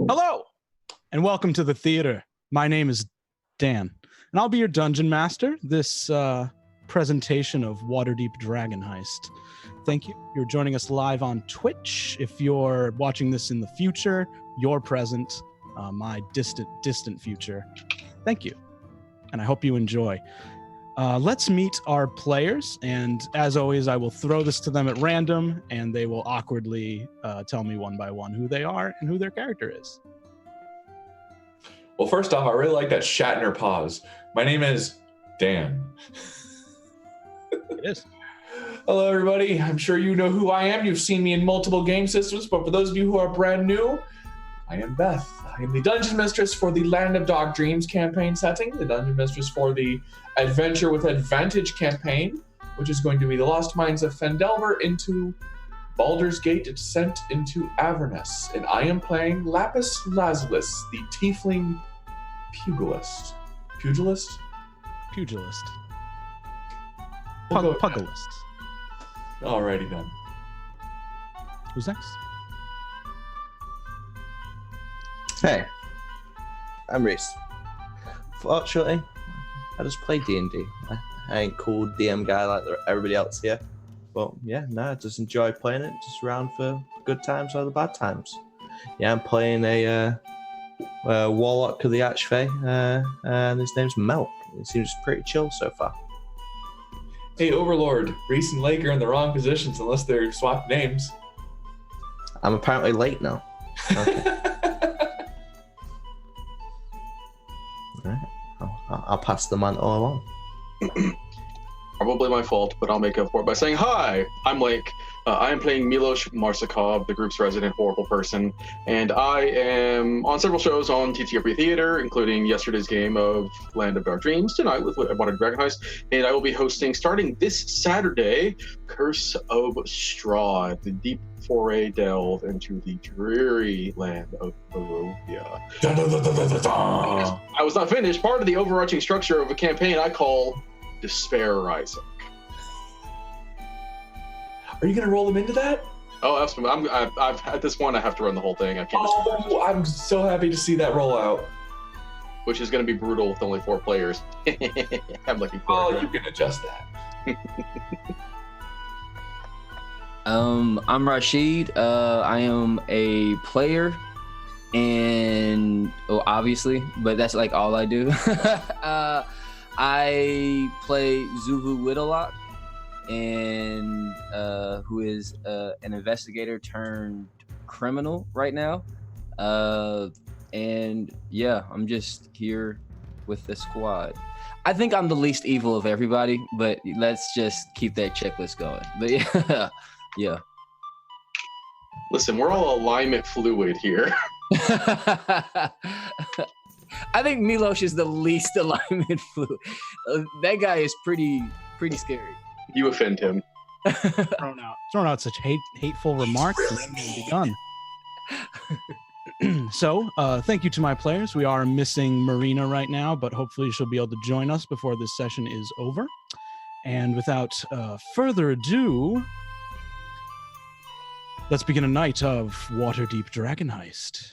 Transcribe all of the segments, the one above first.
Hello, and welcome to the theater. My name is Dan, and I'll be your dungeon master this presentation of Waterdeep Dragon Heist. Thank you. You're joining us live on Twitch. If you're watching this in the future, your present, my distant future. Thank you, and I hope you enjoy. Let's meet our players, and as always, I will throw this to them at random, and they will awkwardly tell me one by one who they are and who their character is. Well, first off, I really like that Shatner pause. My name is Dan. It is. Hello, everybody. I'm sure you know who I am. You've seen me in multiple game systems, but for those of you who are brand new, I am Beth. I am the Dungeon Mistress for the Land of Dog Dreams campaign setting, the Dungeon Mistress for the Adventure with Advantage campaign, which is going to be the Lost Mines of Fendelver into Baldur's Gate Descent into Avernus. And I am playing Lapis Lazulus, the Tiefling Pugilist. Pugilist? Pugilist. We'll go with that. Pugilist. Alrighty then. Who's next? Hey, I'm Reese. Fortunately, I just play D&D. I ain't cool DM guy like everybody else here. But yeah, no, I just enjoy playing it. Just around for good times or the bad times. Yeah, I'm playing a Warlock of the Archfey, and his name's Melt. It seems pretty chill so far. Hey, Overlord, Reese and Lake are in the wrong positions unless they're swapped names. I'm apparently late now. Okay. Alright, I'll pass the mantle along. Probably my fault, but I'll make up for it by saying, hi, I'm Lake. I am playing Milos Marsakov, the group's resident horrible person, and I am on several shows on TTRP Theater, including yesterday's game of Land of Dark Dreams, tonight with Waterdeep Dragon Heist, and I will be hosting, starting this Saturday, Curse of Strahd, the deep foray delve into the dreary land of Barovia. I was not finished. Part of the overarching structure of a campaign I call Despair Rising. Are you going to roll them into that? Oh, absolutely. I've at this point, I have to run the whole thing. I can't. Oh, I'm so happy to see that roll out. Which is going to be brutal with only 4 players. I'm looking forward to it. You can adjust that. I'm Rashid. I am a player, and obviously, but that's like all I do. I play Zuvu Whittlelock, and who is an investigator turned criminal right now. And yeah, I'm just here with the squad. I think I'm the least evil of everybody, but let's just keep that checklist going. But yeah, yeah. Listen, we're all alignment fluid here. I think Milos is the least alignment fluid. That guy is pretty scary. You offend him. Throwing out such hateful remarks. We haven't even begun. So, thank you to my players. We are missing Marina right now, but hopefully she'll be able to join us before this session is over. And without further ado, let's begin a night of Waterdeep Dragon Heist.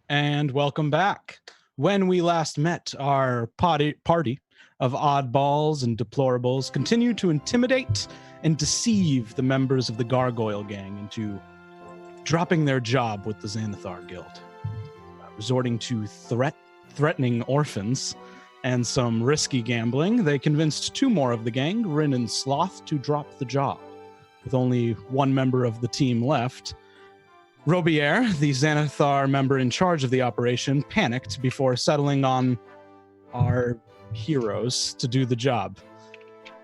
And welcome back. When we last met, our party of oddballs and deplorables continued to intimidate and deceive the members of the Gargoyle Gang into dropping their job with the Xanathar Guild, resorting to threatening orphans and some risky gambling. They convinced 2 more of the gang, Rin and Sloth, to drop the job. With only 1 member of the team left, Robierre, the Xanathar member in charge of the operation, panicked before settling on our heroes to do the job.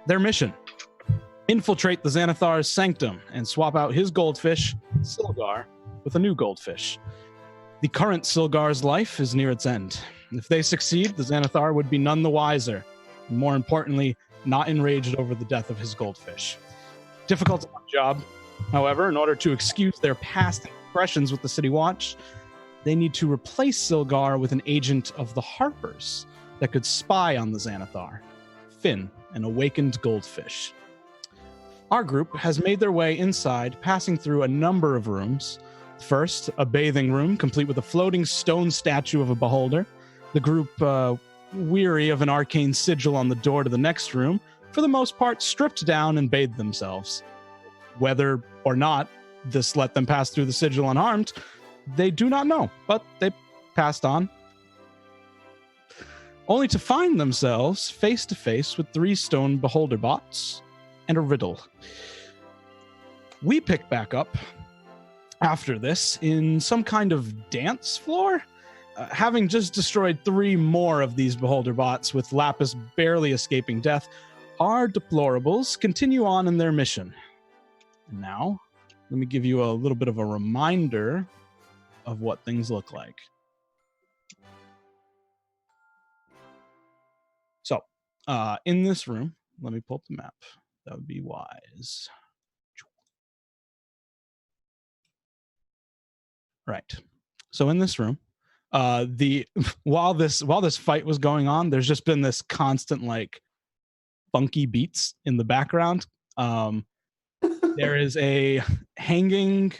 Their mission: infiltrate the Xanathar's sanctum and swap out his goldfish, Silgar, with a new goldfish. The current Silgar's life is near its end. If they succeed, the Xanathar would be none the wiser, and more importantly, not enraged over the death of his goldfish. Difficult enough job. However, in order to excuse their past impressions with the City Watch, they need to replace Silgar with an agent of the Harpers that could spy on the Xanathar, Finn, an awakened goldfish. Our group has made their way inside, passing through a number of rooms. First, a bathing room, complete with a floating stone statue of a beholder. The group, weary of an arcane sigil on the door to the next room, for the most part stripped down and bathed themselves. Whether or not this let them pass through the sigil unharmed, they do not know, but they passed on. Only to find themselves face to face with 3 stone beholder bots and a riddle. We pick back up after this in some kind of dance floor, having just destroyed 3 more of these beholder bots with Lapis barely escaping death. Our deplorables continue on in their mission. And now, let me give you a little bit of a reminder of what things look like. So, in this room, let me pull up the map. That would be wise. Right. So in this room, while this fight was going on, there's just been this constant like funky beats in the background. There is a hanging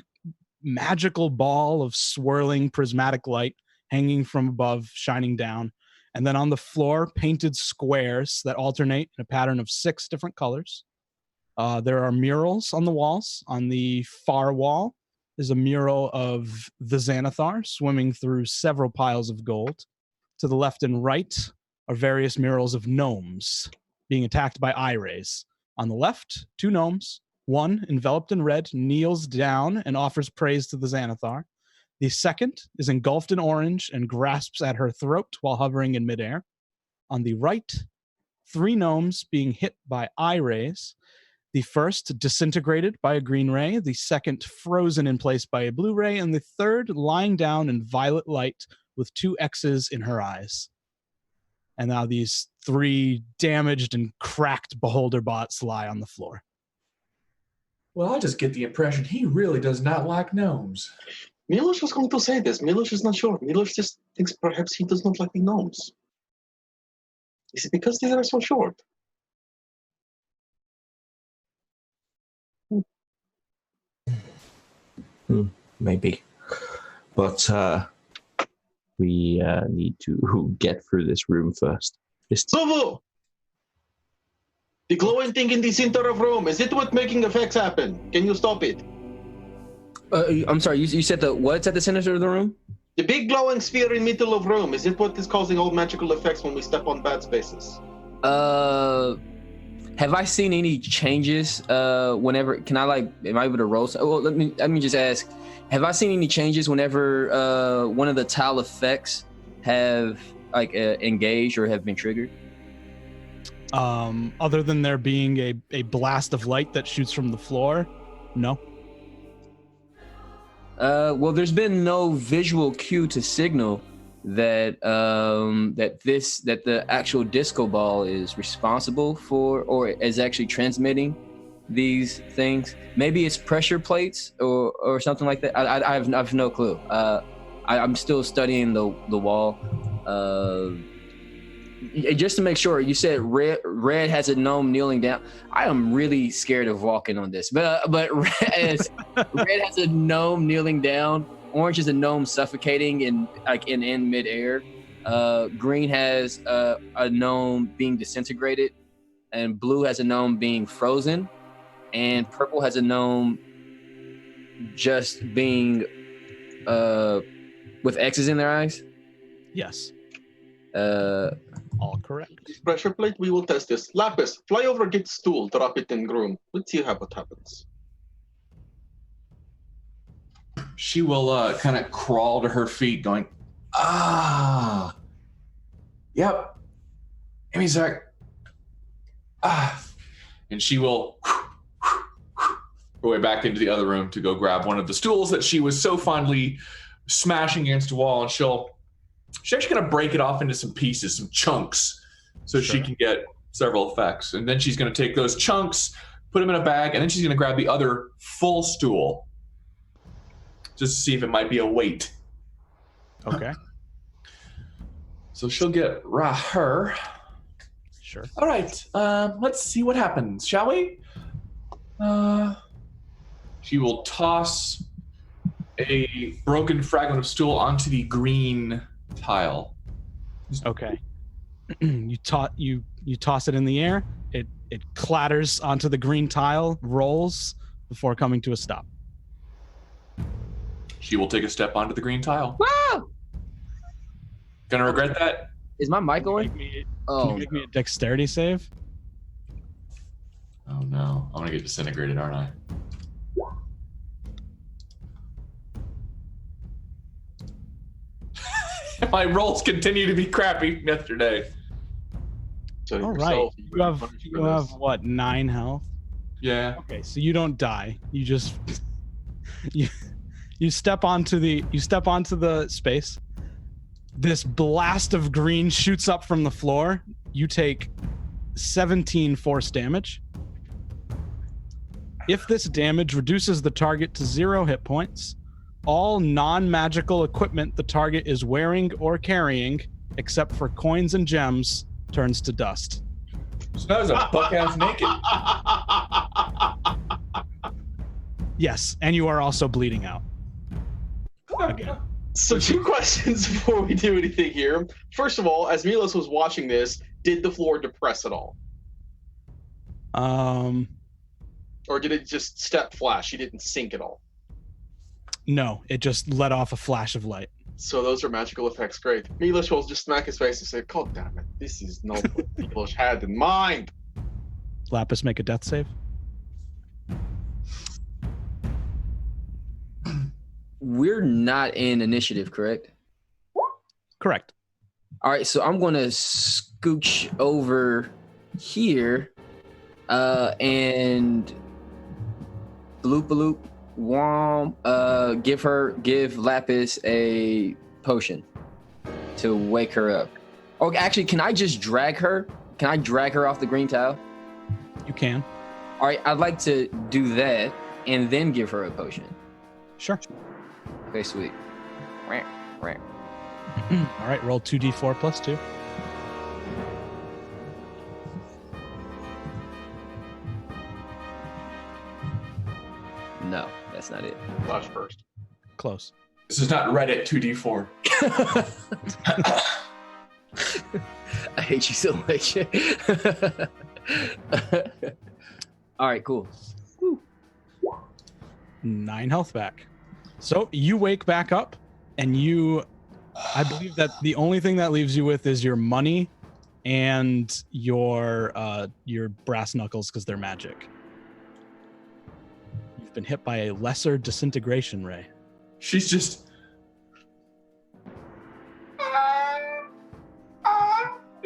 magical ball of swirling prismatic light hanging from above, shining down. And then on the floor, painted squares that alternate in a pattern of 6 different colors. There are murals on the walls. On the far wall is a mural of the Xanathar swimming through several piles of gold. To the left and right are various murals of gnomes being attacked by eye rays. On the left, 2 gnomes. One, enveloped in red, kneels down and offers praise to the Xanathar. The second is engulfed in orange and grasps at her throat while hovering in midair. On the right, 3 gnomes being hit by eye rays. The first disintegrated by a green ray, the second frozen in place by a blue ray, and the third lying down in violet light with 2 X's in her eyes. And now these 3 damaged and cracked beholder bots lie on the floor. Well, I just get the impression he really does not like gnomes. Milos was going to say this. Milos is not sure. Milos just thinks perhaps he does not like the gnomes. Is it because they are so short? Maybe. But we need to get through this room first. Sovo! The glowing thing in the center of room, is it what making effects happen? Can you stop it? I'm sorry, you said what's at the center of the room? The big glowing sphere in middle of room, is it what is causing all magical effects when we step on bad spaces? Have I seen any changes whenever, am I able to roll? Well, let me just ask, have I seen any changes whenever one of the tile effects have engaged or have been triggered? Other than there being a blast of light that shoots from the floor, no. Well, there's been no visual cue to signal that that the actual disco ball is responsible for or is actually transmitting these things. Maybe it's pressure plates or something like that. I have no clue. I'm still studying the wall. Just to make sure, you said red has a gnome kneeling down. I am really scared of walking on this, but red has a gnome kneeling down Orange is a gnome suffocating in midair. Green has a gnome being disintegrated, and blue has a gnome being frozen, and purple has a gnome just being with X's in their eyes. Yes. All correct. Pressure plate, we will test this. Lapis, fly over, get stool, drop it in groom. Let's see what happens. She will kind of crawl to her feet, going, yep. Amyzak. And she will her way back into the other room to go grab one of the stools that she was so fondly smashing against a wall, and she's actually going to break it off into some pieces, some chunks, so she can get several effects. And then she's going to take those chunks, put them in a bag, and then she's going to grab the other full stool just to see if it might be a weight. Okay. So she'll get her. Sure. All right. Let's see what happens, shall we? She will toss a broken fragment of stool onto the green tile. Okay. You toss it in the air. It clatters onto the green tile, rolls before coming to a stop. She will take a step onto the green tile. Wow! Gonna regret that? Is my mic going? Can you make me a dexterity save? Oh no, I'm gonna get disintegrated, aren't I? My rolls continue to be crappy yesterday. So All right. You have what, 9 health? Yeah. Okay, so you don't die. You just you step onto the space. This blast of green shoots up from the floor. You take 17 force damage. If this damage reduces the target to 0 hit points, all non-magical equipment the target is wearing or carrying, except for coins and gems, turns to dust. So that was a buck-ass naked. Yes, and you are also bleeding out. Again. So 2 questions before we do anything here. First of all, as Milos was watching this, did the floor depress at all? Or did it just step flash? She didn't sink at all? No, it just let off a flash of light. So those are magical effects. Great. Milos will just smack his face and say, God damn it, this is not what Milos had in mind. Lapis, make a death save. We're not in initiative, correct? Correct. All right, so I'm going to scooch over here and bloop womp, give Lapis a potion to wake her up. Or actually, can I just drag her? Can I drag her off the green tile? You can. All right, I'd like to do that and then give her a potion. Sure. Okay, sweet. All right, roll 2d4 plus 2. No, that's not it. Flash first. Close. This is not Reddit 2D4. I hate you so much. All right, cool. Woo. 9 health back. So you wake back up, and I believe that the only thing that leaves you with is your money and your brass knuckles, because they're magic. You've been hit by a lesser disintegration ray. She's just...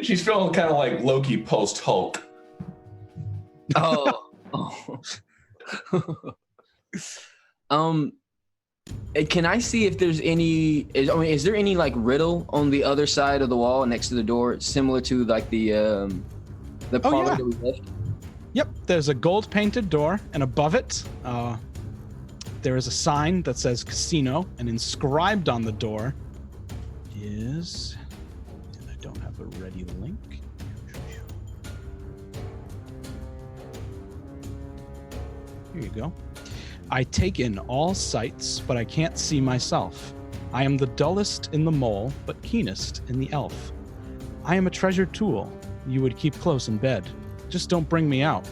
She's feeling kind of like Loki post-Hulk. Oh. Can I see if there's is there any like riddle on the other side of the wall next to the door, similar to like the parlor that we left? Yep, there's a gold painted door, and above it, there is a sign that says casino, and inscribed on the door is, and I don't have a ready link. Here you go. I take in all sights, but I can't see myself. I am the dullest in the mole, but keenest in the elf. I am a treasured tool you would keep close in bed. Just don't bring me out,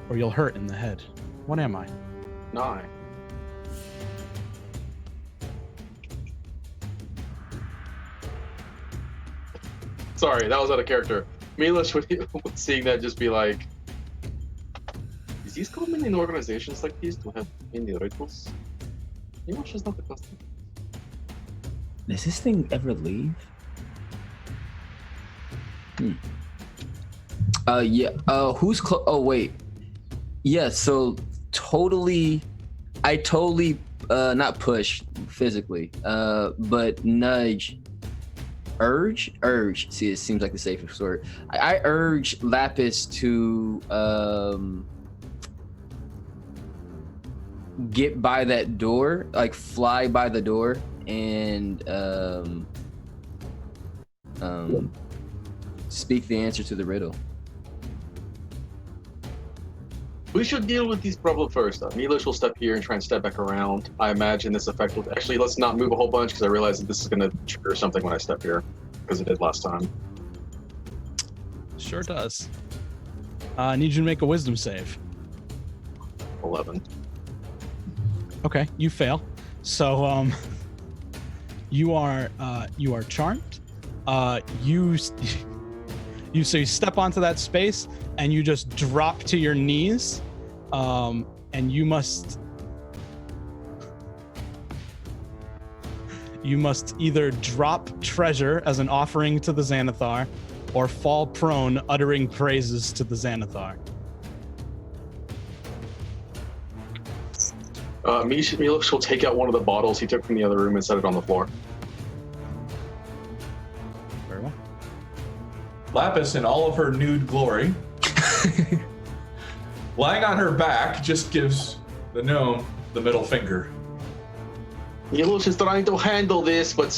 or you'll hurt in the head. What am I? 9. Sorry, that was out of character. Milos would seeing that just be like, is these common in organizations like these to have in the rituals? Milos is not the custom. Does this thing ever leave? Yeah. Who's close? Oh, wait. Yeah, so I totally not push physically, but nudge. Urge. See, it seems like the safest word. I urge Lapis to get by that door, like fly by the door, and speak the answer to the riddle. We should deal with these problems first. Milos will step here and try and step back around. I imagine this effect will... Actually, let's not move a whole bunch because I realize that this is going to trigger something when I step here, because it did last time. Sure does. I need you to make a wisdom save. 11. Okay, you fail. So you are charmed. You step onto that space and you just drop to your knees, and you must either drop treasure as an offering to the Xanathar or fall prone uttering praises to the Xanathar. Milos will take out one of the bottles he took from the other room and set it on the floor. Very well. Lapis, in all of her nude glory, lying on her back, just gives the gnome the middle finger. Milos is trying to handle this, but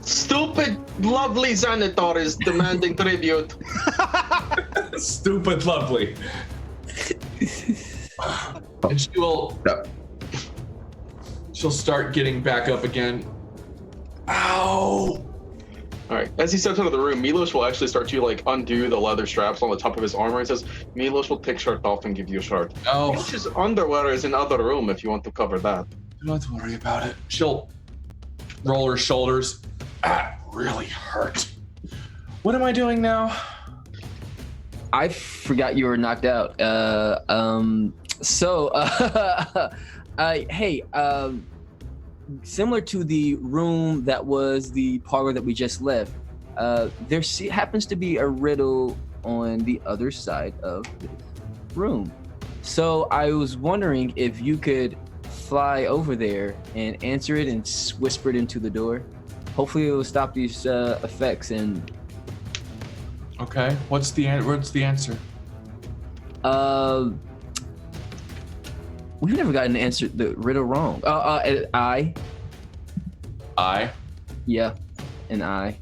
stupid, lovely Xanathar is demanding tribute. Stupid lovely. And she'll start getting back up again. Ow! All right. As he steps out of the room, Milos will actually start to like undo the leather straps on the top of his armor and says, "Milos will take shirt off and give you a shirt. Oh, His underwear is in other room if you want to cover that." don't worry about it. She'll roll her shoulders. That really hurt. What am I doing now? I forgot you were knocked out. Hey, similar to the room that was the parlor that we just left, there happens to be a riddle on the other side of the room. So I was wondering if you could fly over there and answer it and whisper it into the door. Hopefully it will stop these effects. And okay, what's the answer? We've never gotten the riddle wrong. I. Yeah, an eye,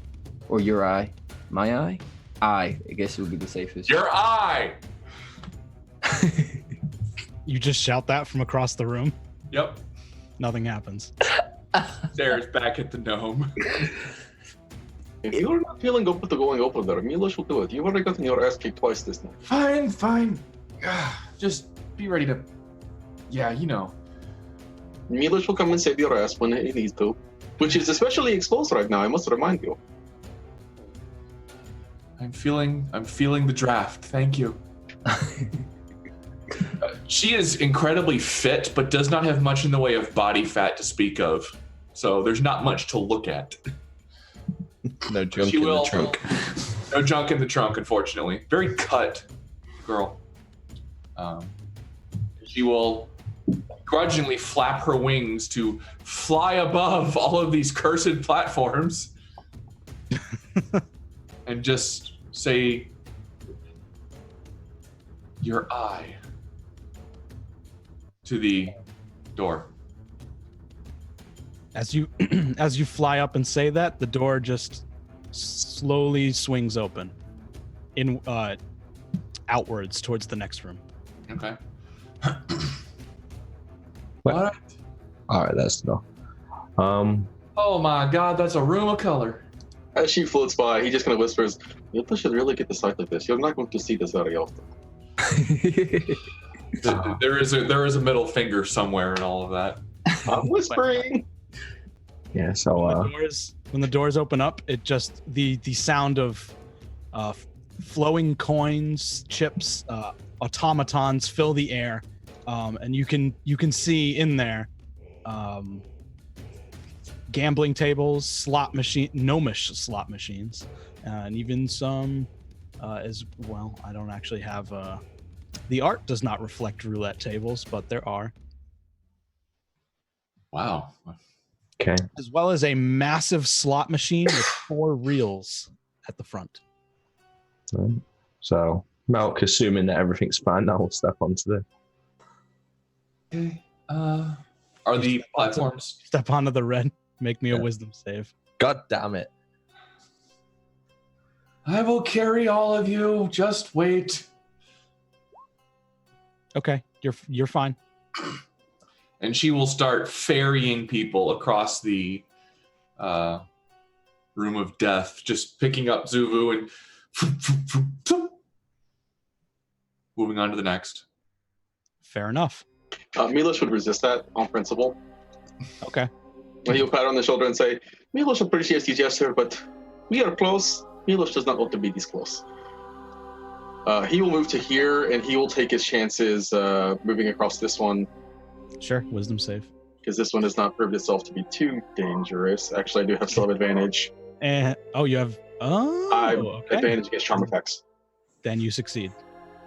or your eye, my eye. I guess it would be the safest. Your eye. You just shout that from across the room. Yep. Nothing happens. Stares back at the gnome. If you're not feeling up to going over there, Milos will do it. You've already gotten your ass kicked twice this night. Fine. Just be ready to... Yeah, you know. Milos will come and save your ass when he needs to, which is especially exposed right now, I must remind you. I'm feeling the draft. Thank you. She is incredibly fit, but does not have much in the way of body fat to speak of. So there's not much to look at. No junk in the trunk. No junk in the trunk, unfortunately. Very cut girl. She will grudgingly flap her wings to fly above all of these cursed platforms and just say, "Your eye," to the door. As you fly up and say that, the door just slowly swings open outwards towards the next room. Okay. What? All right, that's enough. Oh my God, that's a room of color. As she floats by, he just kind of whispers, "You should really get the sight of this. You're not going to see this very often." There is a middle finger somewhere in all of that. I'm whispering. Yeah. So When the doors open up, it just the sound of flowing coins, chips, automatons fill the air, and you can see in there gambling tables, gnomish slot machines, and even some as well. I don't actually have the art does not reflect roulette tables, but there are. Wow. okay. As well as a massive slot machine with 4 reels at the front. So Malk, assuming that everything's fine, now we'll step onto the. Okay. Are the platforms? Step onto the red. Make me a wisdom save. God damn it! I will carry all of you. Just wait. Okay, you're fine. And she will start ferrying people across the room of death, just picking up Zuvu and moving on to the next. Fair enough. Milos would resist that on principle. Okay. He'll pat her on the shoulder and say, "Milos appreciates the gesture, but we are close. Milos does not want to be this close." He will move to here, and he will take his chances moving across this one. Sure, wisdom save. Because this one has not proved itself to be too dangerous. Actually, I do have still have advantage. And you have okay. Advantage against charm effects. Then you succeed.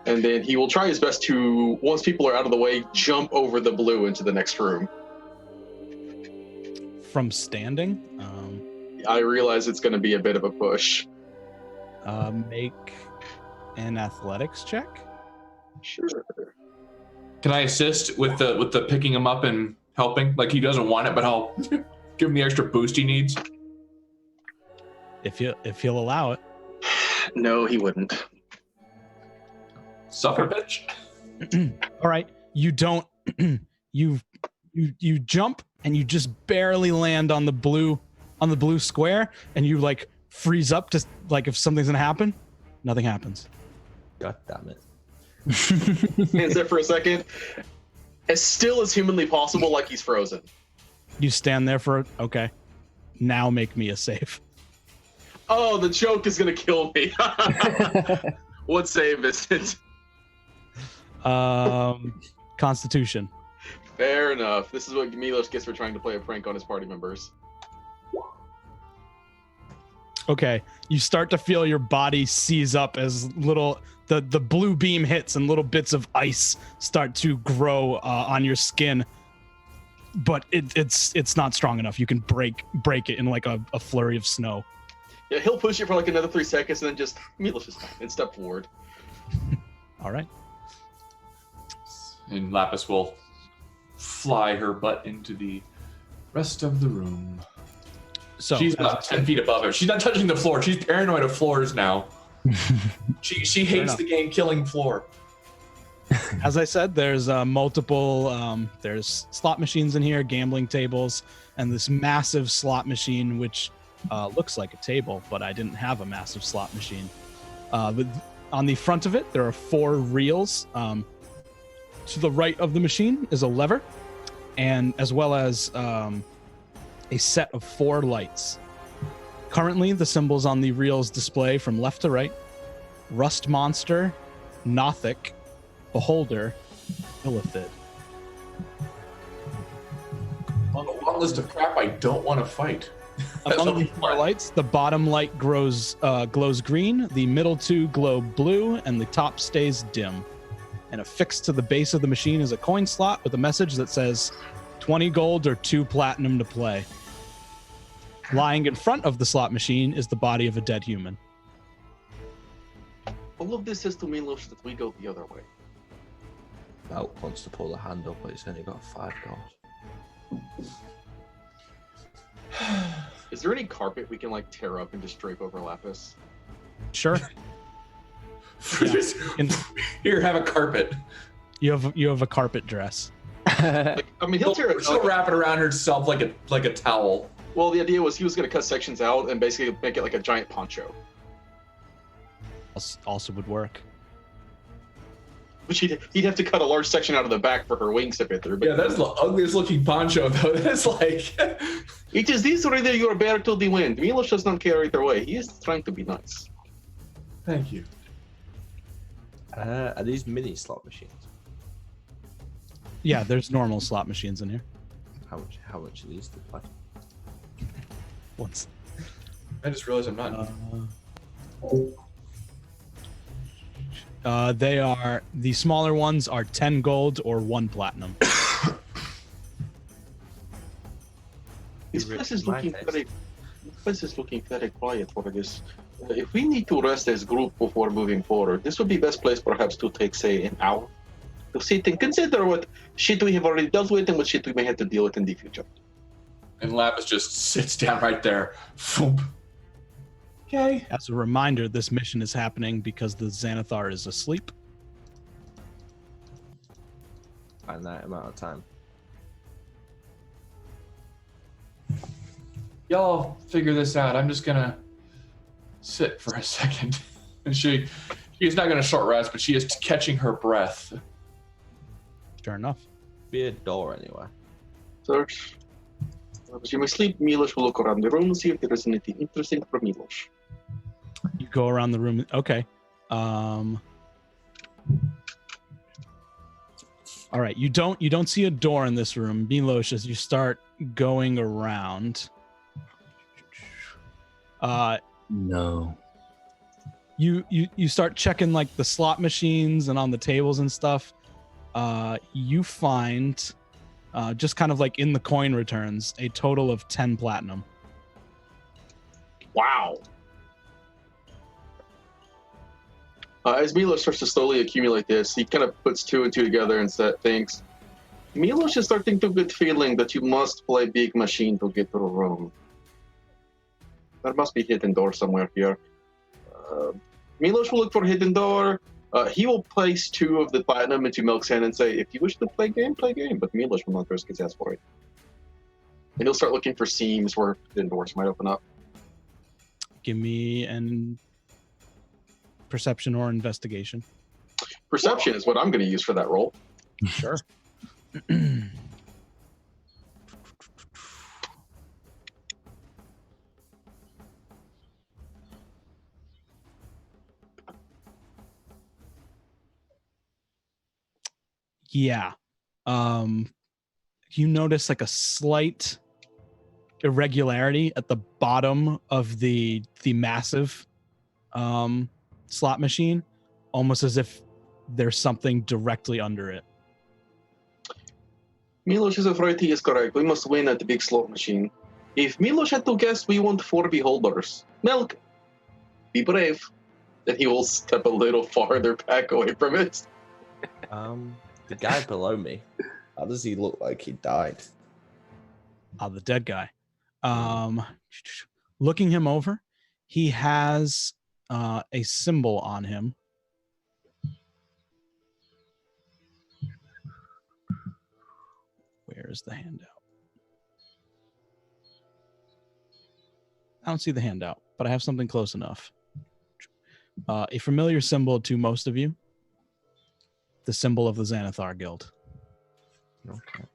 And then he will try his best to, once people are out of the way, jump over the blue into the next room. From standing, I realize it's going to be a bit of a push. make an athletics check. Sure. Can I assist with the picking him up and helping? Like, he doesn't want it, but I'll give him the extra boost he needs. If he'll allow it. No, he wouldn't. Suffer, bitch. All right, you don't. You jump and you just barely land on the blue square, and you like freeze up, just like if something's gonna happen. Nothing happens. God damn it! Stands there for a second, as still as humanly possible, like he's frozen. You stand there for okay. Now make me a save. Oh, the joke is gonna kill me. What save is it? Constitution. Fair enough. This is what Milos gets for trying to play a prank on his party members. Okay, you start to feel your body seize up as the blue beam hits and little bits of ice start to grow on your skin, but it's not strong enough. You can break it in like a flurry of snow. Yeah, he'll push it for like another 3 seconds and then just Milos is fine and step forward. All right. And Lapis will fly her butt into the rest of the room. So she's about 10 feet above him. She's not touching the floor. She's paranoid of floors now. She hates the game killing floor. As I said, there's multiple there's slot machines in here, gambling tables, and this massive slot machine which looks like a table, but I didn't have a massive slot machine. But on the front of it, there are 4 reels. To the right of the machine is a lever, and as well as a set of 4 lights. Currently, the symbols on the reels display from left to right: Rust Monster, Nothic, Beholder, Illithid. On a long list of crap I don't want to fight. Among the 4 lights, the bottom light glows green, the middle 2 glow blue, and the top stays dim. And affixed to the base of the machine is a coin slot with a message that says 20 gold or 2 platinum to play. Lying in front of the slot machine is the body of a dead human. All of this is to Milos that we go the other way. Malk wants to pull the handle, but it's only got 5 goals. Is there any carpet we can like tear up and just drape over Lapis? Sure. Here, have a carpet. You have a carpet dress. Like, I mean, he'll tear it. She'll wrap it around herself like a towel. Well, the idea was he was going to cut sections out and basically make it like a giant poncho. Also would work. Which he'd have to cut a large section out of the back for her wings to fit through. But Yeah, that's the ugliest looking poncho, though. That's like... It is this or either you are better to the wind. Milos does not care either way. He is trying to be nice. Thank you. Are these mini slot machines? Yeah, there's normal slot machines in here. How much are these to play? Once. I just realized I'm not... They are, the smaller ones are 10 gold or 1 platinum. This place is looking very quiet for this. If we need to rest as group before moving forward, this would be best place perhaps to take, say, an hour to sit and consider what shit we have already dealt with and what shit we may have to deal with in the future. And Lapis just sits down right there. Foomp. Okay. As a reminder, this mission is happening because the Xanathar is asleep. Find that amount of time. Y'all figure this out. I'm just gonna sit for a second. And she's not gonna short rest, but she is catching her breath. Sure enough. Be a door anywhere. Search. As you may sleep, Milos will look around the room and see if there is anything interesting for Milos. You go around the room. Okay. All right. You don't see a door in this room, Milos, as you start going around. No. You start checking like the slot machines and on the tables and stuff. You find just kind of like in the coin returns a total of 10 platinum. Wow. As Milos starts to slowly accumulate this, he kind of puts 2 and 2 together and thinks, Milos is starting to get feeling that you must play big machine to get to the room. There must be hidden door somewhere here. Milos will look for hidden door. He will place 2 of the platinum into Milk's hand and say, if you wish to play game, but Milos will not risk his ass for it. And he'll start looking for seams where hidden doors might open up. Give me an perception or investigation. Perception is what I'm going to use for that roll. Sure. Yeah. You notice like a slight irregularity at the bottom of the massive slot machine, almost as if there's something directly under it. Milos is afraid he is correct. We must win at the big slot machine. If Milos had to guess, we want 4 beholders. Milk, be brave. Then he will step a little farther back away from it. The guy below me, how does he look like he died? The dead guy. Looking him over, he has a symbol on him. Where is the handout? I don't see the handout, but I have something close enough. A familiar symbol to most of you. The symbol of the Xanathar Guild. Okay.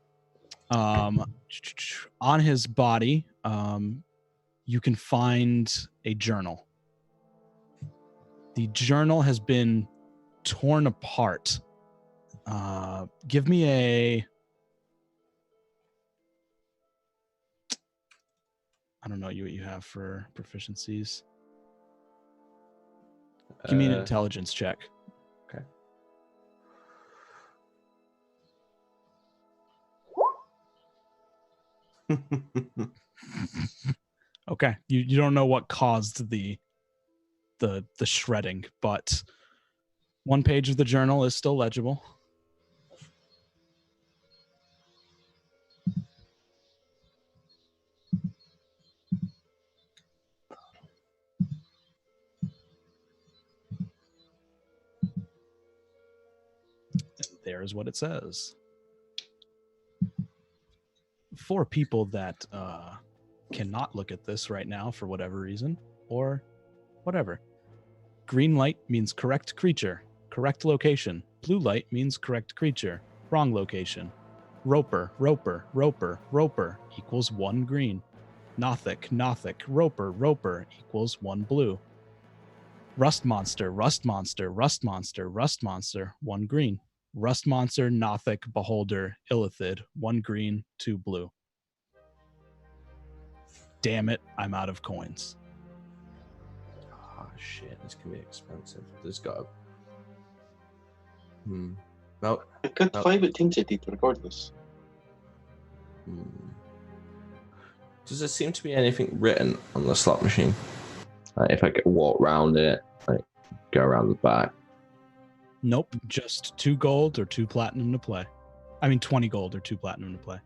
On his body, you can find a journal. The journal has been torn apart. Give me a... I don't know what you have for proficiencies. Give me an intelligence check. Okay. Okay. You don't know what caused the shredding, but one page of the journal is still legible. And there's what it says. for people that cannot look at this right now for whatever reason, or whatever. Green light means correct creature, correct location. Blue light means correct creature, wrong location. Roper, roper, roper, roper equals 1 green. Nothic, Nothic, roper, roper equals 1 blue. Rust monster, rust monster, rust monster, rust monster, 1 green. Rust monster, Nothic, beholder, illithid, 1 green, 2 blue. Damn it, I'm out of coins. Oh shit, this can be expensive. Let's go. No. I got 5 intensity regardless. Does there seem to be anything written on the slot machine? Like if I could walk around it, like go around the back. Nope, just 2 gold or 2 platinum to play. I mean 20 gold or 2 platinum to play.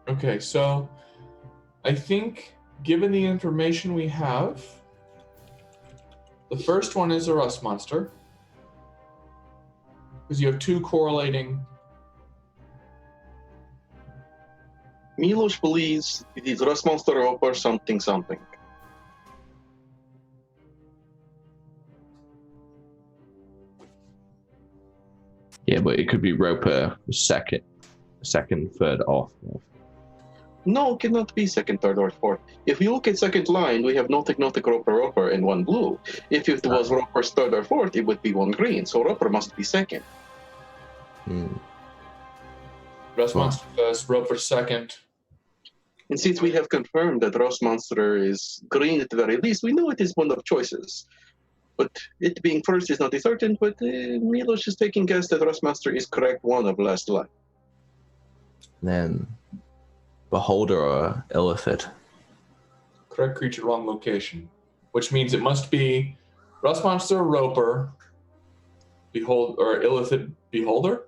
Okay, so I think given the information we have, the first one is a rust monster. Because you have 2 correlating. Milos believes it is Rust Monster Roper something something. Yeah, but it could be Roper second, third off. No, it cannot be second, third, or fourth. If we look at second line, we have Nothic, Nothic, Roper, Roper, and 1 blue. If it was Roper's third or fourth, it would be 1 green. So Roper must be second. Rust monster first, roper second. And since we have confirmed that Rust Monster is green at the very least, we know it is one of choices. But it being first is not certain, but Milos is taking guess that Rust Monster is correct one of last line. Then beholder or illithid. Correct creature, wrong location. Which means it must be rust monster, roper, or illithid beholder.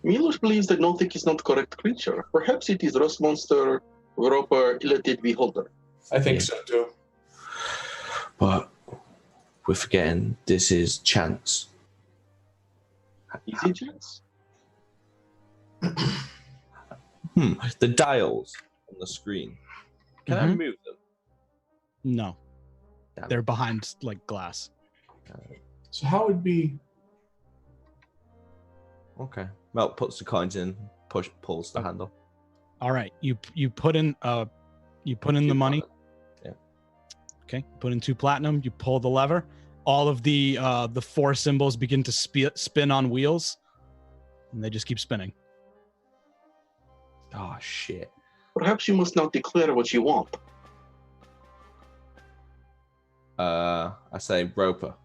Milos believes that Nothic is not correct creature. Perhaps it is Rust Monster, Roper, illithid beholder. I think so too. But we're forgetting this is chance. Easy chance? The dials on the screen. Can I move them? No. Damn. They're behind like glass. So how would be? Okay. Melt puts the coins in, pulls the handle. All right. You put in the money. Yeah. Okay. Put in 2 platinum. You pull the lever. All of the 4 symbols begin to spin on wheels, and they just keep spinning. Oh shit. Perhaps you must not declare what you want. I say Roper.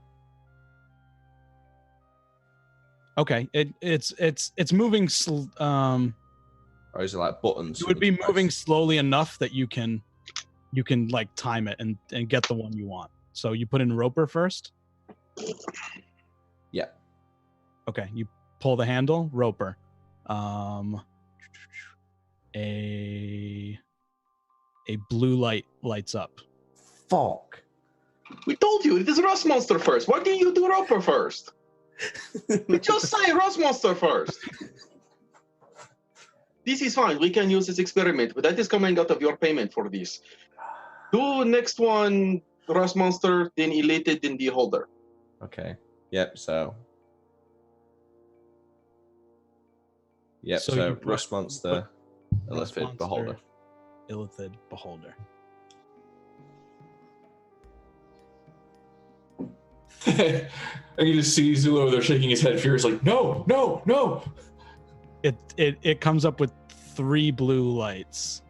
Okay. It's moving. Or is it like buttons? You would be moving slowly enough that you can like time it and get the one you want. So you put in Roper first. Yeah. Okay. You pull the handle, Roper. A blue light lights up. Fuck. We told you it is Rust Monster first. Why didn't you do Roper first? We just say Rust Monster first. This is fine. We can use this experiment, but that is coming out of your payment for this. Do next one Rust Monster, then Elated, then Beholder. Okay. Yep. So So you put- Rust Monster, Rust Illithid, Monster, Beholder. Illithid, Beholder. I can just see Zulu over there shaking his head furious, like, no, no, no. It comes up with 3 blue lights.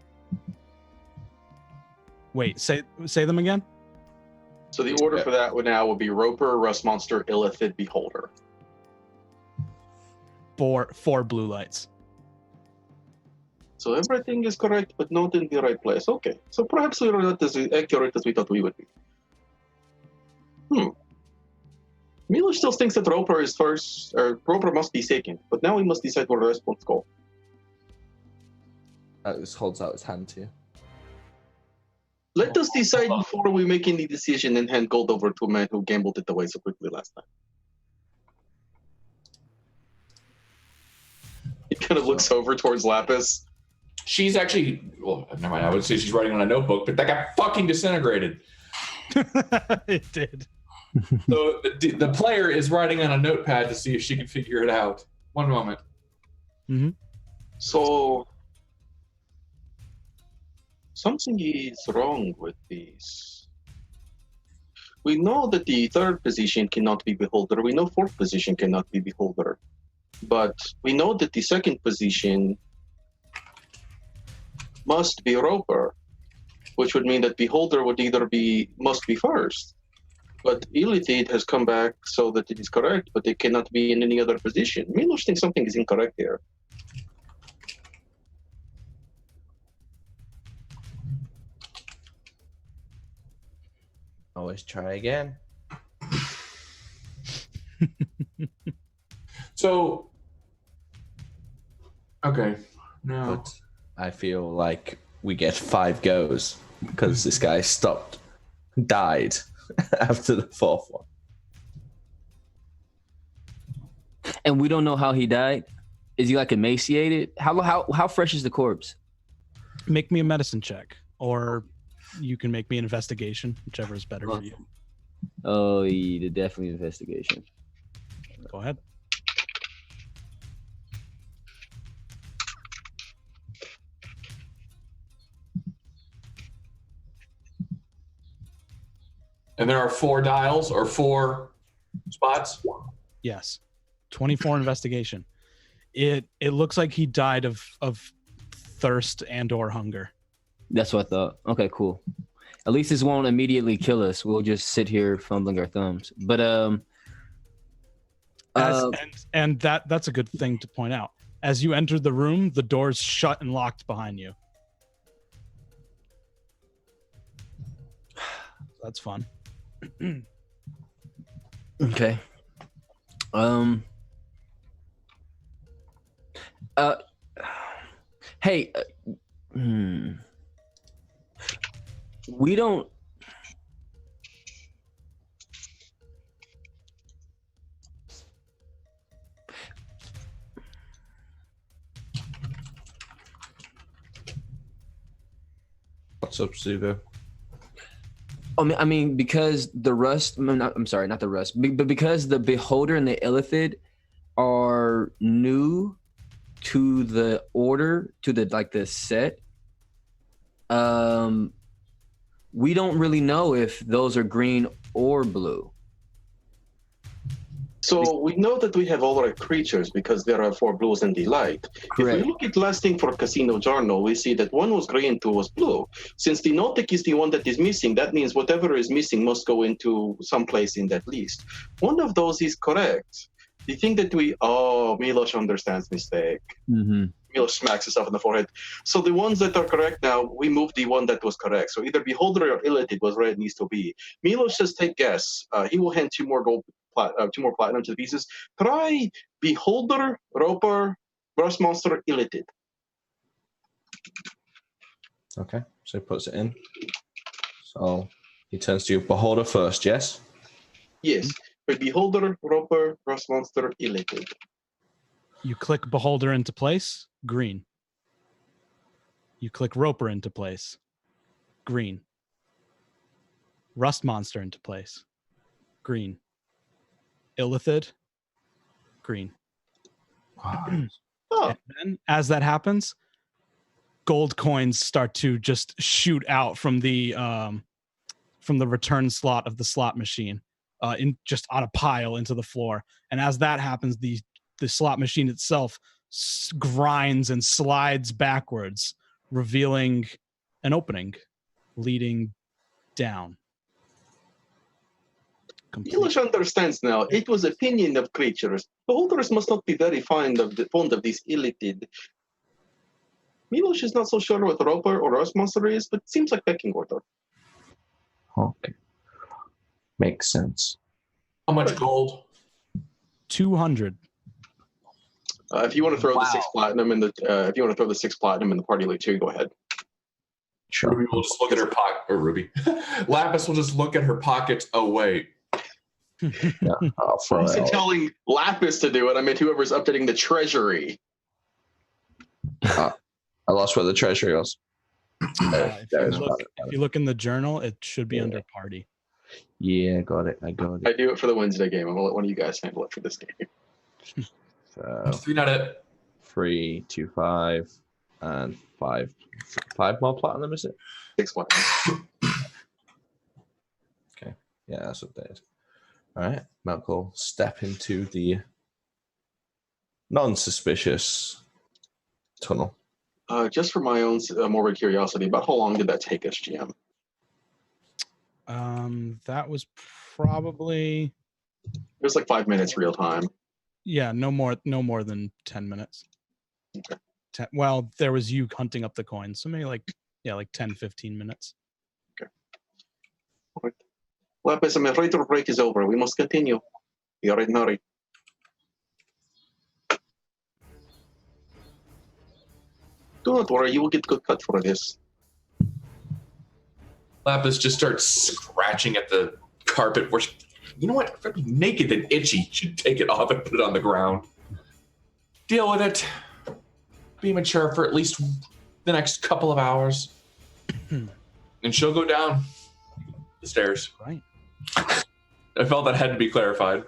Wait, say them again. So the order for that one now will be Roper, Rust Monster, Illithid, Beholder. 4 blue lights. So everything is correct, but not in the right place. Okay. So perhaps we are not as accurate as we thought we would be. Milos still thinks that Roper is first, or Roper must be second, but now we must decide where the rest wants to go. This holds out his hand to you. Let us decide before we make any decision and hand gold over to a man who gambled it away so quickly last time. He kind of looks over towards Lapis. She's actually, well, never mind. I would say she's writing on a notebook, but that got fucking disintegrated. It did. So the player is writing on a notepad to see if she can figure it out. One moment. Mm-hmm. So, something is wrong with this. We know that the third position cannot be beholder. We know fourth position cannot be beholder. But we know that the second position must be roper, which would mean that beholder would must be first. But illithid has come back so that it is correct, but it cannot be in any other position. Milos thinks something is incorrect here. Always try again. So, okay. No. But I feel like we get 5 goes because this guy died after the 4th one. And we don't know how he died. Is he like emaciated? How fresh is the corpse? Make me a medicine check, or you can make me an investigation, whichever is better for you. Oh, yeah, definitely investigation. Go ahead. And there are 4 dials or 4 spots? Yes. 24 investigation. It looks like he died of thirst and or hunger. That's what I thought. Okay, cool. At least this won't immediately kill us. We'll just sit here fumbling our thumbs. But and that's a good thing to point out. As you entered the room, the doors shut and locked behind you. That's fun. Okay. Hey, we don't. What's up, Zubo? I mean, because the rust. I'm sorry, not the rust, but because the beholder and the illithid are new to the order, to the set. We don't really know if those are green or blue. So we know that we have all right creatures because there are 4 blues and the light. Correct. If we look at last thing for Casino Journal, we see that 1 was green, 2 was blue. Since the Notic is the one that is missing, that means whatever is missing must go into some place in that list. One of those is correct. The thing that Milos understands mistake. Mm-hmm. Milos smacks himself in the forehead. So the ones that are correct now, we move the one that was correct. So either Beholder or Illithid was where it needs to be. Milos says take guess. He will hand 2 more platinum to the pieces. Try Beholder, Roper, Rust Monster, Illithid. Okay, so he puts it in. So he turns to Beholder first, yes? Yes. But Beholder, Roper, Rust Monster, Illithid. You click Beholder into place, green. You click Roper into place, green. Rust Monster into place, green. Illithid, green. And then, as that happens, gold coins start to just shoot out from the return slot of the slot machine, in just on a pile into the floor. And as that happens, the slot machine itself grinds and slides backwards, revealing an opening leading down. Milos understands now. It was opinion of creatures. Beholders must not be very fond of this Illithid. Milos is not so sure what Roper or Rust Monster is, but it seems like pecking order. Okay. Makes sense. How much gold? 200. If you want to throw the 6 platinum in the, if you want to throw the 6 platinum in the party loot too, go ahead. Ruby will just look at her pocket, or Ruby. Lapis will just look at her pockets. Oh, wait. Yeah, I'll I throw it wasn't out. telling Lapis to do it. I meant whoever's updating the treasury. I lost where the treasury was. If you look in the journal, it should be under party. Yeah, got it. I got it. I do it for the Wednesday game. I'm gonna let one of you guys handle it for this game. So 3, not it. 3, 2, 5, and 5. 5 more platinum, is it? 6 1. Okay. Yeah, that's updated. All right. Malcolm, step into the non-suspicious tunnel. Just for my own morbid curiosity, about how long did that take us, GM? That was probably It was like 5 minutes real time. no more than 10 minutes. Okay. Well, there was you hunting up the coins, so maybe like 10, 15 minutes. All right. Lapis, I'm afraid our break is over. We must continue. We are in a hurry. Do not worry, you will get good cut for this. Lapis just starts scratching at the carpet. You know what? If I'm naked and itchy, should take it off and put it on the ground. Deal with it. Be mature for at least the next couple of hours. And she'll go down the stairs. Right. I felt that had to be clarified.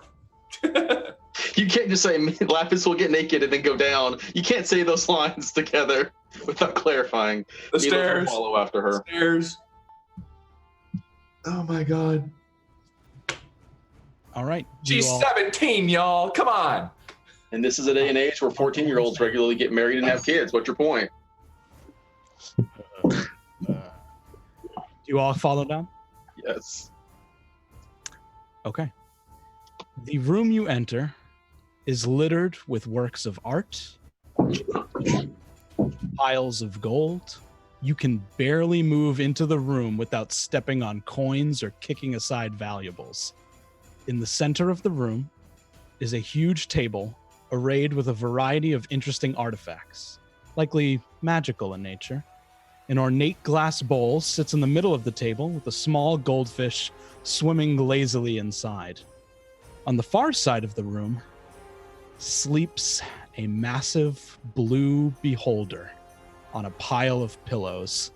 You can't just say Lapis will get naked and then go down. You can't say those lines together without clarifying. The Milos will stairs. follow after her. Stairs. Oh my god. All right. She's 17, y'all. Come on. And this is a day and age where 14-year-olds regularly get married and have kids. What's your point? Do you all follow down? Yes. Okay. The room you enter is littered with works of art, piles of gold. You can barely move into the room without stepping on coins or kicking aside valuables. In the center of the room is a huge table arrayed with a variety of interesting artifacts, likely magical in nature. An ornate glass bowl sits in the middle of the table with a small goldfish swimming lazily inside. On the far side of the room sleeps a massive blue beholder on a pile of pillows.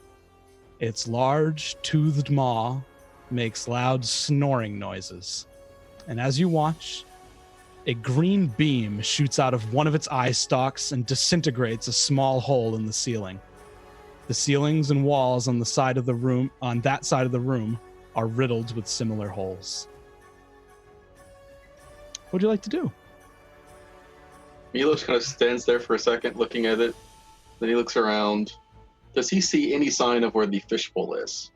Its large, toothed maw makes loud snoring noises. And as you watch, a green beam shoots out of one of its eye stalks and disintegrates a small hole in the ceiling. The ceilings and walls on that side of the room are riddled with similar holes. What would you like to do? Milos kind of stands there for a second looking at it. Then he looks around. Does he see any sign of where the fishbowl is?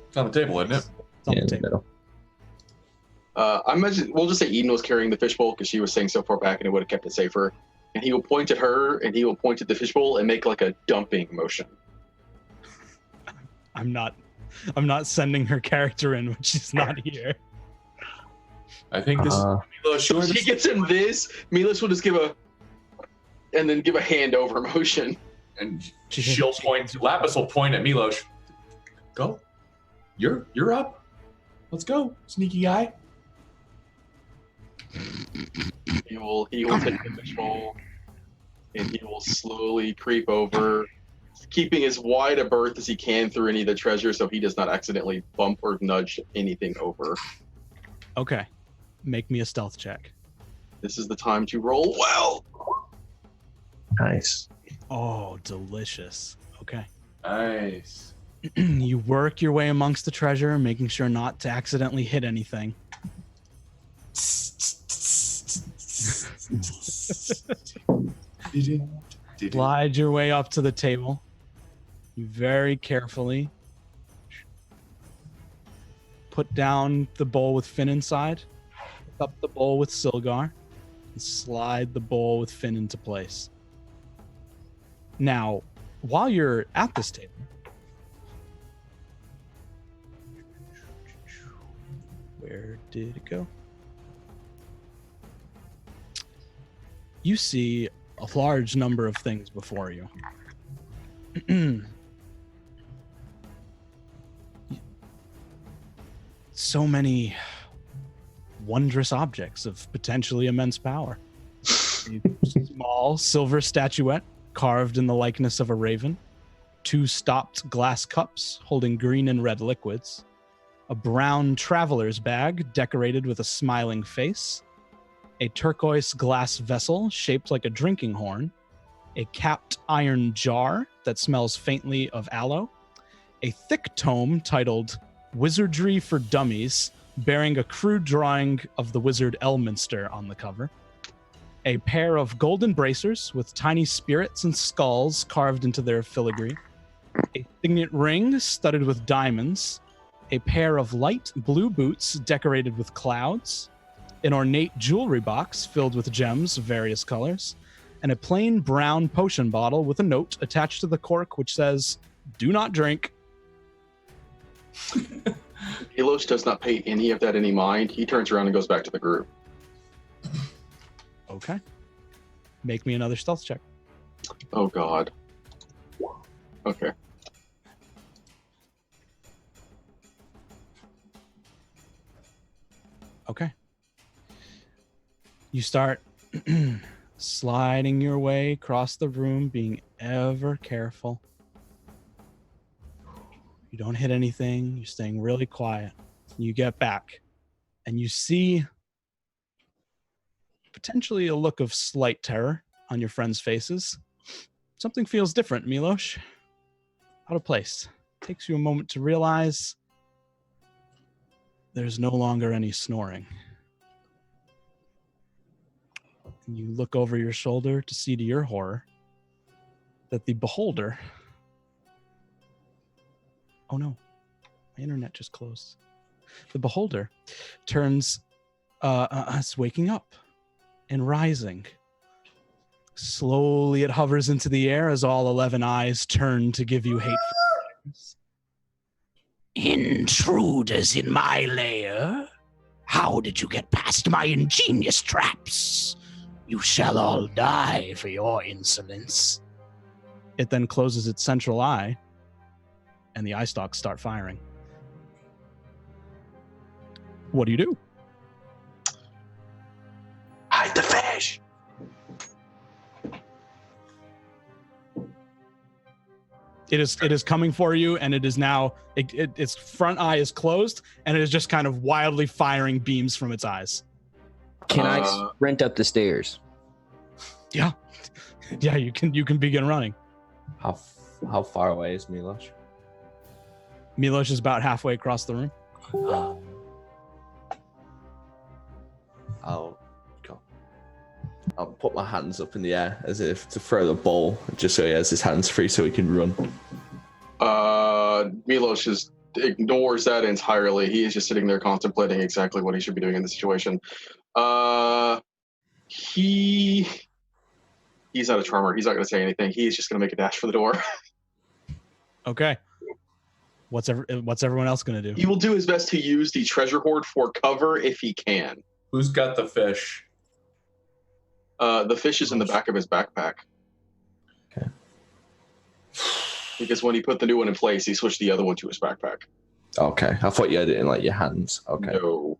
It's on the table, isn't it? It's on Yeah, the in the table. middle. I imagine we'll just say Eden was carrying the fishbowl because she was saying so far back and it would have kept it safer. And he will point at her and he will point at the fishbowl and make like a dumping motion. I'm not sending her character in when she's not here. I think this Milos, So if he gets in this, Milos will just give a hand over motion. and she'll point. Lapis will point at Milos. Go. You're up. Let's go, sneaky guy. He will take the fishbowl and he will slowly creep over, keeping as wide a berth as he can through any of the treasure so he does not accidentally bump or nudge anything over. Okay. Make me a stealth check. This is the time to roll well. Nice. Oh, delicious. Okay. Nice. You work your way amongst the treasure, making sure not to accidentally hit anything. Glide your way up to the table. You very carefully put down the bowl with Finn inside, pick up the bowl with Silgar, and slide the bowl with Finn into place. Now, while you're at this table, where did it go? You see a large number of things before you. so many wondrous objects of potentially immense power. A small silver statuette carved in the likeness of a raven, 2 stopped glass cups holding green and red liquids, a brown traveler's bag decorated with a smiling face, a turquoise glass vessel shaped like a drinking horn, a capped iron jar that smells faintly of aloe, a thick tome titled Wizardry for Dummies, bearing a crude drawing of the wizard Elminster on the cover, a pair of golden bracers with tiny spirits and skulls carved into their filigree, a signet ring studded with diamonds, a pair of light blue boots decorated with clouds, an ornate jewelry box filled with gems of various colors, and a plain brown potion bottle with a note attached to the cork which says, "Do not drink." Milos does not pay any of that any mind. He turns around and goes back to the group. Okay. Make me another stealth check. Oh, God. Okay. Okay. You start sliding your way across the room, being ever careful. You don't hit anything. You're staying really quiet. You get back and you see potentially a look of slight terror on your friends' faces. Something feels different, Milos. Out of place. Takes you a moment to realize there's no longer any snoring. And you look over your shoulder to see, to your horror, that the beholder... Oh no, my internet just closed. The beholder turns us waking up and rising. Slowly it hovers into the air as all 11 eyes turn to give you hateful stares. Intruders in my lair? How did you get past my ingenious traps? You shall all die for your insolence. It then closes its central eye, and the eye stalks start firing. What do you do? Hide the fish. It is coming for you, and it is now, its front eye is closed, and it is just kind of wildly firing beams from its eyes. Can I sprint up the stairs? Yeah. Yeah, you can begin running. How far away is Milos? Milos is about halfway across the room. I'll put my hands up in the air as if to throw the ball, just so he has his hands free so he can run. Milos just ignores that entirely. He is just sitting there contemplating exactly what he should be doing in the situation. He's not a charmer. He's not going to say anything. He's just going to make a dash for the door. Okay. What's everyone else going to do? He will do his best to use the treasure hoard for cover if he can. Who's got the fish? The fish is in the back of his backpack. Okay. Because when he put the new one in place, he switched the other one to his backpack. Okay, I thought you had it in like your hands. Okay. No.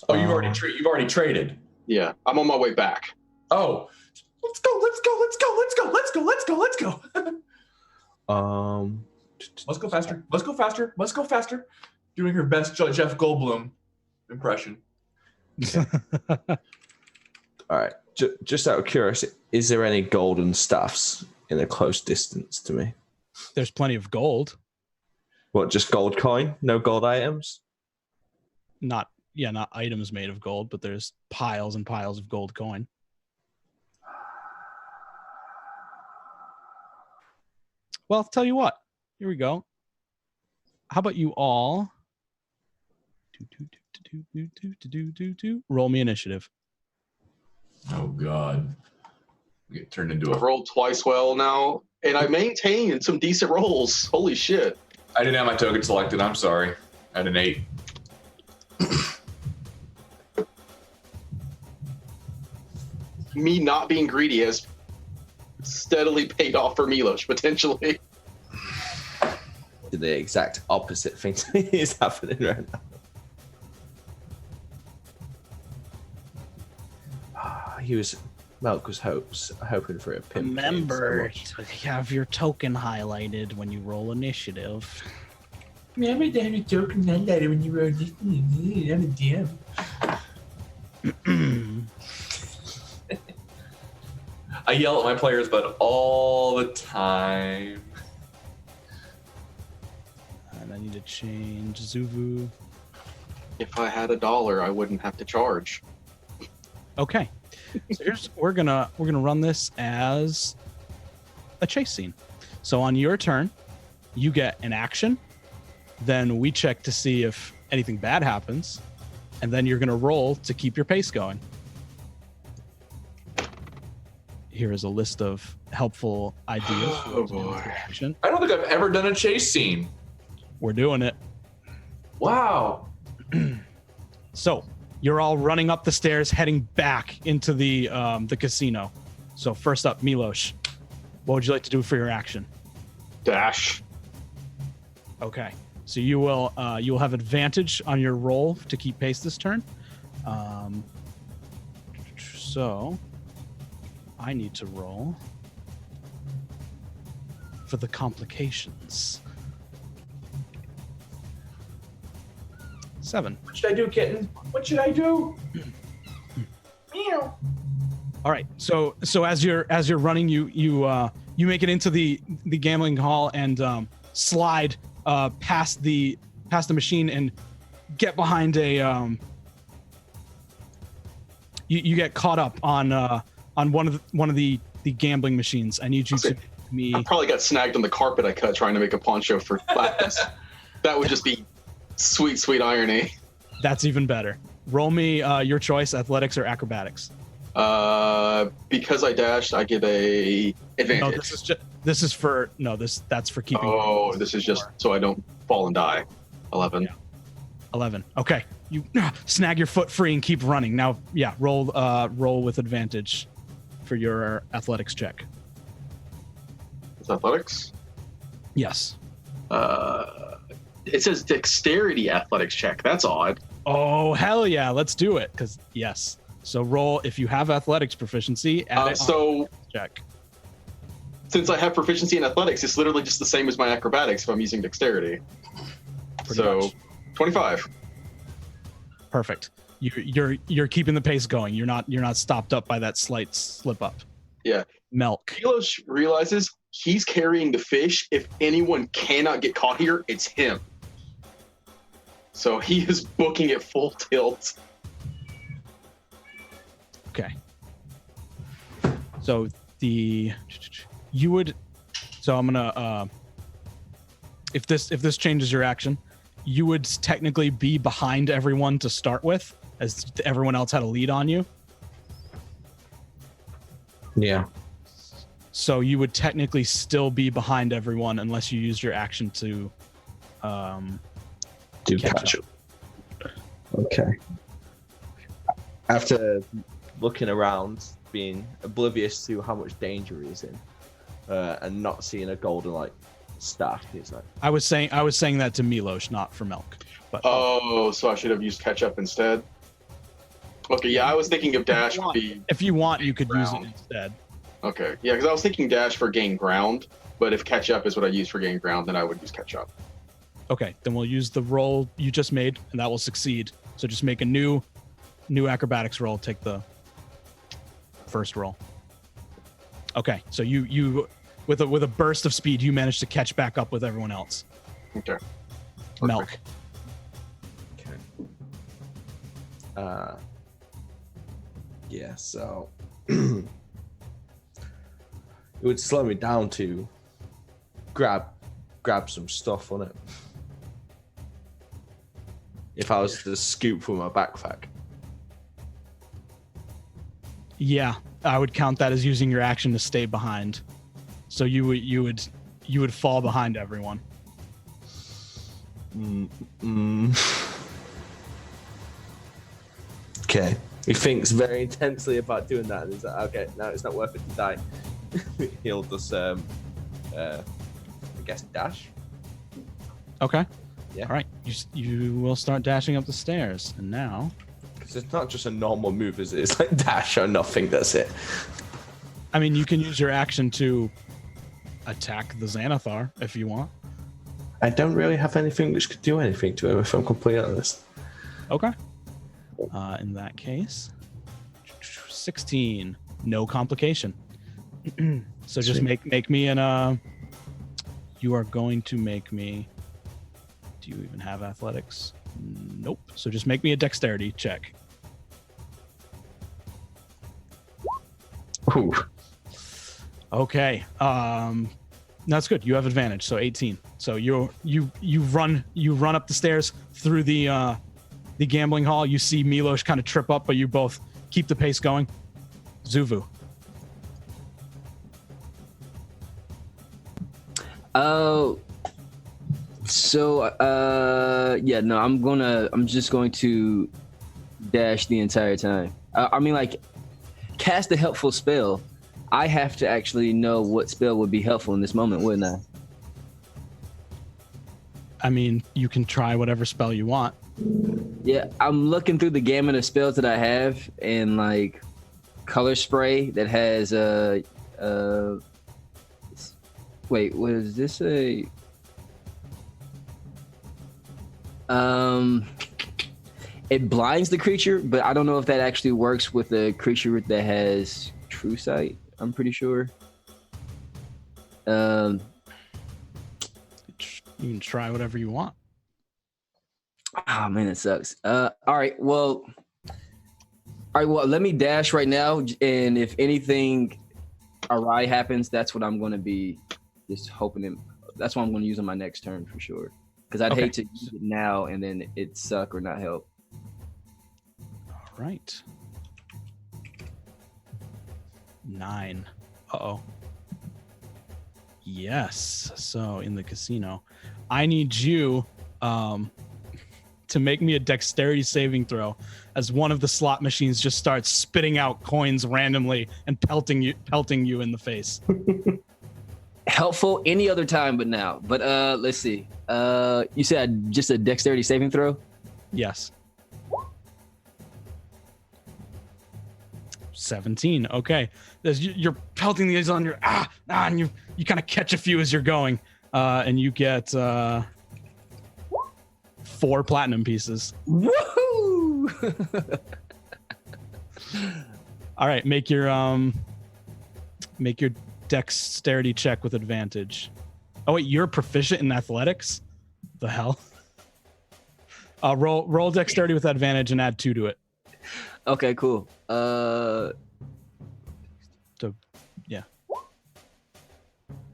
Oh, you've already traded. Yeah, I'm on my way back. Oh, let's go! Let's go! Let's go faster! Doing her best Jeff Goldblum impression. All right. Just out of curiosity, is there any golden staffs in a close distance to me? There's plenty of gold. What, just gold coin? No gold items? Not items made of gold, but there's piles and piles of gold coin. Well, I'll tell you what. Here we go. How about you all roll me initiative. Oh God. We get turned into I've rolled twice well now, and I maintained some decent rolls. Holy shit. I didn't have my token selected. I'm sorry. I had an 8. Me not being greedy has steadily paid off for Milos, potentially. The exact opposite thing to me is happening right now. Milk was hoping for a pimp. Remember to have your token highlighted when you roll initiative. Remember to have your token highlighted when you roll this. I'm a DM. I yell at my players, but all the time. And I need to change Zuvu. If I had $1, I wouldn't have to charge. Okay. So we're gonna run this as a chase scene. So on your turn, you get an action. Then we check to see if anything bad happens, and then you're gonna roll to keep your pace going. Here is a list of helpful ideas. Oh boy! Action. I don't think I've ever done a chase scene. We're doing it. Wow. So you're all running up the stairs, heading back into the casino. So first up, Milos, what would you like to do for your action? Dash. Okay, so you will have advantage on your roll to keep pace this turn. So I need to roll for the complications. 7. What should I do, kitten? What should I do? Meow. All right. So as you're running, you make it into the gambling hall and slide past the machine and get behind a you get caught up on one of the gambling machines. I need you to me. I probably got snagged on the carpet I cut trying to make a poncho for class. That would just be sweet irony. That's even better. Roll me your choice, athletics or acrobatics. Because I dashed, I get a advantage. No, that's for keeping. Oh, this is just so I don't fall and die. 11. Yeah. 11. Okay. You snag your foot free and keep running. Now, yeah, roll with advantage for your athletics check. It's athletics? Yes. It says dexterity athletics check. That's odd. Oh, hell yeah. Let's do it. Because, yes. So roll, if you have athletics proficiency, add it so check. Since I have proficiency in athletics, it's literally just the same as my acrobatics if I'm using dexterity. Pretty much. 25. Perfect. You're keeping the pace going. You're not stopped up by that slight slip up. Yeah. Milk. Milos realizes he's carrying the fish. If anyone cannot get caught here, it's him. So he is booking it full tilt. Okay. So I'm gonna if this changes your action, you would technically be behind everyone to start with, as everyone else had a lead on you. Yeah. So you would technically still be behind everyone unless you used your action to do catch up. Okay. After looking around, being oblivious to how much danger he's in, and not seeing a golden staff, he's like. I was saying that to Milos, not for Milk. But oh, so I should have used catch up instead. Okay, yeah, I was thinking of dash would be. If you want, you could use it ground. instead. Okay, yeah, because I was thinking dash for gain ground, but if catch up is what I use for gain ground, then I would use catch up. Okay, then we'll use the roll you just made, and that will succeed. So just make a new acrobatics roll. Take the first roll. Okay, so you with a burst of speed, you managed to catch back up with everyone else. Okay. Milk. Okay. Yeah. So it would slow me down to grab some stuff on it. If I was to scoop from my backpack. Yeah, I would count that as using your action to stay behind. So you would fall behind everyone. Okay. He thinks very intensely about doing that, and he's like, okay, no, it's not worth it to die. He'll just, I guess, dash. Okay. Yeah. All right. You will start dashing up the stairs, and now. Because it's not just a normal move, is it? It's like dash or nothing. That's it. I mean, you can use your action to attack the Xanathar if you want. I don't really have anything which could do anything to him, if I'm completely honest. Okay. In that case, 16, no complication. So just make me an. You are going to make me. Do you even have athletics? Nope. So just make me a dexterity check. Ooh. Okay. That's good. You have advantage. So 18. So you run up the stairs through the gambling hall. You see Milos kind of trip up, but you both keep the pace going. Zuvu. I'm just going to dash the entire time. I mean, like, cast a helpful spell. I have to actually know what spell would be helpful in this moment, wouldn't I? I mean, you can try whatever spell you want. Yeah, I'm looking through the gamut of spells that I have, and like color spray that has wait, what is this it blinds the creature, but I don't know if that actually works with a creature that has true sight. I'm pretty sure. You can try whatever you want. Oh man, it sucks. All right, well, let me dash right now, and if anything awry happens, that's what I'm going to be just hoping. That's what I'm going to use on my next turn for sure. Because I'd hate to use it now and then it suck or not help. All right. 9. Uh-oh. Yes. So in the casino, I need you to make me a dexterity saving throw as one of the slot machines just starts spitting out coins randomly and pelting you in the face. Helpful any other time but now. But let's see. You said just a dexterity saving throw? Yes. 17. Okay. You're pelting these on your and you kind of catch a few as you're going, and you get 4 platinum pieces. Woohoo! All right, make your dexterity check with advantage. Oh wait, you're proficient in athletics? The hell? Roll dexterity with advantage and add 2 to it. Okay, cool. Yeah.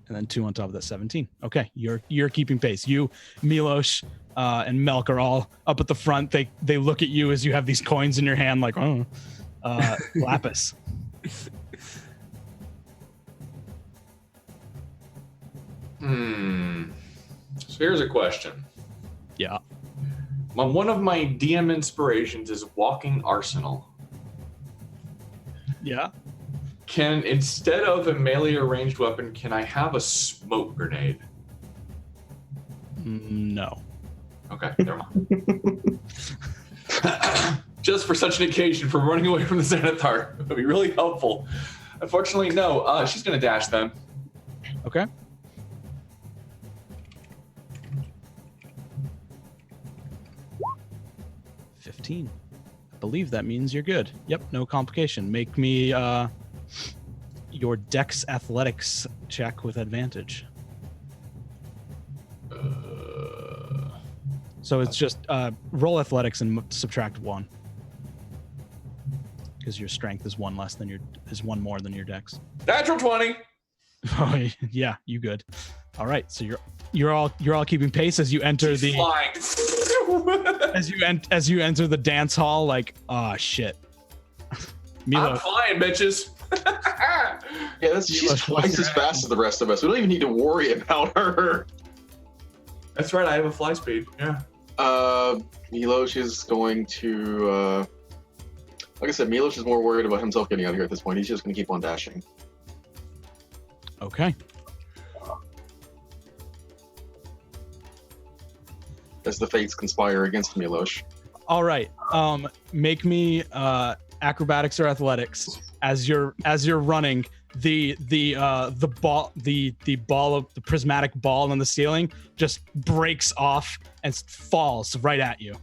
And then 2 on top of that, 17. Okay, you're keeping pace. You, Milos, and Melk are all up at the front. They look at you as you have these coins in your hand, like, oh, Lapis. So here's a question. Yeah. One of my DM inspirations is Walking Arsenal. Yeah. Can, instead of a melee or ranged weapon, can I have a smoke grenade? No. Okay, never mind. Just for such an occasion, for running away from the Xanathar. It would be really helpful. Unfortunately, no. She's going to dash then. Okay. I believe that means you're good. Yep, no complication. Make me your Dex Athletics check with advantage. So it's just roll Athletics and subtract 1, because your Strength is 1 more than your Dex. Natural 20. Oh yeah, you good. All right, so you're all keeping pace as you enter She's flying. as you enter the dance hall, like, oh shit. Milo. I'm flying, bitches. Yeah, she's twice as fast as the rest of us. We don't even need to worry about her. That's right, I have a fly speed. Yeah. Milos is going to like I said, Milos is more worried about himself getting out of here at this point. He's just going to keep on dashing. Okay. As the fates conspire against Milos. All right. Make me acrobatics or athletics as you're running. The prismatic ball on the ceiling just breaks off and falls right at you.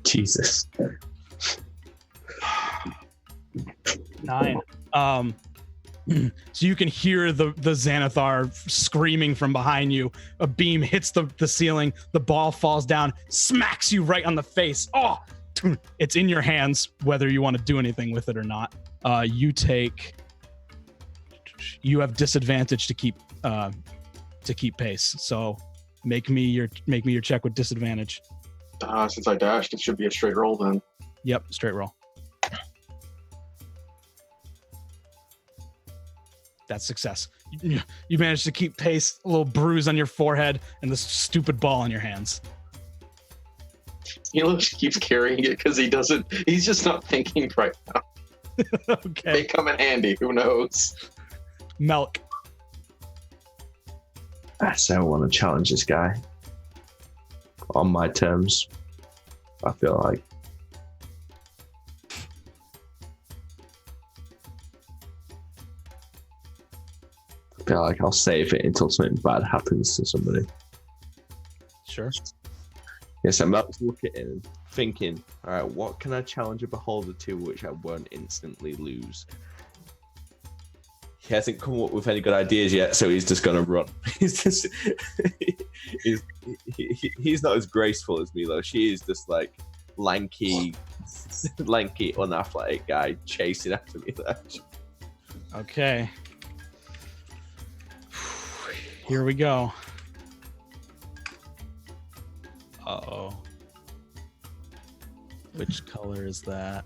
Jesus. 9. So you can hear the Xanathar screaming from behind you. A beam hits the ceiling. The ball falls down, smacks you right on the face. Oh, it's in your hands, whether you want to do anything with it or not. You have disadvantage to keep pace. So make me your check with disadvantage. Since I dashed, it should be a straight roll then. Yep, straight roll. That's success. You managed to keep pace. A little bruise on your forehead and this stupid ball in your hands. He keeps carrying it because he's just not thinking right now. Okay. May come in handy. Who knows? Melk. I say I want to challenge this guy on my terms. I feel like. I'll save it until something bad happens to somebody. Sure. Yes, I'm about to look at it and thinking, all right, what can I challenge a beholder to which I won't instantly lose? He hasn't come up with any good ideas yet, so he's just gonna run. He's not as graceful as Milo. She is just like lanky, unathletic guy chasing after me there. Okay. Here we go. Uh-oh. Which color is that?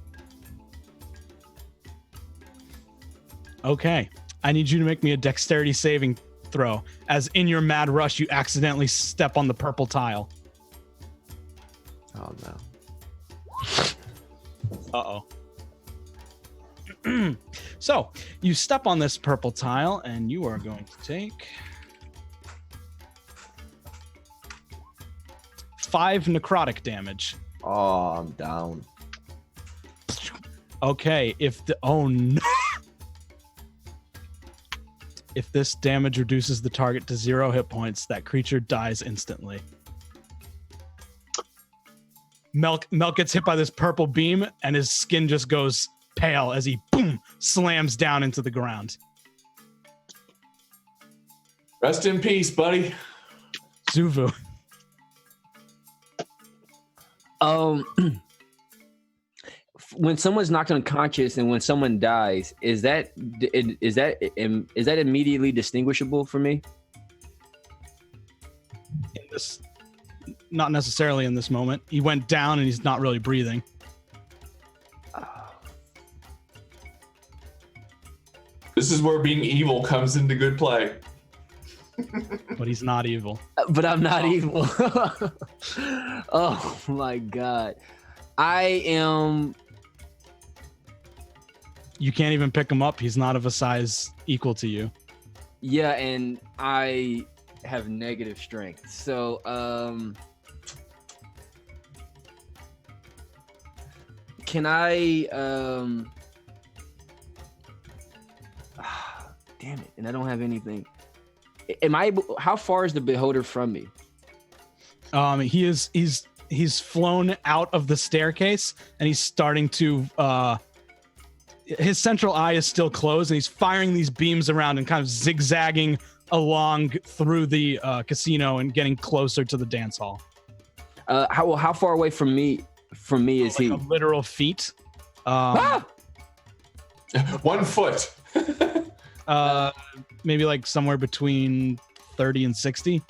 Okay. I need you to make me a dexterity saving throw. As in your mad rush, you accidentally step on the purple tile. Oh, no. Uh-oh. So, you step on this purple tile, and you are going to take 5 necrotic damage. Oh, I'm down. Okay, oh no. If this damage reduces the target to 0 hit points, that creature dies instantly. Melk gets hit by this purple beam, and his skin just goes pale as he boom slams down into the ground. Rest in peace, buddy. Zuvu. When someone's knocked unconscious and when someone dies, is that immediately distinguishable for me? In this, not necessarily in this moment. He went down and he's not really breathing. This is where being evil comes into good play. But he's not evil. But I'm not evil. Oh my god. I am. You can't even pick him up. He's not of a size equal to you. Yeah, and I have negative strength. So, can I, damn it, and I don't have anything. Am I able, how far is the beholder from me? He's flown out of the staircase and he's starting to, his central eye is still closed and he's firing these beams around and kind of zigzagging along through the casino and getting closer to the dance hall. How far away from me is like he? A literal feet. 1 foot. Maybe like somewhere between 30 and 60.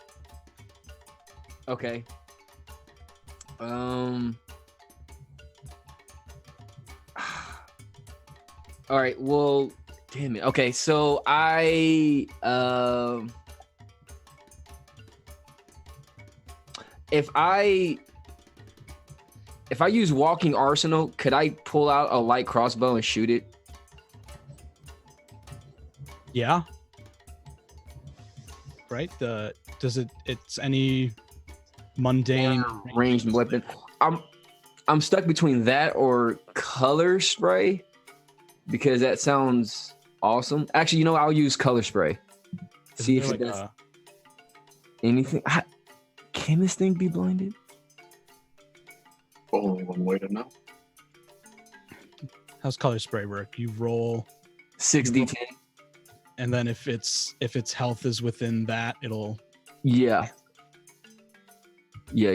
Okay. All right. Well, damn it. Okay. So if I use walking arsenal, could I pull out a light crossbow and shoot it? Yeah. Right. It's any mundane ranged weapon. I'm I'm stuck between that or color spray because that sounds awesome. Actually, you know, I'll use color spray. See if it does anything. Can this thing be blinded? Only one way to know. How's color spray work? You roll 6d10. and then if its health is within that, it'll. Yeah. Give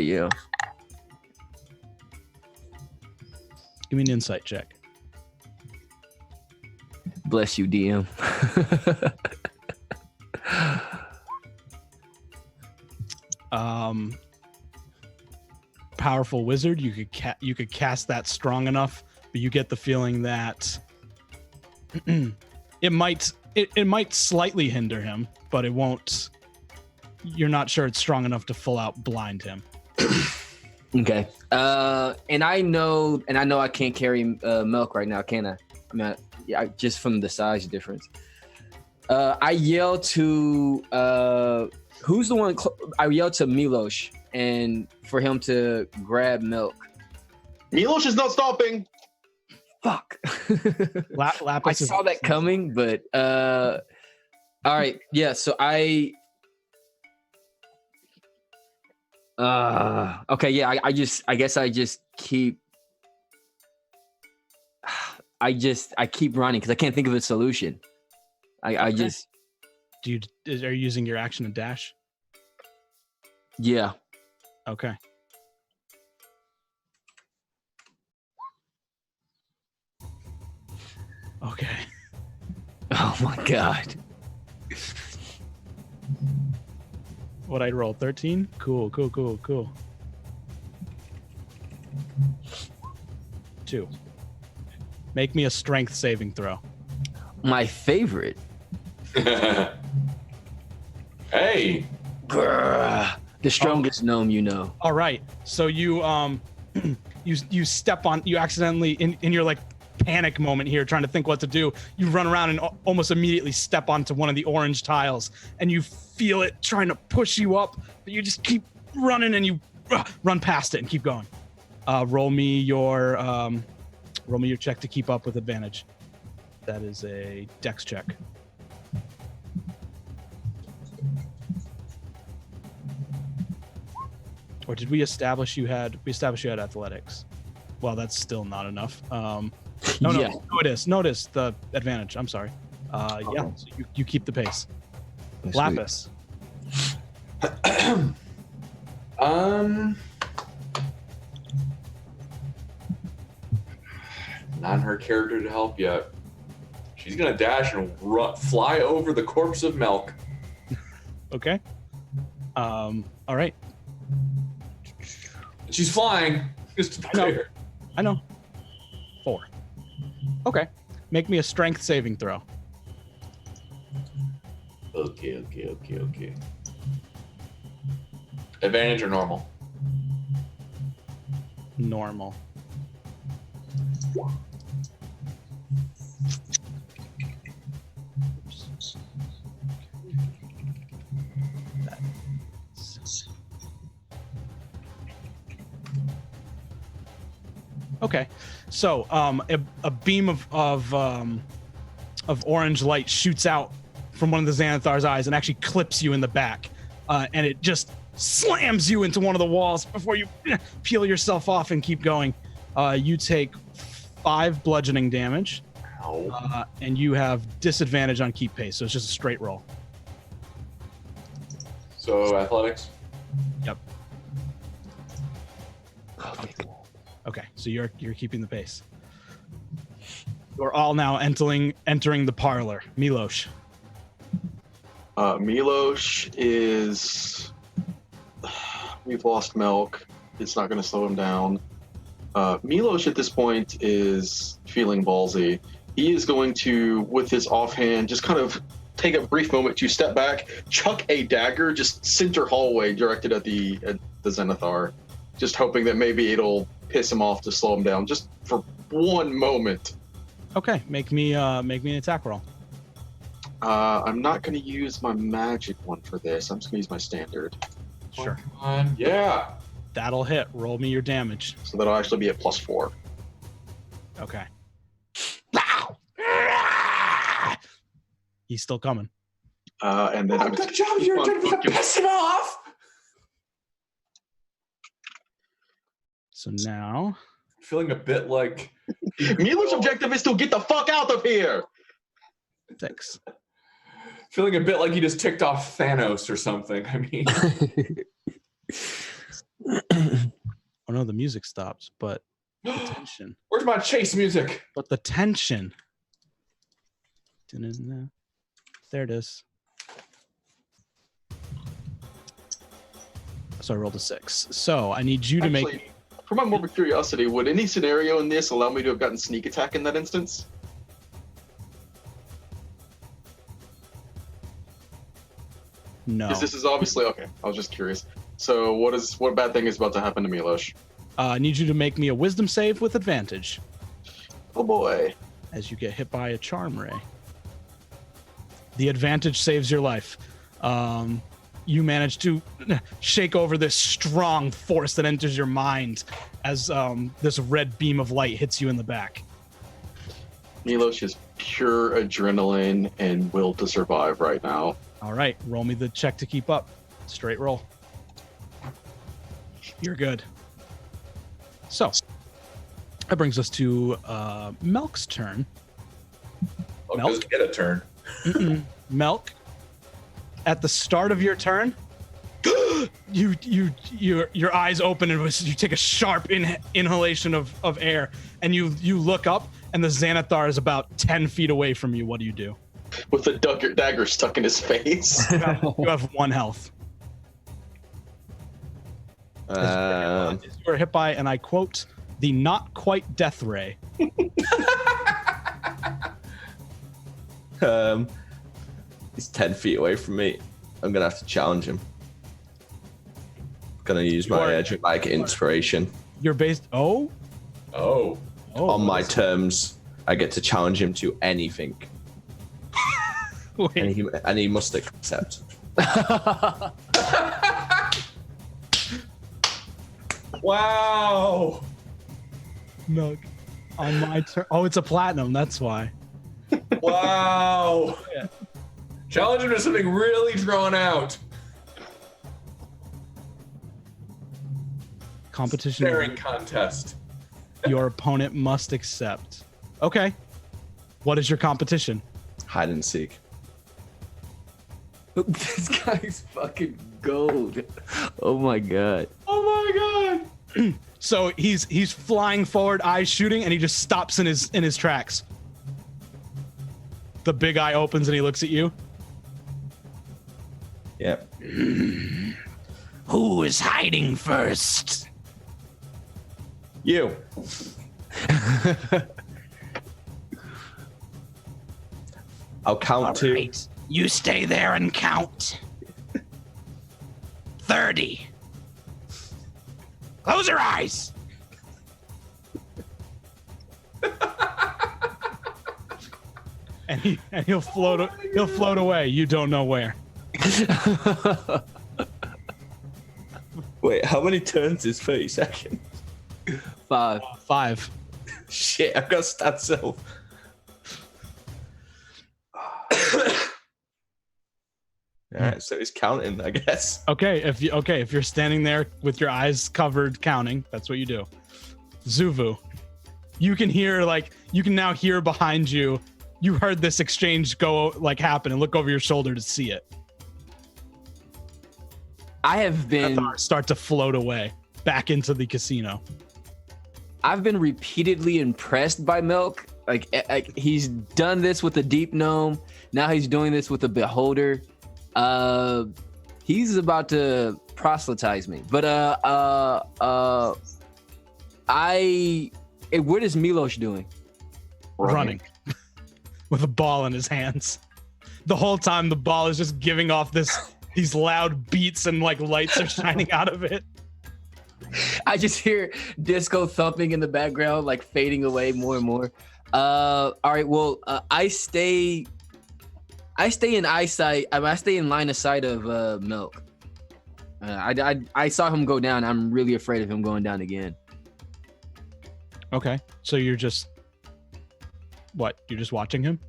me an insight check. Bless you, DM. Powerful wizard. You could cast that strong enough, but you get the feeling that it might slightly hinder him, but it won't. You're not sure it's strong enough to full out blind him. Okay. And I know I can't carry milk right now, can I? I mean, just from the size difference. I yell to who's the one? I yell to Milos and for him to grab milk. Milos is not stopping. Fuck. Lapis I saw that coming, but all right, yeah. So I okay, yeah. I guess I just keep. I keep running because I can't think of a solution. I just. Are you using your action to dash? Yeah. Okay. Okay. Oh my god. What I roll 13? Cool. 2. Make me a strength saving throw. My favorite. Hey. Grr, the strongest gnome you know. All right. So you you step on, you accidentally in your like panic moment here trying to think what to do, you run around and almost immediately step onto one of the orange tiles and you feel it trying to push you up, but you just keep running and you run past it and keep going. Roll me your check to keep up with advantage. That is a dex check. Or did we establish you had athletics? Well, that's still not enough. No, it is. Notice the advantage. I'm sorry. Yeah, so you keep the pace. Sweet. Lapis. Not her character to help yet. She's gonna dash and fly over the corpse of Milk. Okay. All right. She's flying. Just to be clear. I know. 4. Okay. Make me a strength saving throw. Okay. Advantage or normal? Normal. Okay, so a beam of orange light shoots out from one of the Xanathar's eyes and actually clips you in the back, and it just slams you into one of the walls before you peel yourself off and keep going. You take 5 bludgeoning damage, and you have disadvantage on keep pace, so it's just a straight roll. So athletics? Yep. Okay, so you're keeping the pace. We're all now entering the parlor. Milos. Milos is. We've lost Milk. It's not going to slow him down. Milos at this point is feeling ballsy. He is going to, with his offhand, just kind of take a brief moment to step back, chuck a dagger, just center hallway directed at the Xanathar, just hoping that maybe it'll piss him off to slow him down, just for one moment. Okay, make me an attack roll. I'm not going to use my magic one for this. I'm just going to use my standard. Sure. Yeah. That'll hit. Roll me your damage. So that'll actually be at +4. Okay. He's still coming. And then Good job, you're doing to piss him off. So now, Feeling a bit like Milo's objective is to get the fuck out of here. 6. feeling a bit like he just ticked off Thanos or something. I mean, Oh no, the music stops, but the tension. where's my chase music? But the tension. There it is. So I rolled a 6. So I need you to make. For my morbid curiosity, would any scenario in this allow me to have gotten sneak attack in that instance? No. Because this is obviously okay. I was just curious. So what bad thing is about to happen to Milos? I need you to make me a wisdom save with advantage Oh boy. as you get hit by a charm ray. The advantage saves your life. You manage to shake over this strong force that enters your mind as this red beam of light hits you in the back. Milos is pure adrenaline and will to survive right now. All right, roll me the check to keep up. Straight roll. You're good. So, that brings us to Melk's turn. I'll Milk? just get a turn. Melk, at the start of your turn, your eyes open and you take a sharp inhalation of air, and you look up, and the Xanathar is about 10 feet away from you. What do you do? With the dagger stuck in his face. You have 1 health. You are hit by, and I quote, the not quite death ray. He's 10 feet away from me. I'm gonna have to challenge him. Gonna use my dramatic inspiration. You're based. Oh. On my terms, I get to challenge him to anything, Wait. and he must accept. Wow. Milk. On my turn. Oh, it's a platinum. That's why. Wow. Yeah. Challenge him to something really drawn out. Competition. Staring contest. Your opponent must accept. Okay. What is your competition? Hide and seek. This guy's fucking gold. Oh my god. Oh my god. So he's flying forward, eyes shooting, and he just stops in his tracks. The big eye opens and he looks at you. Yep. Who is hiding first? You. I'll count All to. right. You stay there and count. 30. Close your eyes. And he'll float away. You don't know where. Wait, how many turns is 30 seconds? 5. 5. Shit, I've got to stand still. Alright, so he's counting, I guess. Okay, if you're standing there with your eyes covered counting, that's what you do. Zuvu, you can now hear behind you. You heard this exchange happen and look over your shoulder to see it. I have been Start to float away back into the casino. I've been repeatedly impressed by Milk. Like he's done this with the Deep Gnome. Now he's doing this with the Beholder. He's about to proselytize me. But what is Milos doing? Running. With a ball in his hands. The whole time the ball is just giving off these loud beats and like lights are shining out of it. I just hear disco thumping in the background, like fading away more and more. All right, well, I stay in eyesight. I stay in line of sight of Milk. I saw him go down. I'm really afraid of him going down again. Okay, so you're just You're just watching him?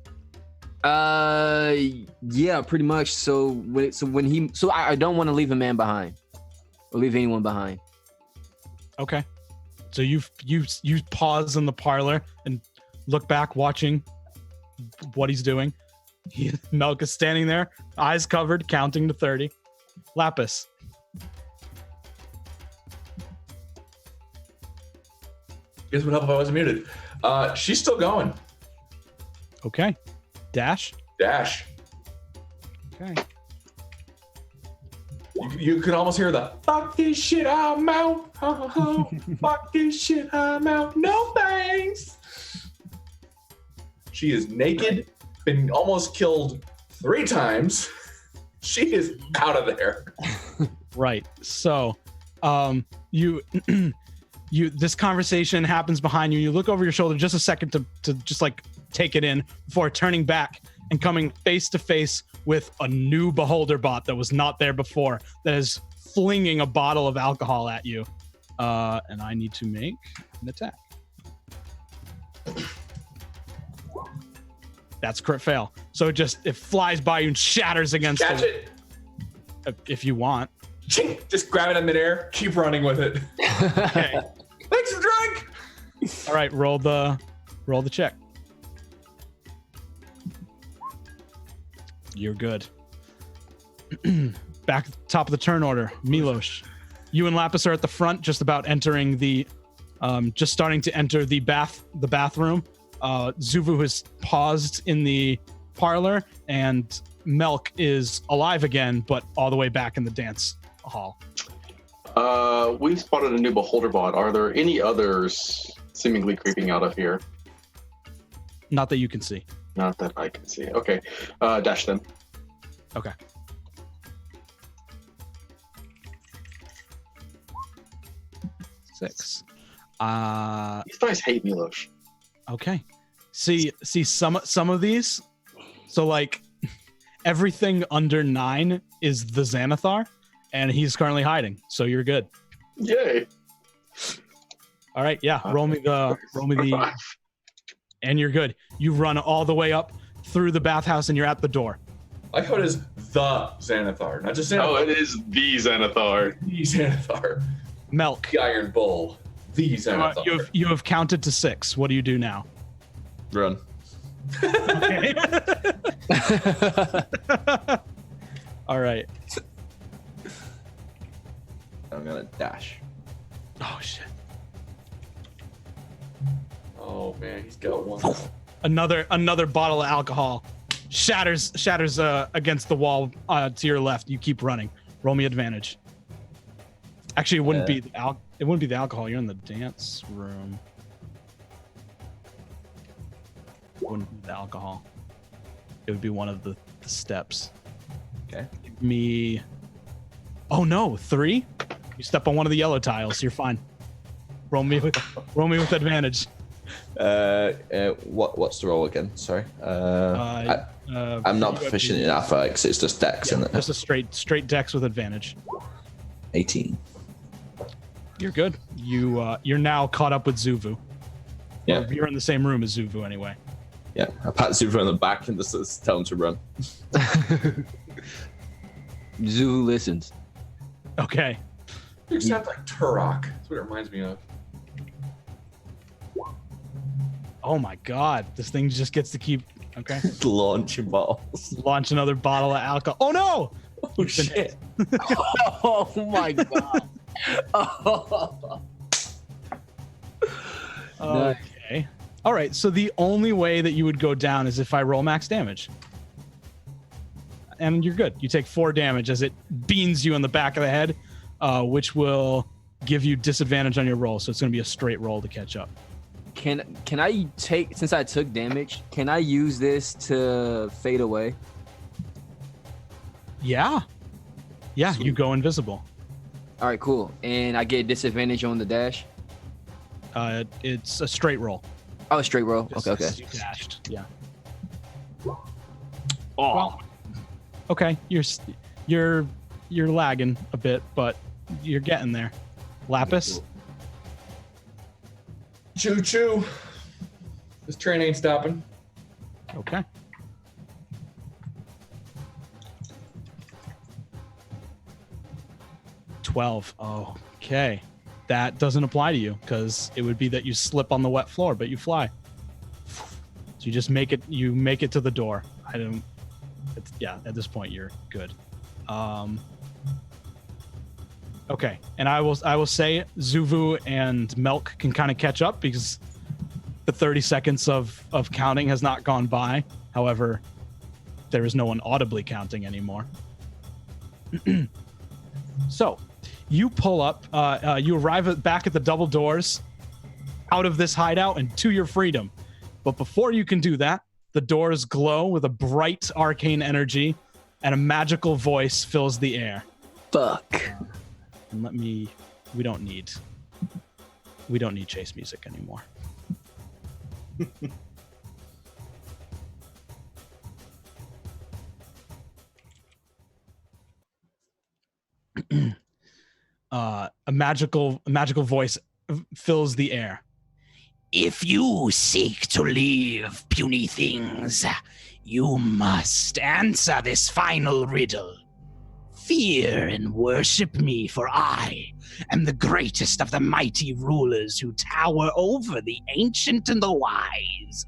Yeah, pretty much. So I don't want to leave a man behind or leave anyone behind. Okay, so you pause in the parlor and look back, watching what he's doing. Melk is standing there, eyes covered, counting to 30. Lapis. Guess would help if I wasn't muted. She's still going. Okay. Dash. Okay. You can almost hear the "fuck this shit, I'm out." Fuck this shit, I'm out. No thanks. She is naked, been almost killed 3 times. She is out of there. Right. So, you this conversation happens behind you. You look over your shoulder just a second to just like take it in before turning back and coming face to face with a new beholder bot that was not there before, that is flinging a bottle of alcohol at you. And I need to make an attack. That's a crit fail. So it flies by you and shatters against Catch it. If you want. Just grab it in midair. Keep running with it. Okay. Thanks for drink. All right, roll the check. You're good. Back top of the turn order, Milos. You and Lapis are at the front, just about entering just starting to enter the bathroom. Zuvu has paused in the parlor, and Melk is alive again, but all the way back in the dance hall. We've spotted a new beholder bot. Are there any others seemingly creeping out of here? Not that you can see. Not that I can see. Okay. Dash them. Okay. Six. These guys hate Milos. Okay. See some of these. So like everything under 9 is the Xanathar, and he's currently hiding. So you're good. Yay. All right. Yeah. Roll me the, and you're good. You run all the way up through the bathhouse, and you're at the door. I like how it is the Xanathar, not just Xanathar. Oh, it is the Xanathar. The Xanathar. Melk. The Iron Bull. The Xanathar. You have counted to 6. What do you do now? Run. Okay. All right. I'm gonna dash. Oh shit. Oh man, he's got one. Another bottle of alcohol shatters against the wall to your left. You keep running. Roll me advantage. Actually, it wouldn't be the alcohol. You're in the dance room. It wouldn't be the alcohol. It would be one of the steps. Okay. Give me. Oh no, 3. You step on one of the yellow tiles. You're fine. Roll me with advantage. What's the roll again? Sorry. I'm not proficient in athletics. It's just dex, isn't it? Just a straight dex with advantage. 18. You're good. You're now caught up with Zuvu. Yeah. Or you're in the same room as Zuvu anyway. Yeah. I pat Zuvu on the back and just tell him to run. Zuvu listens. Okay. You sound like Turok. That's what it reminds me of. Oh my god. This thing just gets to keep. Okay. Launching bottles. Launch another bottle of alcohol. Oh no! Oh shit. Oh my god. Oh. Okay. All right. So the only way that you would go down is if I roll max damage. And you're good. You take 4 damage as it beans you in the back of the head, which will give you disadvantage on your roll. So it's going to be a straight roll to catch up. Can I take, since I took damage, can I use this to fade away? Yeah. Yeah, Sweet. you go invisible. All right, cool. And I get disadvantage on the dash? It's a straight roll. Oh, straight roll. Just Okay. You dashed. Yeah. Oh. Well, okay. You're you're lagging a bit, but you're getting there. Lapis? Choo choo. This train ain't stopping. Okay. $12. Okay. That doesn't apply to you because it would be that you slip on the wet floor, but you fly. So you just make it to the door. At this point you're good. Okay. And I will say Zuvu and Milk can kind of catch up because the 30 seconds of counting has not gone by. However, there is no one audibly counting anymore. So you pull up, you arrive back at the double doors out of this hideout and to your freedom. But before you can do that, the doors glow with a bright arcane energy and a magical voice fills the air. Fuck. And we don't need chase music anymore. A magical voice fills the air. If you seek to leave puny things, you must answer this final riddle. Fear and worship me, for I am the greatest of the mighty rulers who tower over the ancient and the wise.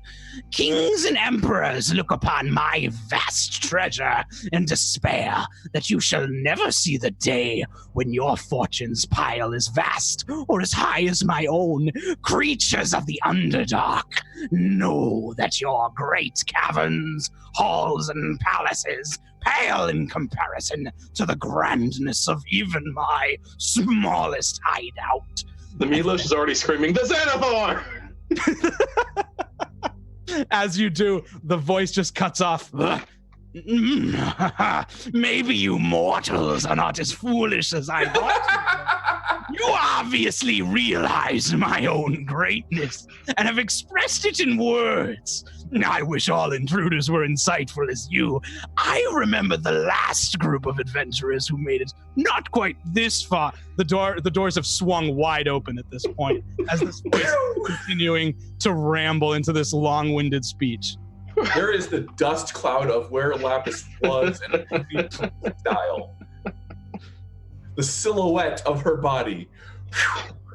Kings and emperors look upon my vast treasure and despair that you shall never see the day when your fortune's pile is vast or as high as my own. Creatures of the Underdark, know that your great caverns, halls, and palaces pale in comparison to the grandness of even my smallest hideout. The Milosh is already screaming, "The Xanathar!" As you do, the voice just cuts off. Maybe you mortals are not as foolish as I thought. You obviously realize my own greatness and have expressed it in words. I wish all intruders were insightful as you. I remember the last group of adventurers who made it not quite this far. The doors have swung wide open at this point as this voice is continuing to ramble into this long-winded speech. There is the dust cloud of where Lapis was in a style. The silhouette of her body.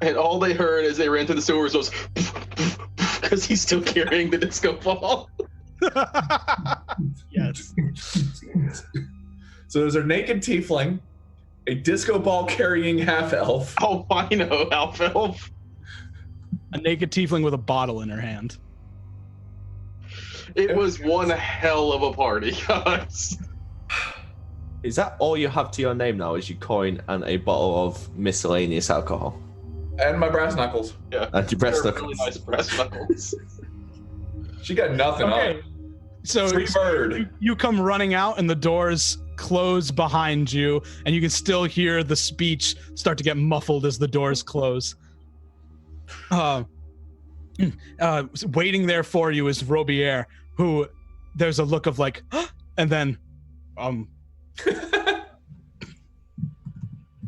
And all they heard as they ran through the sewers was because he's still carrying the disco ball. Yes. So there's a naked tiefling, a disco ball carrying half elf. Oh, I know, half elf. A naked tiefling with a bottle in her hand. It was one hell of a party, guys. Is that all you have to your name now? Is your coin and a bottle of miscellaneous alcohol? And my brass knuckles. Yeah. And your brass They're knuckles. really nice brass knuckles. She got nothing Okay. on. So Free bird. you come running out and the doors close behind you and you can still hear the speech start to get muffled as the doors close. Waiting there for you is Robier, who there's a look of like, and then,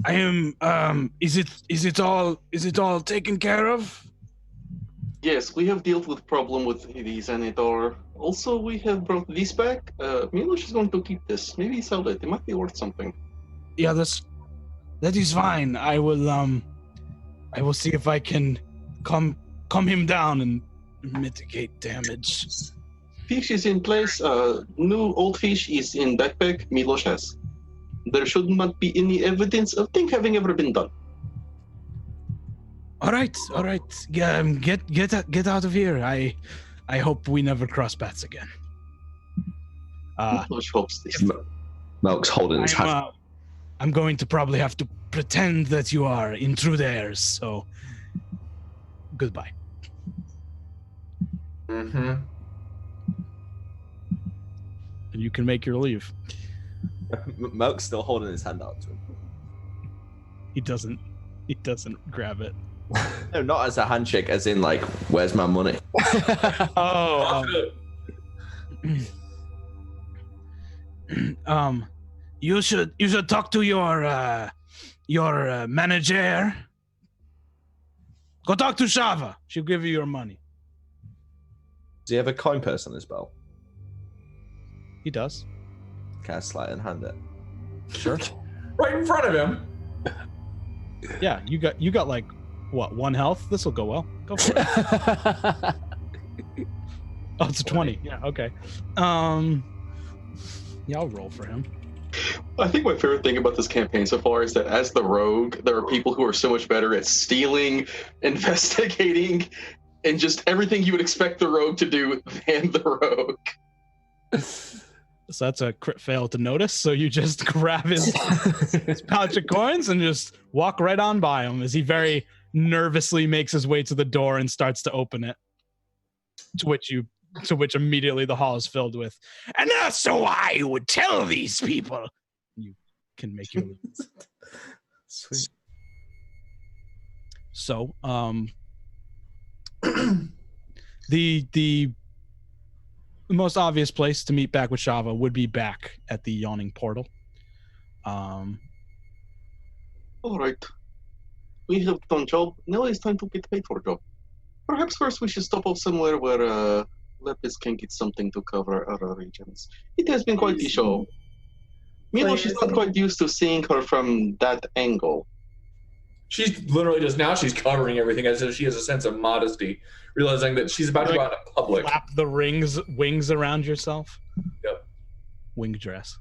I am, is it all taken care of? Yes, we have dealt with problem with the Xanathar. Also, we have brought this back. Milosh is going to keep this. Maybe sell it. It might be worth something. Yeah, that is fine. I will see if I can calm him down and mitigate damage. Fish is in place. New old fish is in backpack. Milosh has. There should not be any evidence of thing having ever been done. All right. Get out of here. I hope we never cross paths again. Milosh hopes this. Milk's holding his hand. I'm going to probably have to pretend that you are intruders. So, goodbye. Mm-hmm. and you can make your leave. Milk's still holding his hand out to him. He doesn't grab it. No, not as a handshake, as in like, where's my money? You should talk to your manager. Go talk to Shava. She'll give you your money. Does he have a coin purse on his belt? He does. Can I slide and hand it? Sure. Right in front of him. Yeah, you got like what, 1 health? This will go well. Go for it. Oh, it's a 20. Yeah, okay. Yeah, I'll roll for him. I think my favorite thing about this campaign so far is that as the rogue, there are people who are so much better at stealing, investigating, and just everything you would expect the rogue to do than the rogue. So that's a crit fail to notice. So you just grab his pouch of coins and just walk right on by him as he very nervously makes his way to the door and starts to open it. To which immediately the hall is filled with, And so I would tell these people. you can make your leave. Sweet. So, the most obvious place to meet back with Shava would be back at the yawning portal. All right. We have done job. Now it's time to get paid for job. Perhaps first we should stop off somewhere where Lepis can get something to cover our regions. It has been quite the show. Milos is not quite used to seeing her from that angle. She's literally just now she's covering everything as if she has a sense of modesty, realizing that she's about to go out in public. Flap the wings around yourself. Yep. Wing dress.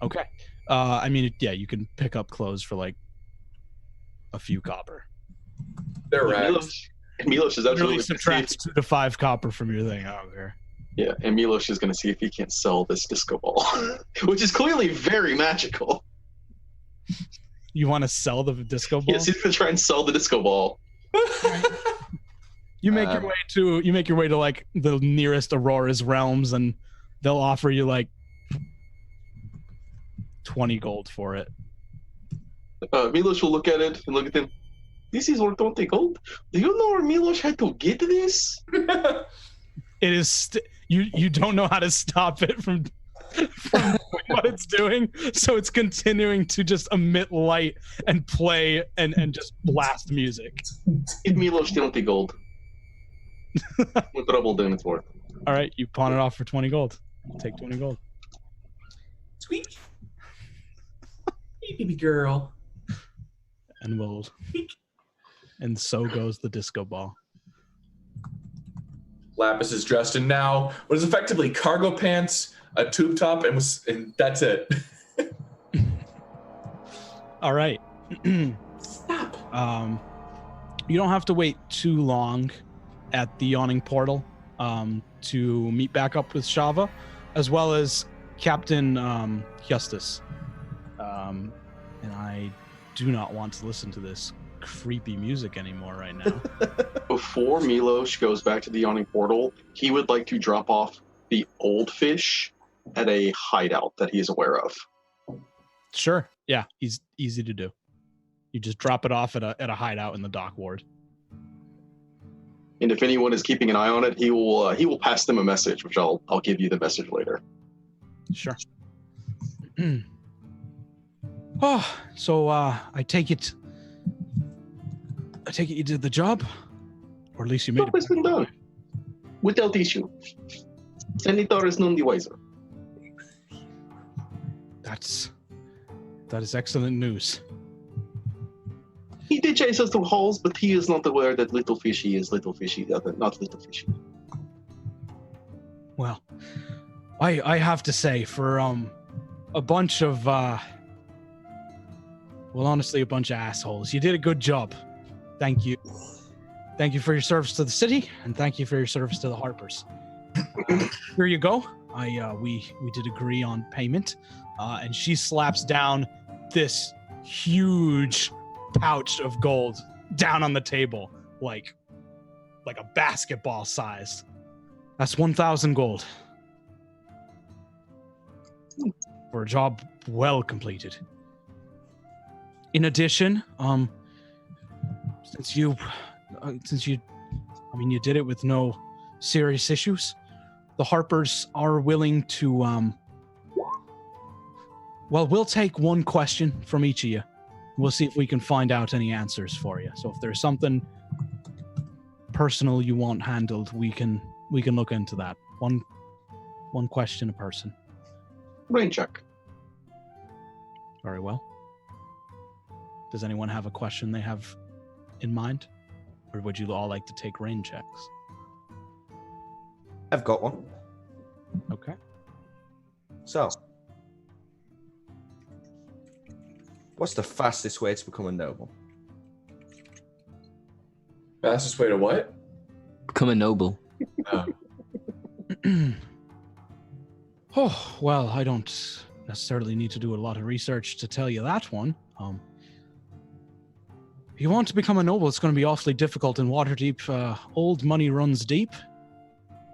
Okay. I mean, yeah, you can pick up clothes for like a few copper. They're rags. Milos is Really absolutely subtracts 2 to 5 copper from your thing out there. Yeah, and Milos is going to see if he can't sell this disco ball, which is clearly very magical. You want to sell the disco ball? Yes, he's going to try and sell the disco ball. You make your way to like the nearest Aurora's realms, and they'll offer you like 20 gold for it. Milos will look at it and look at him. This is worth 20 gold? Do you know where Milos had to get this? It is you don't know how to stop it from what it's doing, so it's continuing to just emit light and play and just blast music. Give Milos 20 gold. More trouble than it's worth. All right, you pawn it off for 20 gold. Take 20 gold. Sweet. Hey, baby girl. And so goes the disco ball. Lapis is dressed in now what is effectively cargo pants, a tube top, and that's it. All right. Stop. You don't have to wait too long at the yawning portal to meet back up with Shava, as well as Captain Justus. And I do not want to listen to this creepy music anymore right now. Before Milos goes back to the yawning portal, he would like to drop off the old fish at a hideout that he is aware of. Sure. Yeah, he's easy to do. You just drop it off at a hideout in the dock ward. And if anyone is keeping an eye on it, he will pass them a message, which I'll give you the message later. Sure. So I take it you did the job, or at least you made Job has been done without issue. Senator is none the wiser. That is excellent news. He did chase us through halls, but he is not aware that Little Fishy is Little Fishy, not Little Fishy. Well, I have to say, for a bunch of honestly, a bunch of assholes, you did a good job. Thank you. Thank you for your service to the city, and thank you for your service to the Harpers. Here you go. We did agree on payment, and she slaps down this huge pouch of gold down on the table, like a basketball sized. That's 1,000 gold for a job well completed. In addition, since you, you did it with no serious issues, the Harpers are willing to, well, we'll take one question from each of you. We'll see if we can find out any answers for you. So if there's something personal you want handled, we can look into that. One question a person. Rain check. Very well. Does anyone have a question they have in mind? Or would you all like to take rain checks? I've got one. Okay. So, what's the fastest way to become a noble? Fastest way to what? Become a noble. Oh, well, I don't necessarily need to do a lot of research to tell you that one. If you want to become a noble, it's going to be awfully difficult in Waterdeep. Old money runs deep.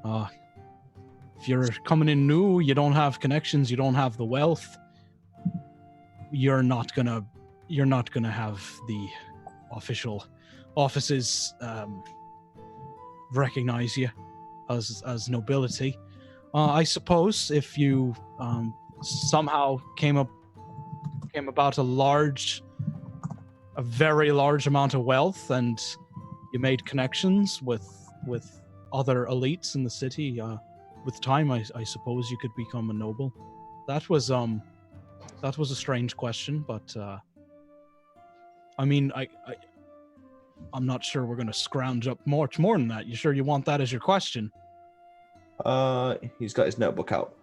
If you're coming in new, you don't have connections, you don't have the wealth, you're not gonna have the official offices recognize you as nobility. I suppose if you somehow came about a very large amount of wealth and you made connections with other elites in the city, with time, I suppose you could become a noble. That was a strange question, but I mean, I'm not sure we're going to scrounge up much more than that. You sure you want that as your question? He's got his notebook out.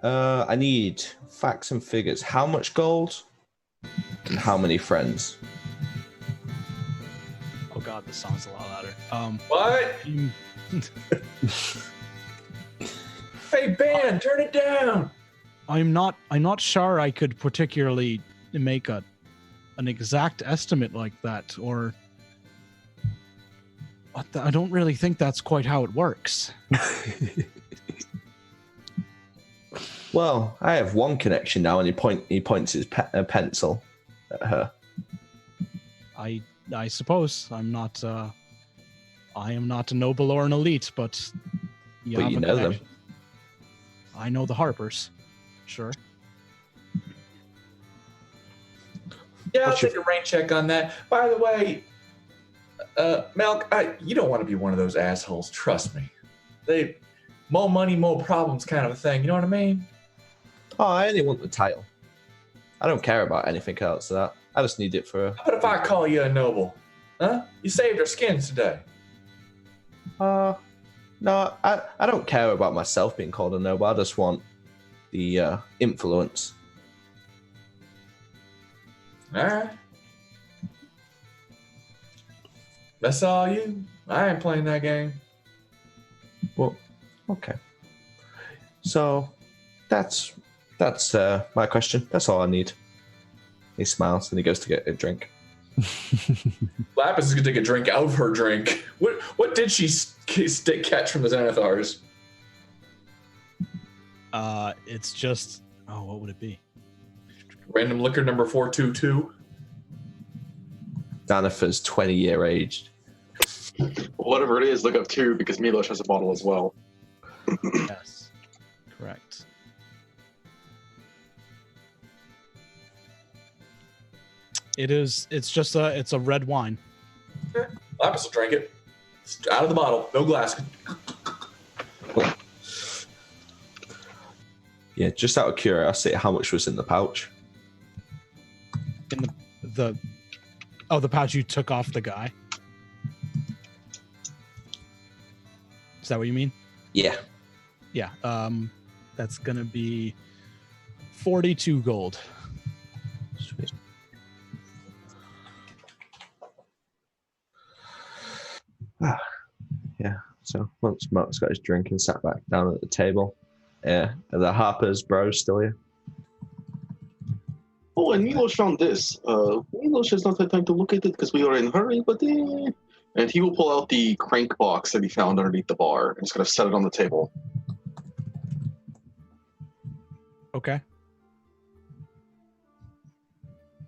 I need facts and figures. How much gold and how many friends? Oh God, this sounds a lot louder. What? Hey, Ben, turn it down. I'm not sure I could particularly make an exact estimate like that, or I don't really think that's quite how it works. Well, I have one connection now, and he points his pencil at her. I suppose I am not a noble or an elite, but But you know them. I know the Harpers. Sure. Yeah, I'll take a rain check on that. By the way, Malk, you don't want to be one of those assholes. Trust me. They more money, more problems kind of a thing. You know what I mean? Oh, I only want the title. I don't care about anything else. I just need it for. What if I call you a noble? Huh? You saved our skins today. No, I don't care about myself being called a noble. I just want the influence. All right. That's all you. I ain't playing that game. Well, okay. So that's my question. That's all I need. He smiles and he goes to get a drink. Lapis is gonna take a drink out of her drink. What did she catch from the Xanathars? It's just what would it be? Random liquor number 422. Xanathar's 20-year aged. Whatever it is, look up 2 because Milos has a bottle as well. Yes, correct. It's a red wine. Yeah. Lapis will drink it. It's out of the bottle, no glass. Yeah, just out of curiosity, how much was in the pouch? In the pouch you took off the guy. Is that what you mean? Yeah. Yeah. That's gonna be 42 gold. Sweet. Yeah. So once Mark's got his drink and sat back down at the table, are the Harper's bros still here? Oh, and Milos found this. Milos has not had time to look at it because we are in a hurry, but And he will pull out the crank box that he found underneath the bar and just kind of set it on the table. Okay.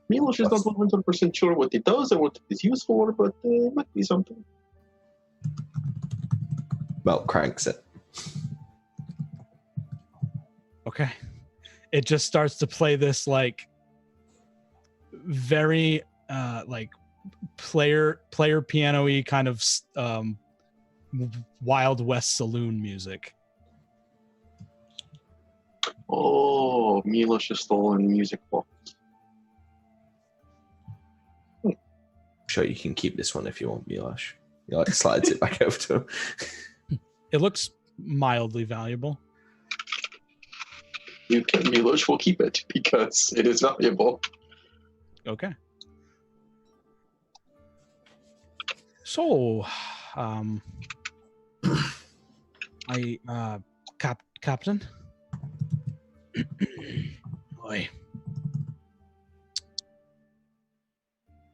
Milos is not 100% sure what it does or what it is used for, but it might be something. Well, cranks it. Okay. It just starts to play this like very like player piano-y kind of Wild West saloon music. Oh, Milos has stolen music box. I'm sure you can keep this one if you want, Milos. He like slides it back over to him. It looks mildly valuable. Milos will keep it because it is valuable. Okay. So, Captain. Boy.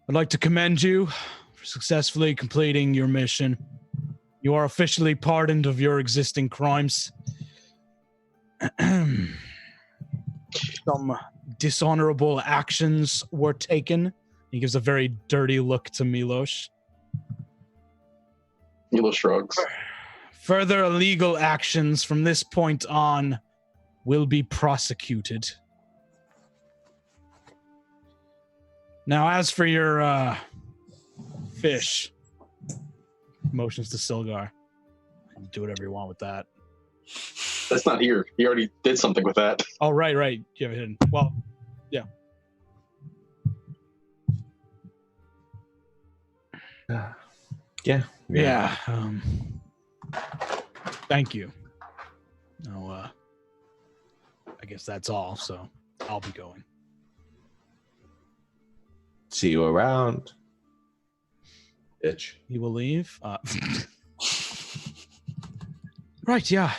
I'd like to commend you for successfully completing your mission. You are officially pardoned of your existing crimes. Some dishonorable actions were taken. He gives a very dirty look to Milos. Milos shrugs. Further illegal actions from this point on will be prosecuted. Now, as for your fish, motions to Silgar. Do whatever you want with that. That's not here. He already did something with that. Oh, right. Yeah, well, yeah. Yeah. Thank you. No, I guess that's all. So I'll be going. See you around. Bitch. You will leave. Right. Yeah.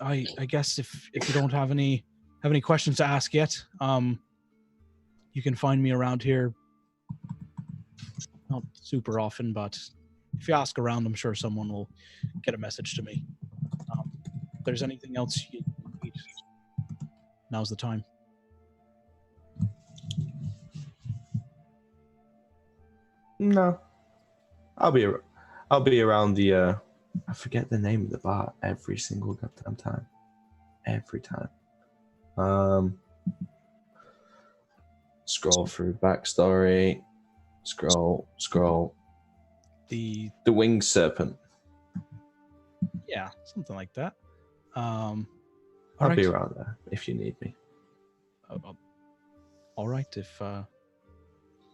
I guess if you don't have any questions to ask yet, you can find me around here. Not super often, but if you ask around, I'm sure someone will get a message to me. If there's anything else you need, now's the time. No. I'll be around the I forget the name of the bar every single goddamn time. Every time. Scroll through backstory. Scroll. The winged serpent. Yeah, something like that. I'll right. be around there if you need me. All right. If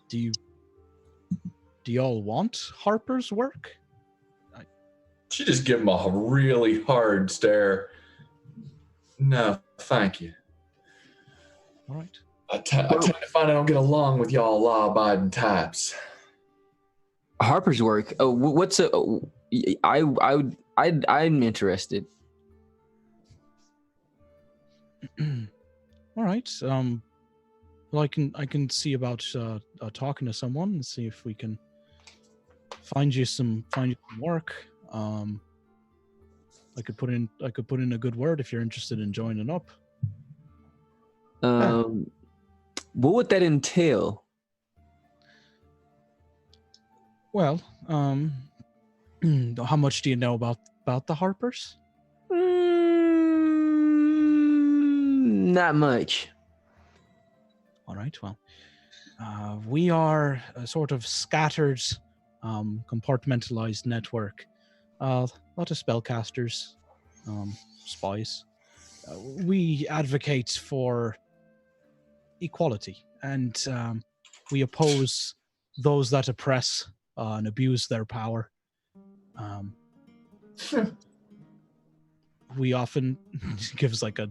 do y'all want Harper's work? She just give him a really hard stare. No, thank you. All right. I tend to find I don't get along with y'all law-abiding types. Harper's work. Oh, what's a? I'm interested. All right. Well, I can see about talking to someone and see if we can find you some work. I could put in a good word if you're interested in joining up. What would that entail? Well, how much do you know about the Harpers? Not much. All right. Well, we are a sort of scattered, compartmentalized network. A lot of spellcasters, spies. We advocate for equality, and we oppose those that oppress and abuse their power. We often gives like a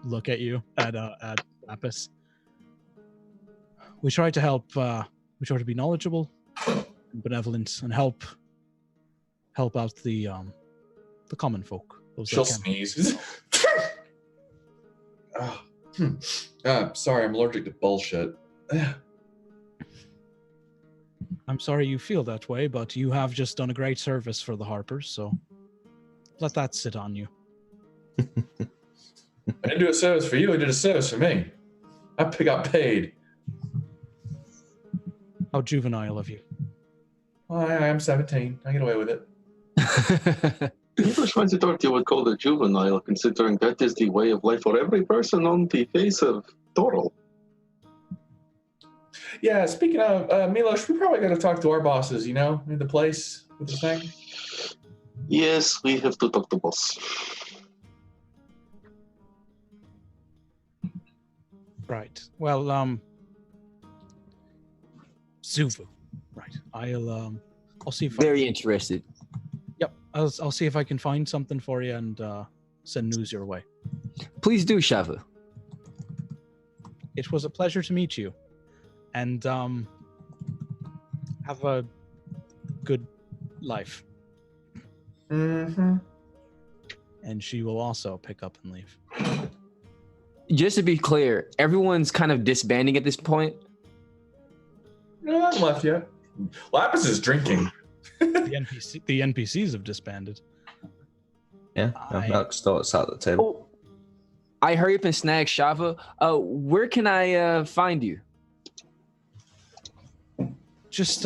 look at you at Lapis. We try to help. We try to be knowledgeable, and benevolent, and help out the common folk. She'll sneeze. Sorry, I'm allergic to bullshit. I'm sorry you feel that way, but you have just done a great service for the Harpers, so let that sit on you. I didn't do a service for you, I did a service for me. I got paid. How juvenile of you. Well, I am 17. I get away with it. English minority would call it juvenile, considering that is the way of life for every person on the face of Doral. Yeah, speaking of Milos, we probably got to talk to our bosses, in the place with the thing. Yes, we have to talk to boss. Right. Well, Zuvu. Right. I'll see if Very interested. Yep. I'll see if I can find something for you and send news your way. Please do, Shava. It was a pleasure to meet you, and have a good life. Mm-hmm. And she will also pick up and leave. Just to be clear, everyone's kind of disbanding at this point. No, I haven't left yet. Lapis is drinking. The NPCs have disbanded. Yeah, Milk's still outside the table. Oh, I hurry up and snag Shava. Where can I find you? Just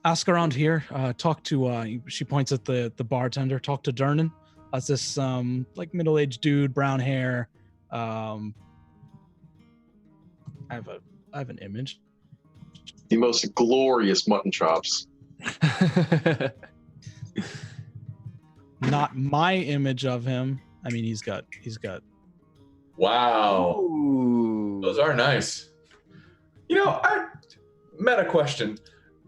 ask around here. Talk to she points at the bartender. Talk to Dernan. That's this like middle-aged dude, brown hair. I have an image. The most glorious mutton chops. Not my image of him. I mean, he's got. Wow. Ooh. Those are nice. I meta question.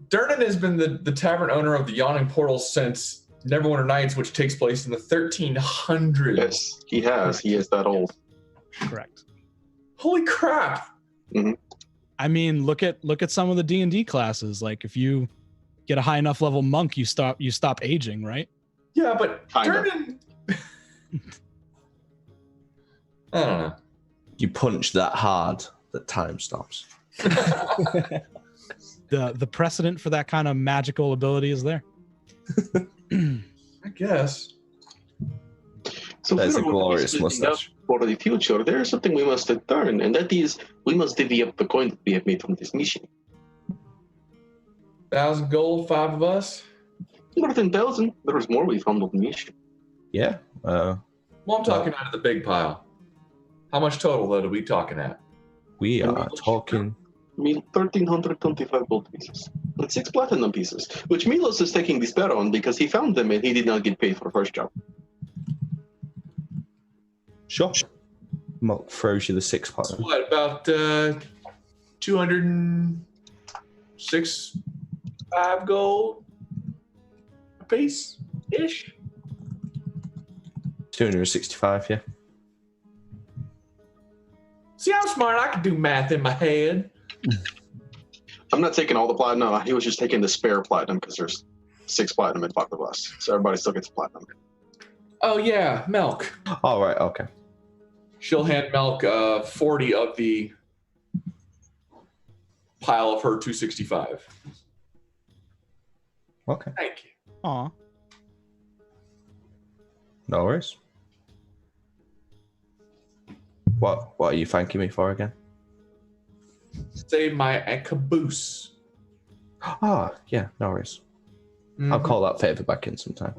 Dernan has been the tavern owner of the Yawning Portal since Neverwinter Nights, which takes place in the 1300s. Yes, he has. He is that old. Correct. Holy crap. Mm-hmm. I mean, look at some of the D&D classes. Like, if you get a high enough level monk, you stop aging, right? Yeah, but Kinda. Dernan... I don't know. You punch that hard that time stops. The precedent for that kind of magical ability is there. I guess. So That's a if we're glorious building up mustache. for the future, there is something we must learn, and that is we must divvy up the coin that we have made from this mission. 1,000 gold, 5 of us. More than 1,000. There was more we found on the mission. Yeah. Well, I'm talking out of the big pile. How much total, though, are we talking at? We are talking. 1,325 gold pieces. And 6 platinum pieces, which Milos is taking the spare on because he found them and he did not get paid for the first job. Sure. Milk throws you the 6 platinum. What, about 206, 5 gold a piece-ish? 265, yeah. See how smart I can do math in my head. I'm not taking all the platinum. He was just taking the spare platinum because there's 6 platinum in Pocket Glass. So everybody still gets platinum. Oh, yeah, Milk. All right, okay. She'll hand Milk 40 of the pile of her 265. Okay. Thank you. Aw. No worries. What are you thanking me for again? Save my caboose. Ah, yeah, no worries. I'll call that favor back in sometime.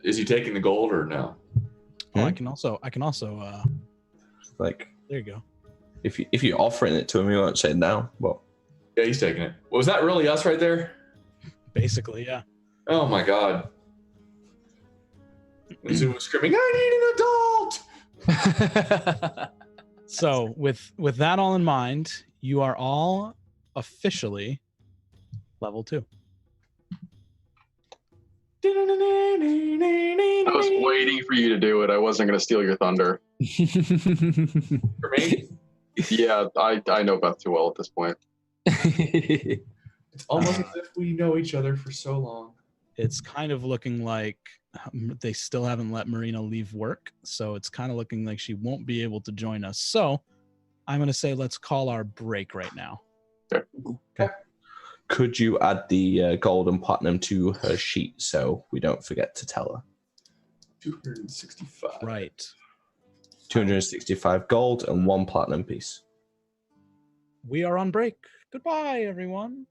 Is he taking the gold or no? Oh, I can also Like, there you go. if you're offering it to him, he won't say no. Well, Yeah, he's taking it. Was that really us right there? Basically, yeah. Oh my god. Zoo was screaming, I need an adult! So with that all in mind, you are all officially level 2. I was waiting for you to do it. I wasn't going to steal your thunder. For me? Yeah, I know Beth too well at this point. It's almost as if we know each other for so long. It's kind of looking like they still haven't let Marina leave work, so it's kind of looking like she won't be able to join us. So I'm going to say let's call our break right now. okay. Could you add the gold and platinum to her sheet so we don't forget to tell her? 265. Right. 265 gold and 1 platinum piece. We are on break. Goodbye, everyone.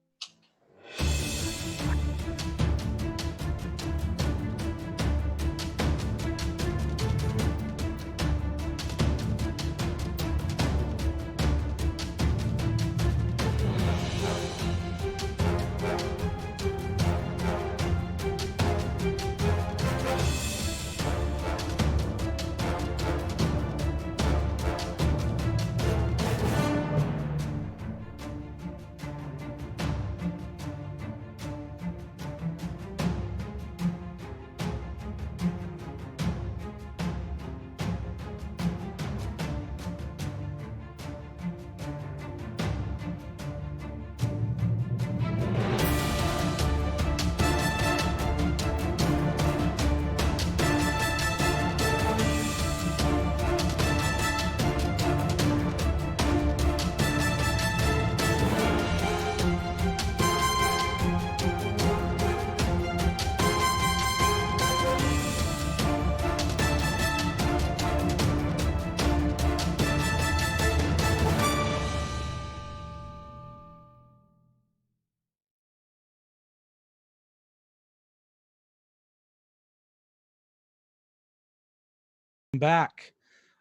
Back.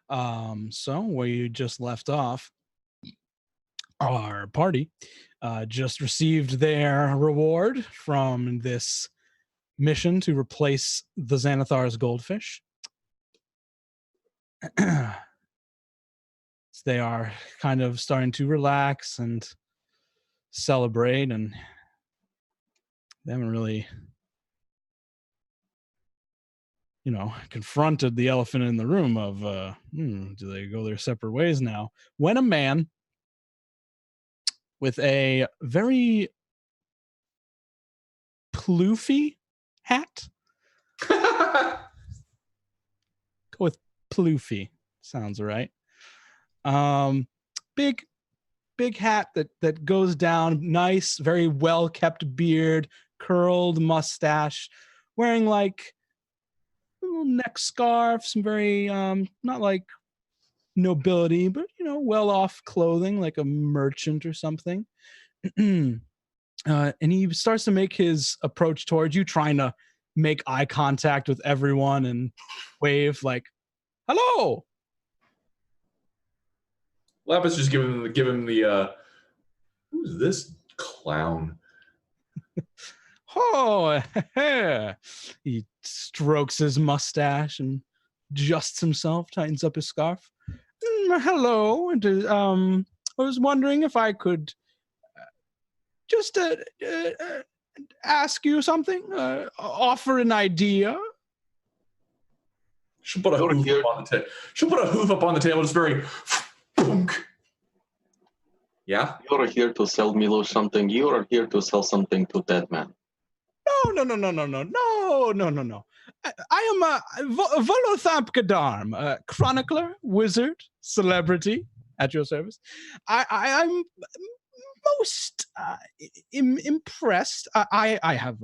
So where you just left off, our party just received their reward from this mission to replace the Xanathar's goldfish. They are kind of starting to relax and celebrate, and they haven't really, confronted the elephant in the room of, do they go their separate ways now? When a man with a very ploofy hat, go with ploofy, sounds right. Big hat that goes down, nice, very well kept beard, curled mustache, wearing like a little neck scarf, some very not like nobility, but well off clothing, like a merchant or something. And he starts to make his approach towards you, trying to make eye contact with everyone and wave like, "Hello." Lapis just give him the who's this clown? Oh, he strokes his mustache and adjusts himself, tightens up his scarf. Hello, and I was wondering if I could just ask you something, offer an idea. She'll put a hoof up on the table. She'll put a hoof up on the table, just very. Yeah? You're here to sell Milo something. You are here to sell something to that man. No. I am Volothamp Gadarm, chronicler, wizard, celebrity at your service. I'm most impressed. I have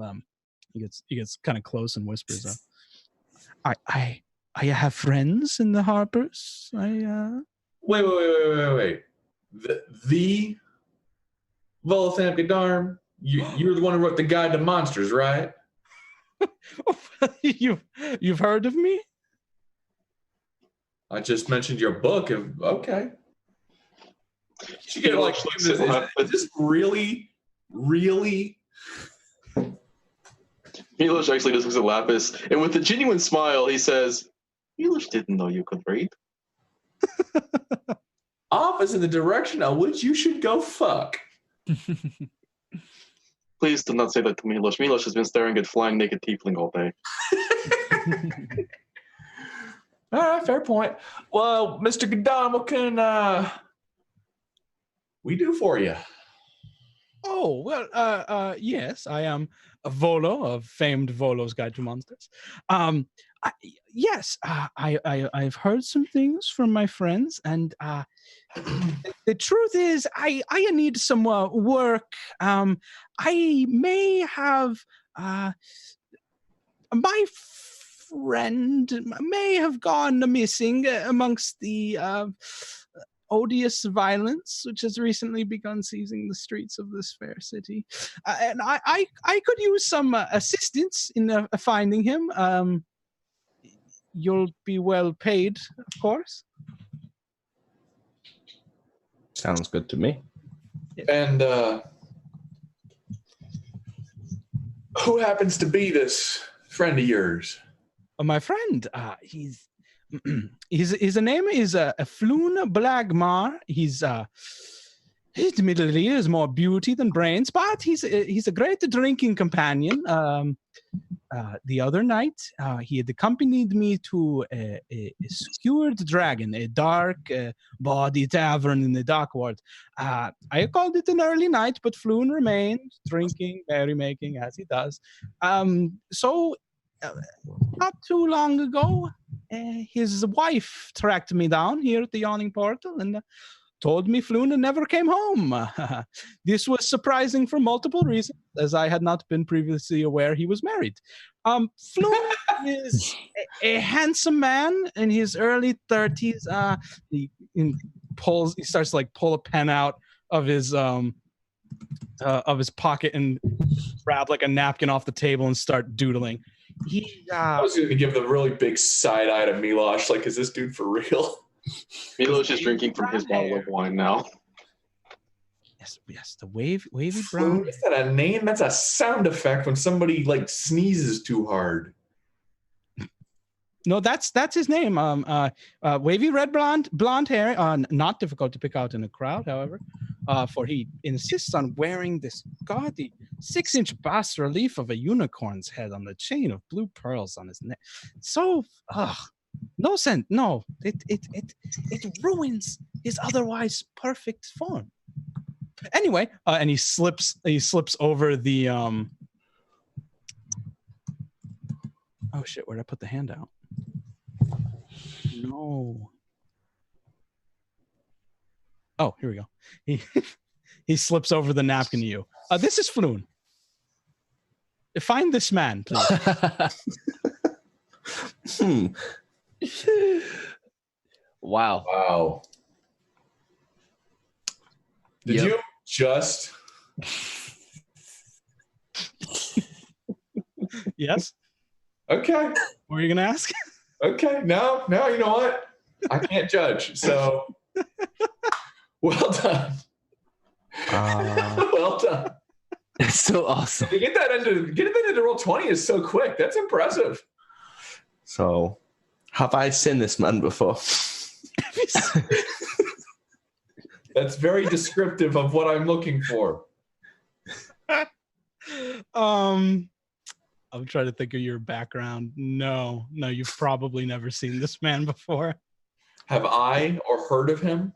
he gets kind of close and whispers. I have friends in the Harpers. Wait. The Volothamp Gadarm. You're the one who wrote the Guide to Monsters, right? You've heard of me? I just mentioned your book. Okay. You get like, is this really? Milos actually just looks at Lapis, and with a genuine smile, he says, Milos didn't know you could read. Off is in the direction of which you should go fuck. Please do not say that to Milos. Milos has been staring at flying naked tiefling all day. All right, fair point. Well, Mr. Gadam, what can we do for you? Oh, well, yes, I am a Volo of famed Volo's Guide to Monsters. Yes, I've heard some things from my friends, and the truth is, I need some work. I may have my friend may have gone missing amongst the odious violence which has recently begun seizing the streets of this fair city, and I could use some assistance in finding him. You'll be well paid, of course. Sounds good to me. And who happens to be this friend of yours? My friend, his name is Floon Blagmar. His admittedly is more beauty than brains, but he's a great drinking companion. The other night, he had accompanied me to a skewered dragon, a dark body tavern in the Dockward. I called it an early night, but Floon remained drinking, merrymaking as he does. So not too long ago, his wife tracked me down here at the Yawning Portal and told me Floon never came home. This was surprising for multiple reasons, as I had not been previously aware he was married. Floon is a handsome man in his early 30s. He starts to pull a pen out of his pocket and grab a napkin off the table and start doodling. I was going to give the really big side eye to Milosh. Like, is this dude for real? Milo's just drinking from his bottle of wine now. Yes, the wavy brown. Is that a name? That's a sound effect when somebody like sneezes too hard. No, that's his name. Wavy red blonde hair. Not difficult to pick out in a crowd, however, for he insists on wearing this gaudy 6-inch bas relief of a unicorn's head on the chain of blue pearls on his neck. So, no sense. No, it ruins his otherwise perfect form. Anyway, and he slips over the Oh shit! Where'd I put the handout? No. Oh, here we go. He slips over the napkin to you. This is Floon. Find this man, please. Wow. Did you just? Yes. Okay. What were you gonna ask? Okay. No. You know what? I can't judge. So, well done. Well done. That's so awesome. To get that into roll 20 is so quick. That's impressive. So, have I seen this man before? That's very descriptive of what I'm looking for. I'm trying to think of your background. No, you've probably never seen this man before. Have I or heard of him?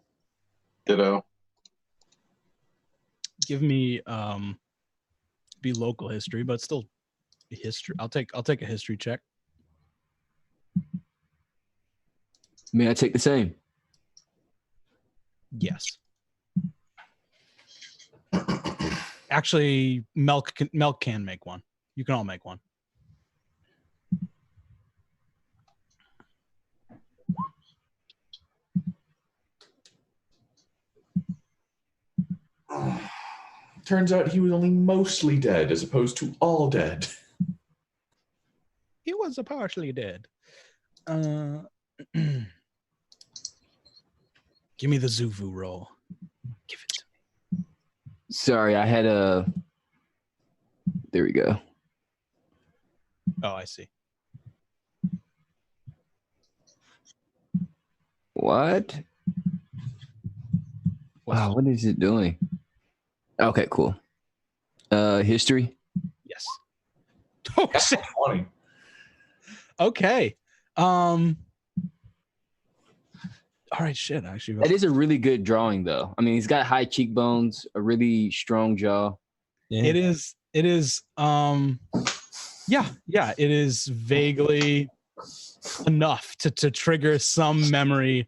Ditto. Give me be local history, but still history. I'll take a history check. May I take the same? Yes. Actually, Milk can make one. You can all make one. Turns out he was only mostly dead as opposed to all dead. He was partially dead. Give me the Zuvu roll. Give it to me. Sorry, I had a... There we go. Oh, I see. What? Wow, what is it doing? Okay, cool. History? Yes. Oh, shit. 20. Okay. All right, shit. Actually, That is a really good drawing, though. I mean, he's got high cheekbones, a really strong jaw. Yeah. It is. It is vaguely enough to trigger some memory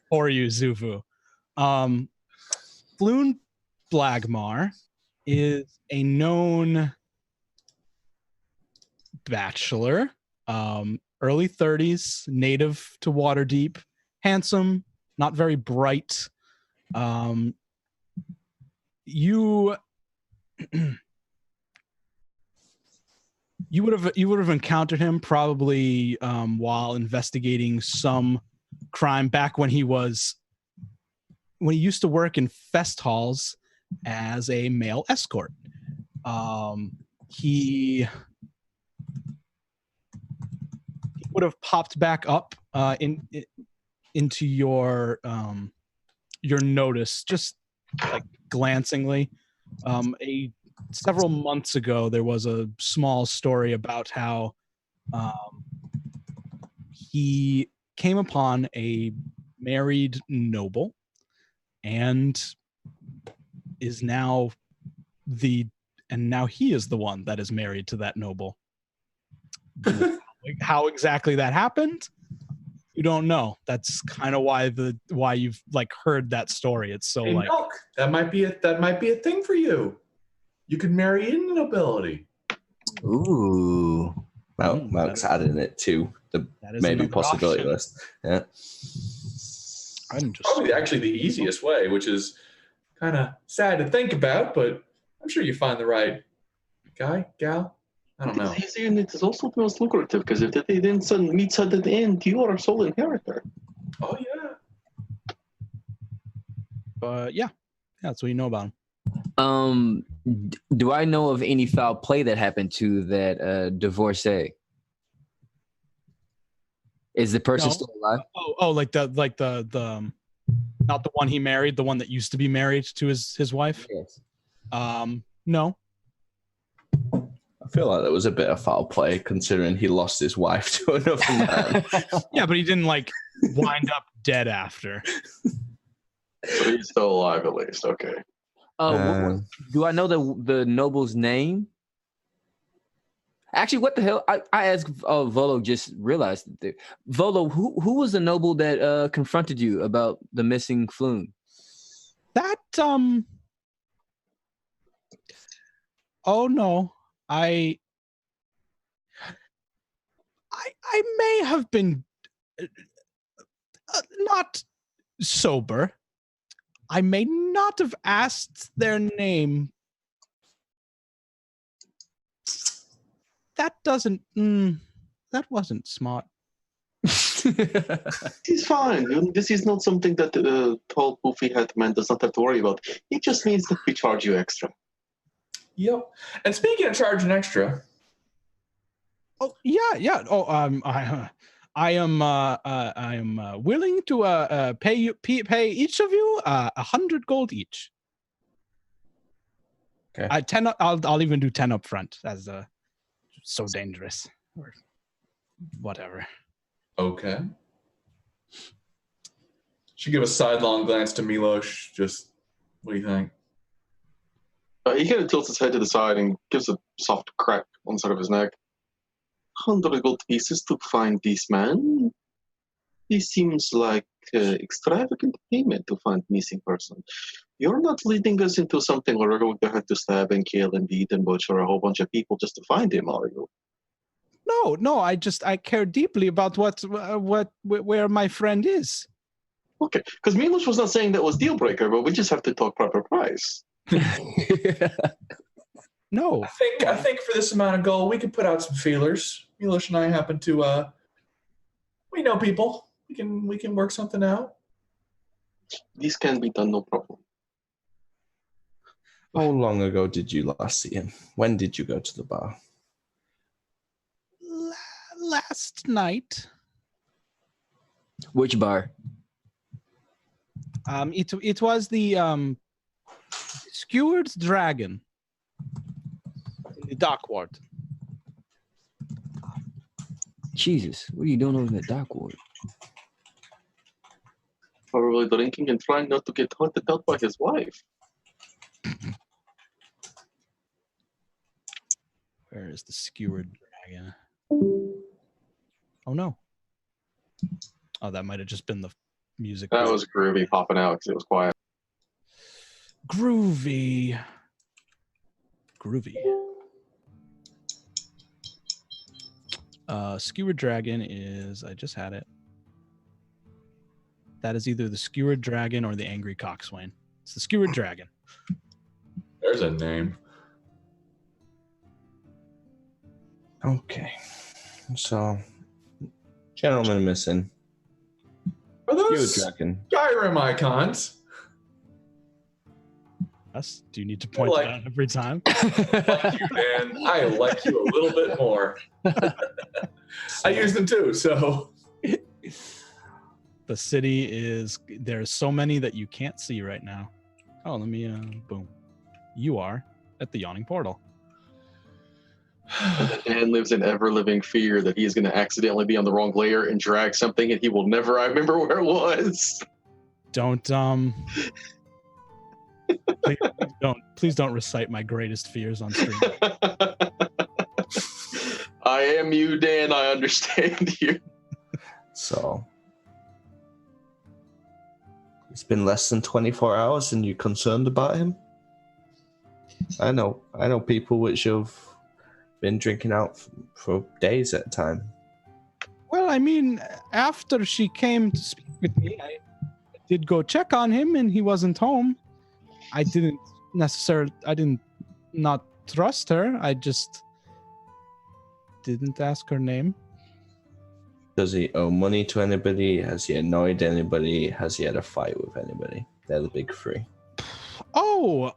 for you, Zuvu. Floon Blagmar is a known bachelor, early 30s, native to Waterdeep, handsome, not very bright. You would have encountered him probably while investigating some crime back when he used to work in fest halls as a male escort. He would have popped back up into your notice, just like glancingly. Several months ago, there was a small story about how he came upon a married noble and is now now he is the one that is married to that noble. How exactly that happened, you don't know. That's kind of why you've like heard that story. It's so hey, like Milk, that might be a thing for you. You could marry in the nobility. Ooh. Well, Milk's adding it to the maybe possibility option. list. Yeah. Probably actually the easiest way, which is kind of sad to think about, but I'm sure you find the right guy, gal. I don't know. Easier and it is also the most lucrative because if they didn't meet at the end, you are a sole inheritor. Oh yeah. But yeah, that's what you know about him. Do I know of any foul play that happened to that divorcee? Is the person No. still alive? Like the not the one he married, the one that used to be married to his wife. Yes. No. I feel like there was a bit of foul play considering he lost his wife to another man. Yeah, but he didn't like wind up dead after. But he's still alive at least. Okay. Do I know the noble's name? Actually, what the hell? I asked Volo, just realized that. Volo, who was the noble that confronted you about the missing Floon? That oh no. I may have been not sober. I may not have asked their name. That wasn't smart. He's fine. This is not something that tall, poofy head man does not have to worry about. It just means that we charge you extra. Yep. And speaking of charging extra. Oh yeah. Oh I am willing to pay each of you 100 gold each. Okay. 10. I'll even do 10 up front as so dangerous or whatever. Okay. Should give a sidelong glance to Milos. Just what do you think? He kind of tilts his head to the side and gives a soft crack on the side of his neck. 100 gold pieces to find this man? This seems like extravagant payment to find missing person. You're not leading us into something where we're going to have to stab and kill and beat and butcher a whole bunch of people just to find him, are you? No. I care deeply about where my friend is. Okay, because Milos was not saying that was deal breaker, but we just have to talk proper price. No. I think for this amount of gold, we could put out some feelers. Milos and I happen to we know people. We can work something out. This can be done, no problem. How long ago did you last see him? When did you go to the bar? Last night. Which bar? It was the Skewered Dragon in the dock ward. Jesus, what are you doing over in the dock ward? Probably drinking and trying not to get hunted out by his wife. Where is the Skewered Dragon? Oh no. Oh, that might have just been the music. That was Groovy popping out because it was quiet. Groovy. Skewered Dragon is, I just had it. That is either the Skewered Dragon or the Angry Coxswain. It's the Skewered Dragon. There's a name. Okay. So, gentleman missing. Are those Skewered Dragon. Skyrim icons? Yes. Do you need to point that out every time? Like you, man. I like you a little bit more. I use them too, so. The city is, there's so many that you can't see right now. Oh, let me, boom. You are at the Yawning Portal. Dan lives in ever-living fear that he's going to accidentally be on the wrong layer and drag something and he will never remember where it was. Don't, please don't recite my greatest fears on stream. I am you, Dan. I understand you. So, it's been less than 24 hours and you're concerned about him? I know people which have been drinking out for days at a time. Well, I mean, after she came to speak with me, I did go check on him and he wasn't home. I didn't not trust her. I just didn't ask her name. Does he owe money to anybody? Has he annoyed anybody? Has he had a fight with anybody? They're the big three. Oh,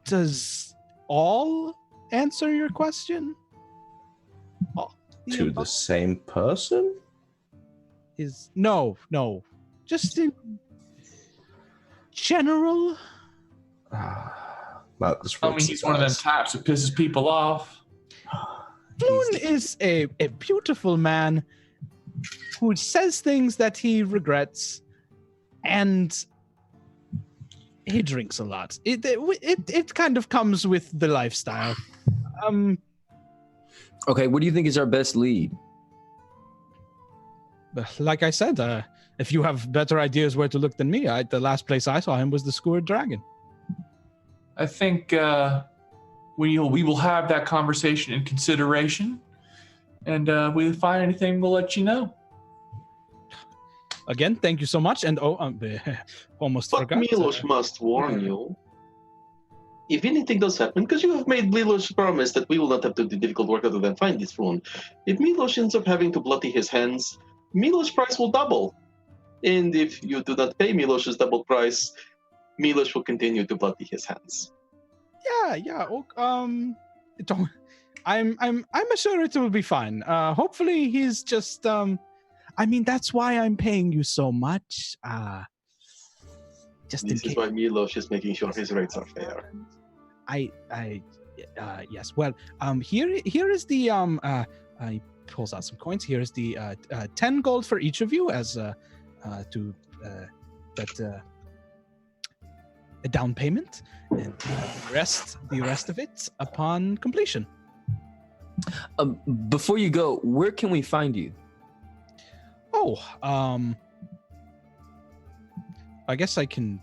does all answer your question? All the To the above same person? is no. Just in general. Marcus Tell me rolls he's his one of them eyes. types that pisses people off. Floon is a beautiful man who says things that he regrets, and he drinks a lot. It kind of comes with the lifestyle. Okay, what do you think is our best lead? Like I said, if you have better ideas where to look than me, the last place I saw him was the Skewered Dragon. I think we will have that conversation in consideration, and we find anything, we'll let you know. Again, thank you so much. And almost But forgot. Milos must warn you. If anything does happen, because you have made Milos promise that we will not have to do difficult work other than find this rune. If Milos ends up having to bloody his hands, Milos' price will double. And if you do not pay Milos' double price, Milos will continue to bloody his hands. Yeah. Don't. I'm sure it will be fine. Hopefully, he's just. I mean, that's why I'm paying you so much. Just in This case. is why Milos is making sure his rates are fair. Yes. Well, here is the he pulls out some coins. Here is the 10 gold for each of you as a down payment, and the rest of it upon completion. Before you go, where can we find you? Oh, I guess I can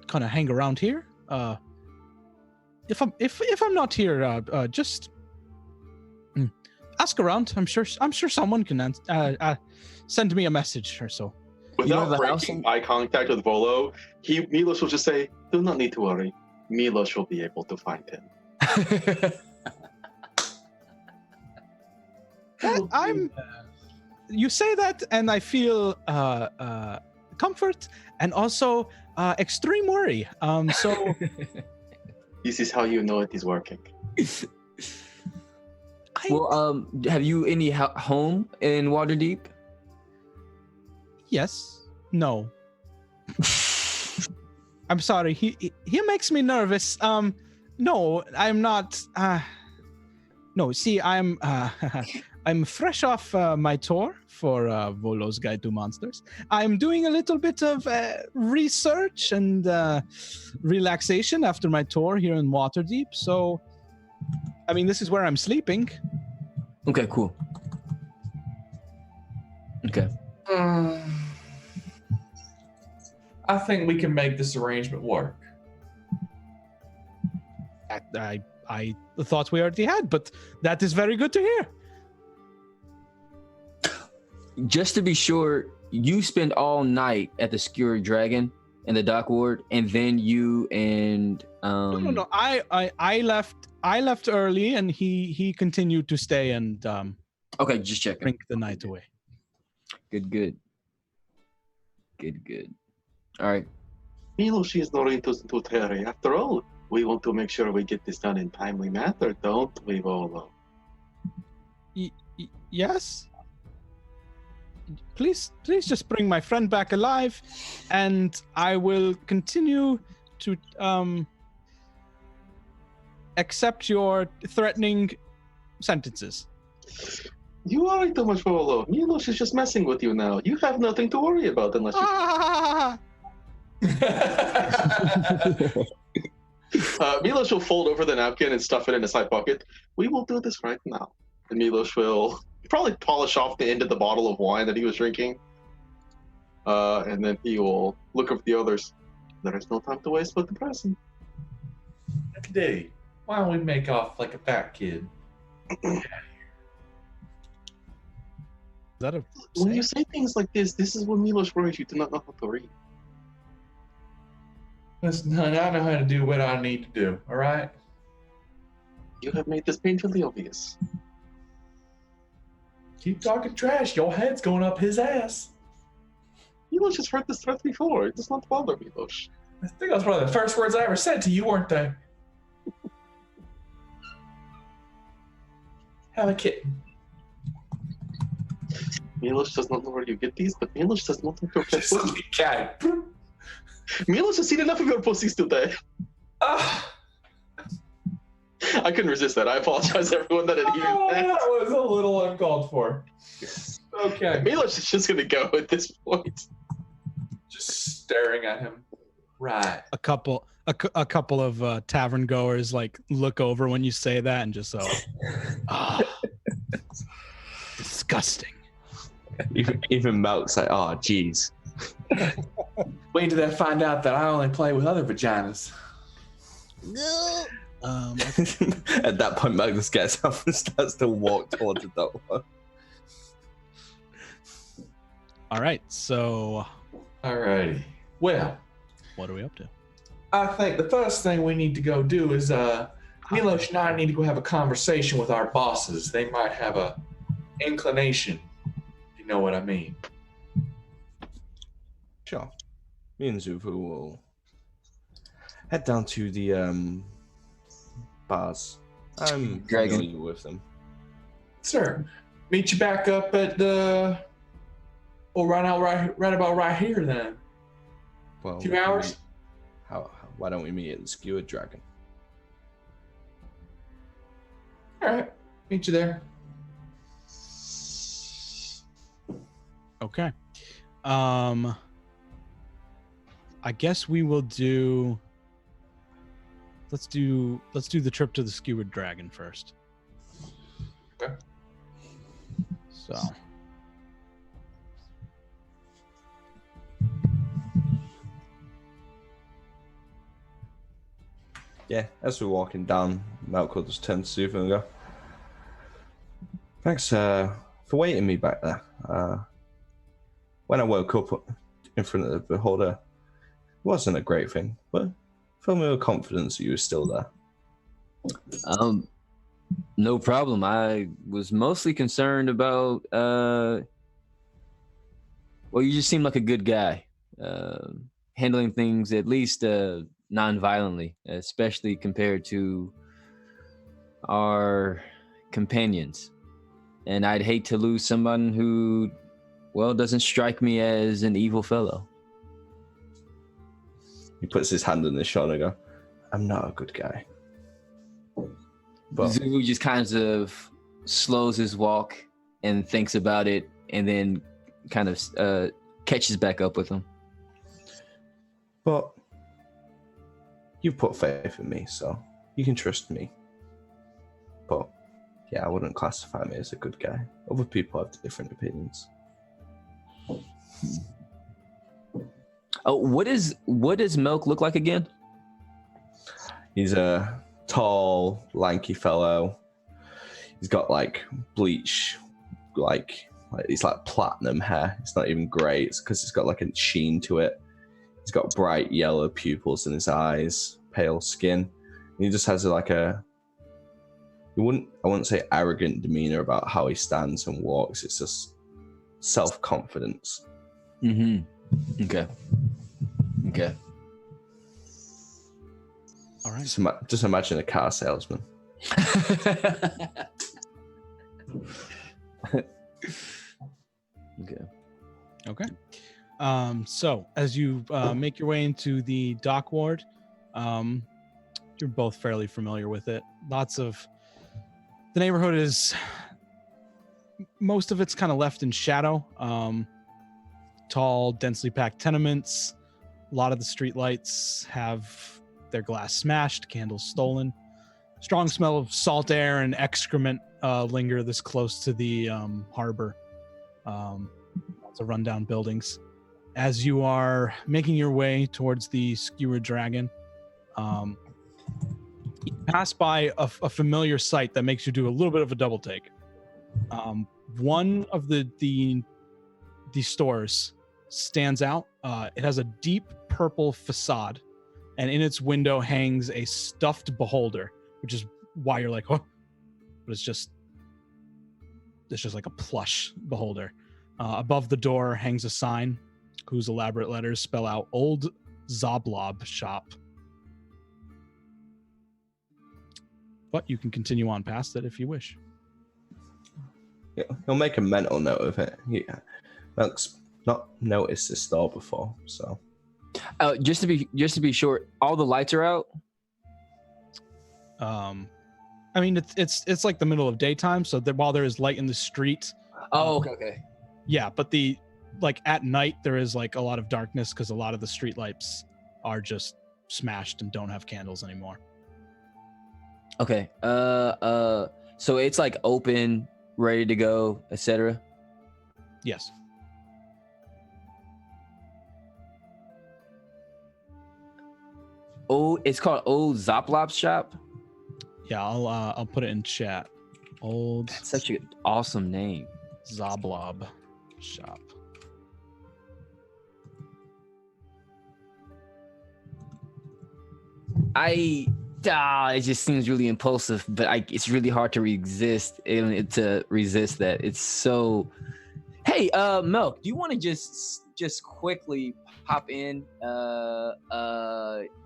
kind of hang around here. If I'm not here, just ask around. I'm sure someone can send me a message or so. Without the house breaking eye contact with Volo, Milos will just say, "Do not need to worry. Milos will be able to find him." You say that, and I feel comfort and also extreme worry. So This is how you know it is working. Well, have you any home in Waterdeep? Yes. No. I'm sorry. He makes me nervous. No, I'm not. No, see, I'm I'm fresh off my tour for Volo's Guide to Monsters. I'm doing a little bit of research and relaxation after my tour here in Waterdeep. So, I mean, this is where I'm sleeping. Okay, cool. Okay. I think we can make this arrangement work. I thought we already had, but that is very good to hear. Just to be sure, you spend all night at the Skewered Dragon in the dock ward, and then you and No. I left early, and he continued to stay and okay, just checking. drink the night away. Good. All right. Milos is not into Terry. After all, we want to make sure we get this done in timely manner, don't we, Volo? Yes. Please just bring my friend back alive, and I will continue to accept your threatening sentences. You worry too much, Volo. Milos is just messing with you now. You have nothing to worry about unless you... Milos will fold over the napkin and stuff it in his side pocket. We will do this right now. And Milos will probably polish off the end of the bottle of wine that he was drinking. And then he will look at the others. There is no time to waste with the present. Today, why don't we make off like a fat kid? Is that a When you say things like this is when Milos worries you do not know how to read. Listen, honey, I know how to do what I need to do, all right? You have made this painfully obvious. Keep talking trash. Your head's going up his ass. Milos has heard this threat before. It does not bother Milos. I think that was probably the first words I ever said to you, weren't they? Have a kitten. Milos does not know where you get these, but Milos does not think you're Just careful. a cat. Milos has seen enough of your pussies today. Ah. I couldn't resist that. I apologize to everyone that had Oh, heard that. that was a little uncalled for. Okay. Milos is just gonna go at this point. Just staring at him. Right. A couple of tavern goers like look over when you say that and just so, disgusting. Even Melk's like, oh, jeez. Wait till they find out that I only play with other vaginas. At that point, Melk just gets up and starts to walk towards the door. All right, so Alrighty. Well, what are we up to? I think the first thing we need to go do is Milos and I need to go have a conversation with our bosses. They might have a inclination, if you know what I mean. Sure. Me and Zuvu will head down to the bars. I'm Dragon. familiar with them. Sir, meet you back up at the... Well, right about right here then. Well, 2 hours? Why don't we meet at the Skewered Dragon? Alright, meet you there. Okay. I guess we will do. Let's do the trip to the Skewered Dragon first. Okay. So. Yeah, as we're walking down, Melk will just turn to Zuvu and go, thanks for waiting me back there. When I woke up in front of the beholder, it wasn't a great thing, but filled me with confidence that you were still there. No problem. I was mostly concerned about, well, you just seem like a good guy, handling things at least non-violently, especially compared to our companions. And I'd hate to lose someone who, well, doesn't strike me as an evil fellow. He puts his hand on his shoulder and go, I'm not a good guy. But Zuvu just kind of slows his walk and thinks about it and then kind of catches back up with him. But you've put faith in me, so you can trust me. But yeah, I wouldn't classify me as a good guy. Other people have different opinions. Oh, what does Milk look like again? He's a tall, lanky fellow. He's got like bleach, like it's like platinum hair. It's not even grey. It's because it's got like a sheen to it. He's got bright yellow pupils in his eyes, pale skin. And he just has like I wouldn't say arrogant demeanor about how he stands and walks. It's just self-confidence. Mm-hmm. Okay. All right. Just imagine a car salesman. Okay. So as you make your way into the dock ward, you're both fairly familiar with it. The neighborhood is, most of it's kind of left in shadow. Tall, densely packed tenements. A lot of the street lights have their glass smashed, candles stolen. Strong smell of salt air and excrement linger this close to the harbor. Lots of rundown buildings. As you are making your way towards the Skewered Dragon, you pass by a familiar sight that makes you do a little bit of a double take. One of the stores stands out. It has a deep purple facade and in its window hangs a stuffed beholder, which is why you're like, oh, but it's just like a plush beholder. Above the door hangs a sign whose elaborate letters spell out Old Zoblob Shop. But you can continue on past it if you wish. Yeah, he'll make a mental note of it. Yeah, Melk's not noticed this store before, so. Just to be sure, all the lights are out. I mean, it's like the middle of daytime, so that while there is light in the street. Oh, okay. Yeah, but at night there is like a lot of darkness because a lot of the street lights are just smashed and don't have candles anymore. Okay. So it's like open, ready to go, etc. Yes. Oh, it's called Old Zoplop Shop. Yeah, I'll put it in chat. Old. That's such an awesome name. Zoblob Shop. It just seems really impulsive, but it's really hard to resist that. It's so. Hey, Milk, do you want to just quickly hop in?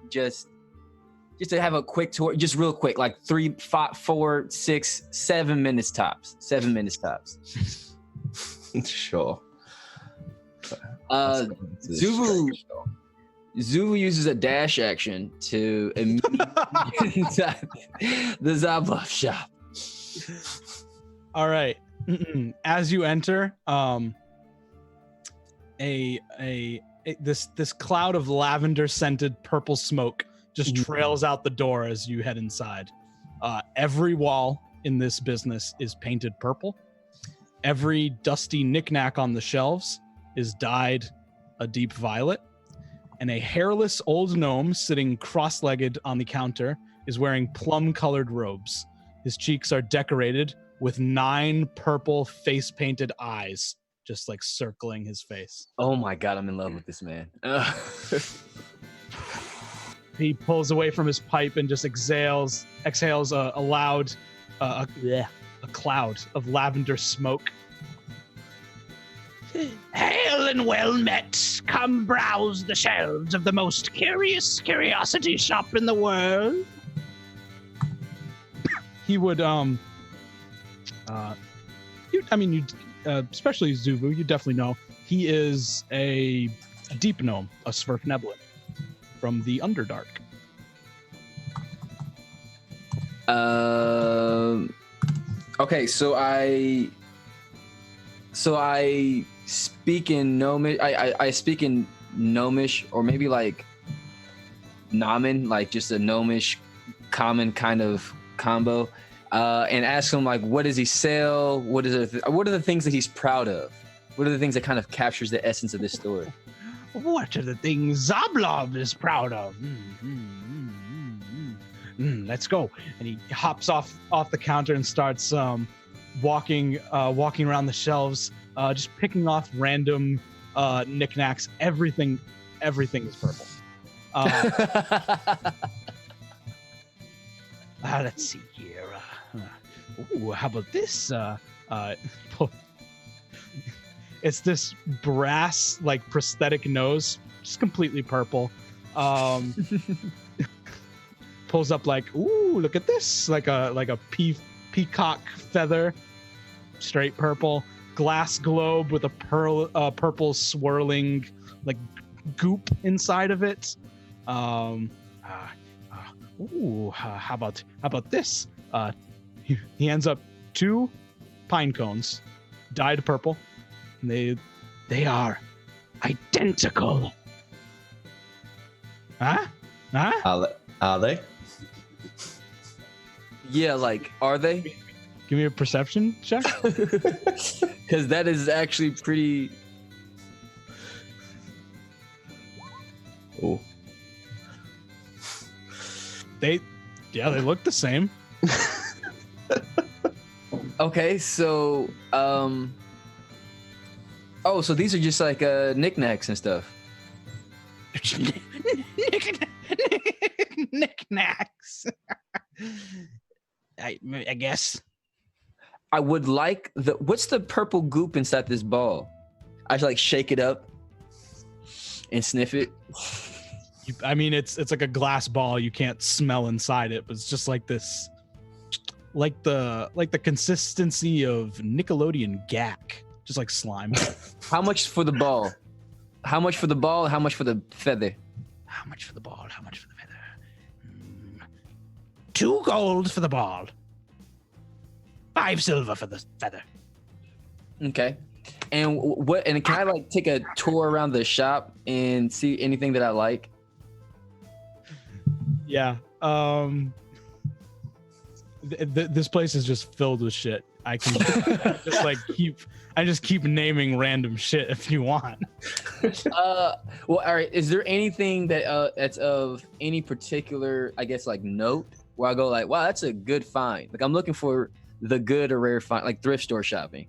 Just to have a quick tour, just real quick, like 3, 5, 4, 6, 7 minutes tops. 7 minutes tops. Sure. Zuvu uses a dash action to immediately get inside the Zoblob shop. All right. As you enter, this cloud of lavender scented purple smoke just trails out the door as you head inside. Every wall in this business is painted purple. Every dusty knickknack on the shelves is dyed a deep violet. And a hairless old gnome sitting cross-legged on the counter is wearing plum-colored robes. His cheeks are decorated with 9 purple face-painted eyes, just like circling his face. Oh my god, I'm in love with this man. He pulls away from his pipe and just exhales a loud, a cloud of lavender smoke. Hail and well met. Come browse the shelves of the most curious curiosity shop in the world. He would, especially Zuvu, you definitely know, he is a deep gnome, a Sverfneblin from the Underdark. Okay, so I speak in Gnomish. I speak in Gnomish, or maybe like Namen, like just a Gnomish common kind of combo, and ask him like, what does he sell? What are the things that he's proud of? What are the things that kind of captures the essence of this story? What are the things Zoblob is proud of? Let's go. And he hops off the counter and starts walking around the shelves, just picking off random knickknacks. Everything is purple. Let's see here. How about this? It's this brass, like, prosthetic nose, just completely purple. Pulls up like, ooh, look at this, like a peacock feather, straight purple. Glass globe with a purple swirling like goop inside of it. How about this? He hands up 2 pine cones, dyed purple. And they are identical. Huh? Are they? Yeah, like, are they? Give me a perception check. Because that is actually pretty. Oh. They look the same. Okay, so so these are just like knickknacks and stuff. knickknacks. I guess. I would like what's the purple goop inside this ball? I should like shake it up and sniff it. I mean, it's like a glass ball. You can't smell inside it, but it's just like this, like the consistency of Nickelodeon gack, just like slime. How much for the ball? How much for the ball? How much for the feather? How much for the ball? How much for the feather? 2 gold for the ball. 5 silver for the feather. Okay. And what? And can I like take a tour around the shop and see anything that I like? Yeah. This place is just filled with shit. I can just like keep naming random shit if you want. Well, all right. Is there anything that that's of any particular, I guess, like note where I go like, wow, that's a good find. Like I'm looking for the good or rare find, like thrift store shopping.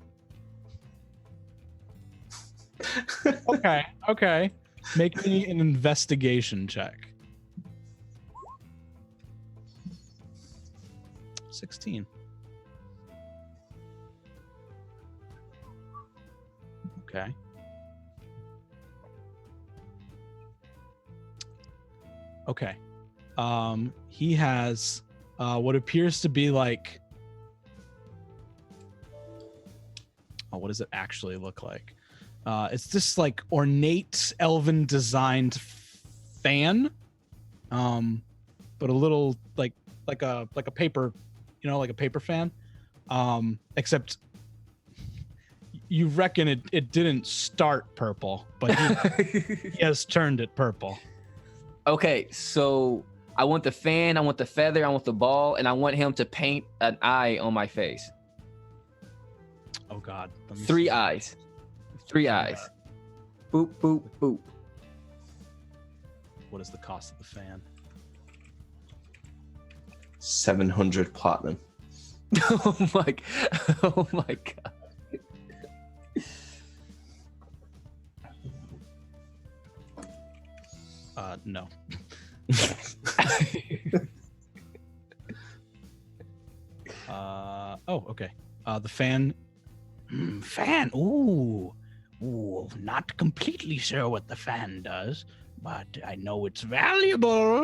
Okay. Make me an investigation check. 16. Okay. Okay. He has what appears to be like, what does it actually look like? It's this like ornate elven designed fan, but a little like a paper, like a paper fan, except you reckon it didn't start purple, but he has turned it purple. Okay, so I want the fan, I want the feather, I want the ball, and I want him to paint an eye on my face. Oh God. Let me 3 see. eyes. 3 eyes. Boop, boop, boop. What is the cost of the fan? 700 platinum. Oh my God. No. Okay. The fan. Fan. Ooh, not completely sure what the fan does, but I know it's valuable.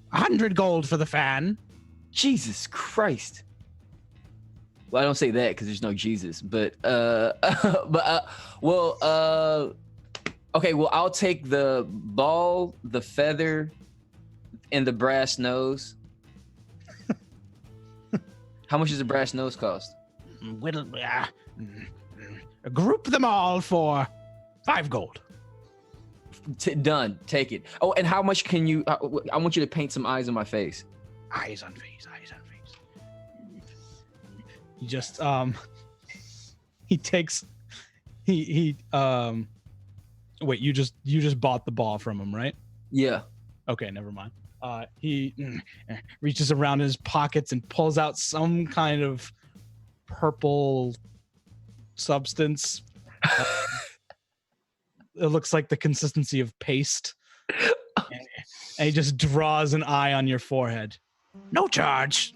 100 gold for the fan. Jesus Christ. Well, I don't say that because there's no Jesus, but okay, well, I'll take the ball, the feather, and the brass nose. How much does the brass nose cost? Well, group them all for 5 gold. Done. Take it. Oh, and how much can you? I want you to paint some eyes on my face. Eyes on face. He just he takes he wait, you just bought the ball from him, right? Yeah. Okay, never mind. He reaches around in his pockets and pulls out some kind of purple substance. It looks like the consistency of paste. And he just draws an eye on your forehead. No charge.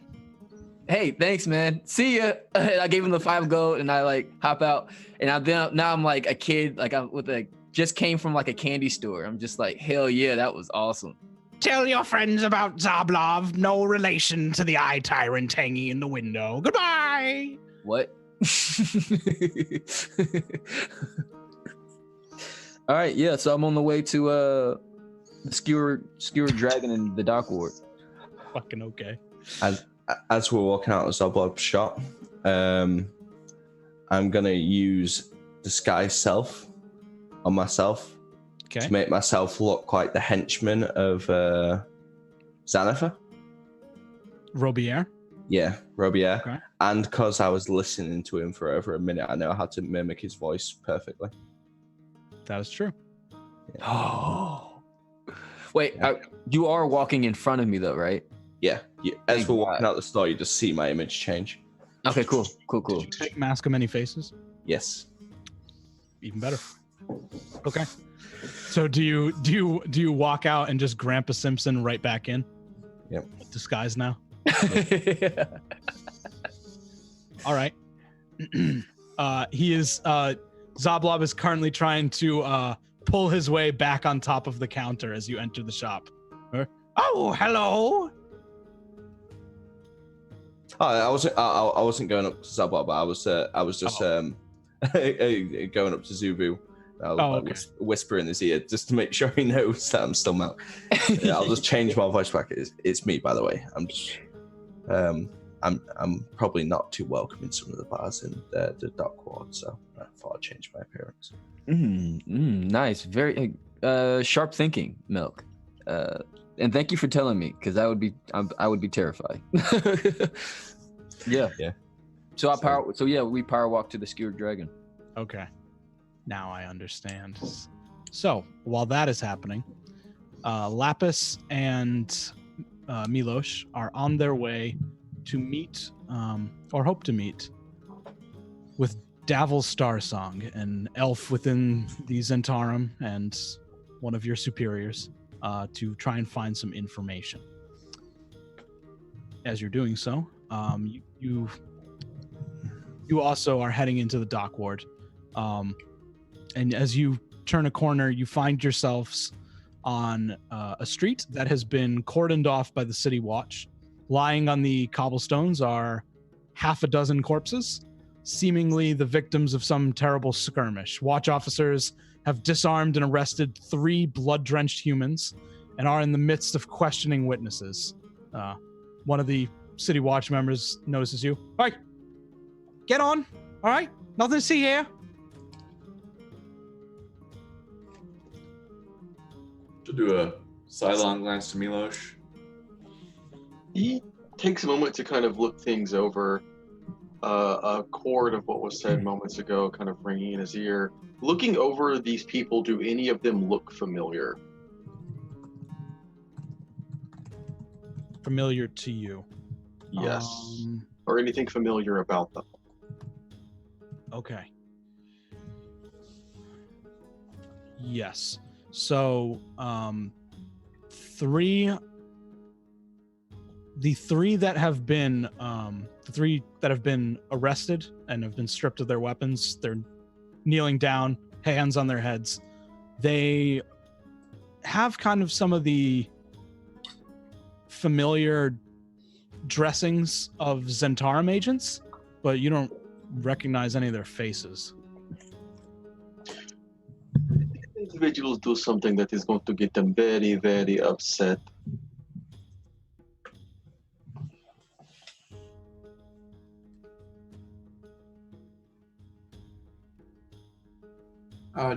Hey, thanks, man. See ya. I gave him the 5 gold, and I like hop out, and now I'm like a kid, like I'm just came from like a candy store. I'm just like, hell yeah, that was awesome. Tell your friends about Zablov. No relation to the eye tyrant hanging in the window. Goodbye. What? All right, yeah. So I'm on the way to the skewer dragon in the dock ward. Fucking okay. As we're walking out of Zoblob's shop, I'm gonna use disguise self on myself to make myself look like the henchman of Xanafer. Robierre? Yeah, Robierre. Okay. And because I was listening to him for over a minute, I know how to mimic his voice perfectly. That is true. Oh. Wait, you are walking in front of me though, right? Yeah. As we're walking out the store, you just see my image change. Okay, cool. Mask of many faces? Yes. Even better. Okay. So So do you walk out and just Grandpa Simpson right back in? Yep. Disguise now. All right. He is Zoblob is currently trying to pull his way back on top of the counter as you enter the shop. Oh, hello. I wasn't going up to Zabot, but I was just going up to Zubu. I'll whisper in his ear just to make sure he knows that I'm still Mel. I'll just change my voice back. It's me, by the way. I'm just I'm probably not too welcome in some of the bars in the dock ward, so I thought I'd change my appearance. Nice, very sharp thinking, Milk. And thank you for telling me, because I would be terrified. Yeah. We power walk to the skewered dragon. Okay. Now I understand. So while that is happening, Lapis and Milosh are on their way to meet, or hope to meet, with Davil Starsong, an elf within the Zentarum and one of your superiors, to try and find some information. As you're doing so, you also are heading into the dock ward. And as you turn a corner, you find yourselves on a street that has been cordoned off by the city watch. Lying on the cobblestones are half a dozen corpses, seemingly the victims of some terrible skirmish. Watch officers have disarmed and arrested 3 blood-drenched humans and are in the midst of questioning witnesses. One of the city watch members notices you. All right, get on. All right, nothing to see here. To do a sidelong glance to Milosh. He takes a moment to kind of look things over. A chord of what was said moments ago kind of ringing in his ear. Looking over these people, do any of them look familiar? Familiar to you? Yes. Or anything familiar about them? Okay. Yes. So, the three that have been arrested and have been stripped of their weapons, they're kneeling down, hands on their heads. They have kind of some of the familiar dressings of Zentarum agents, but you don't recognize any of their faces. Individuals do something that is going to get them very, very upset.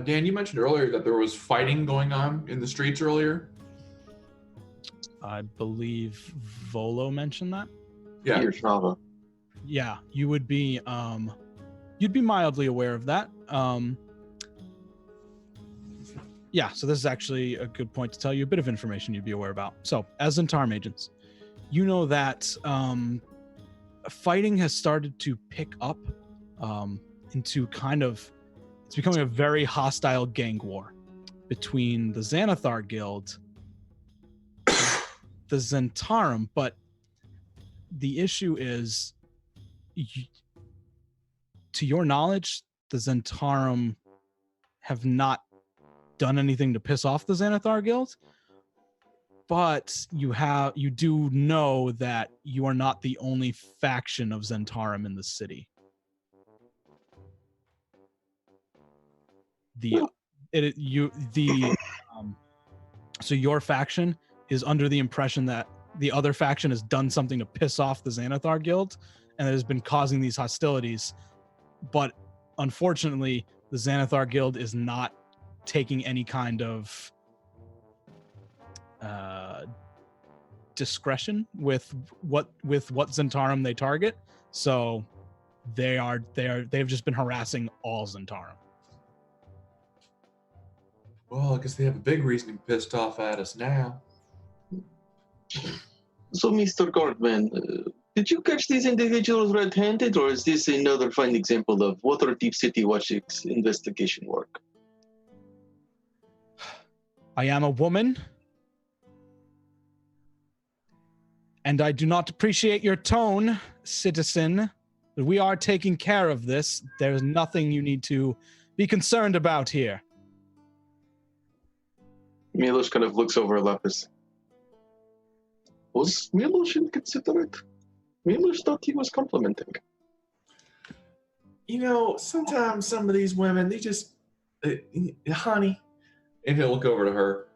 Dan, you mentioned earlier that there was fighting going on in the streets earlier. I believe Volo mentioned that. Yeah. Here, Shava. Yeah, you would be you'd be mildly aware of that. Yeah, so this is actually a good point to tell you a bit of information you'd be aware about. So, as Zentarum agents, you know that fighting has started to pick up into kind of, it's becoming a very hostile gang war between the Xanathar Guild, the Zentarum, but the issue is, to your knowledge, the Zentarum have not done anything to piss off the Xanathar Guild, but you do know that you are not the only faction of Zentarum in the city. So your faction is under the impression that the other faction has done something to piss off the Xanathar Guild and has been causing these hostilities, but unfortunately the Xanathar Guild is not taking any kind of discretion with what Zentarum they target, so they've just been harassing all Zentarum. Well, I guess they have a big reason to be pissed off at us now. So, Mr. Gordman, did you catch these individuals red-handed, or is this another fine example of Waterdeep City Watch's investigation work? I am a woman. And I do not appreciate your tone, citizen. But we are taking care of this. There is nothing you need to be concerned about here. Milos kind of looks over at Lepus. Was Milos inconsiderate? Milos thought he was complimenting. You know, sometimes some of these women, they just, honey, and he'll look over to her.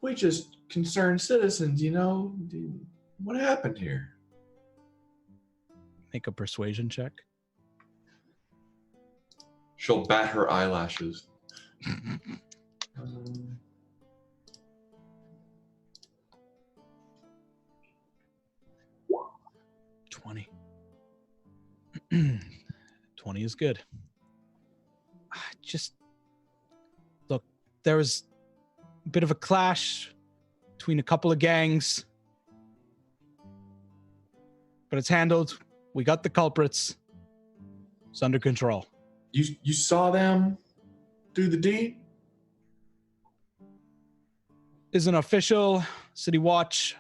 We just concerned citizens, you know. What happened here? Make a persuasion check. She'll bat her eyelashes. 20. 20 is good. Just look, there was a bit of a clash between a couple of gangs, but it's handled. We got the culprits. It's under control. You saw them do the deed? Is an official City Watch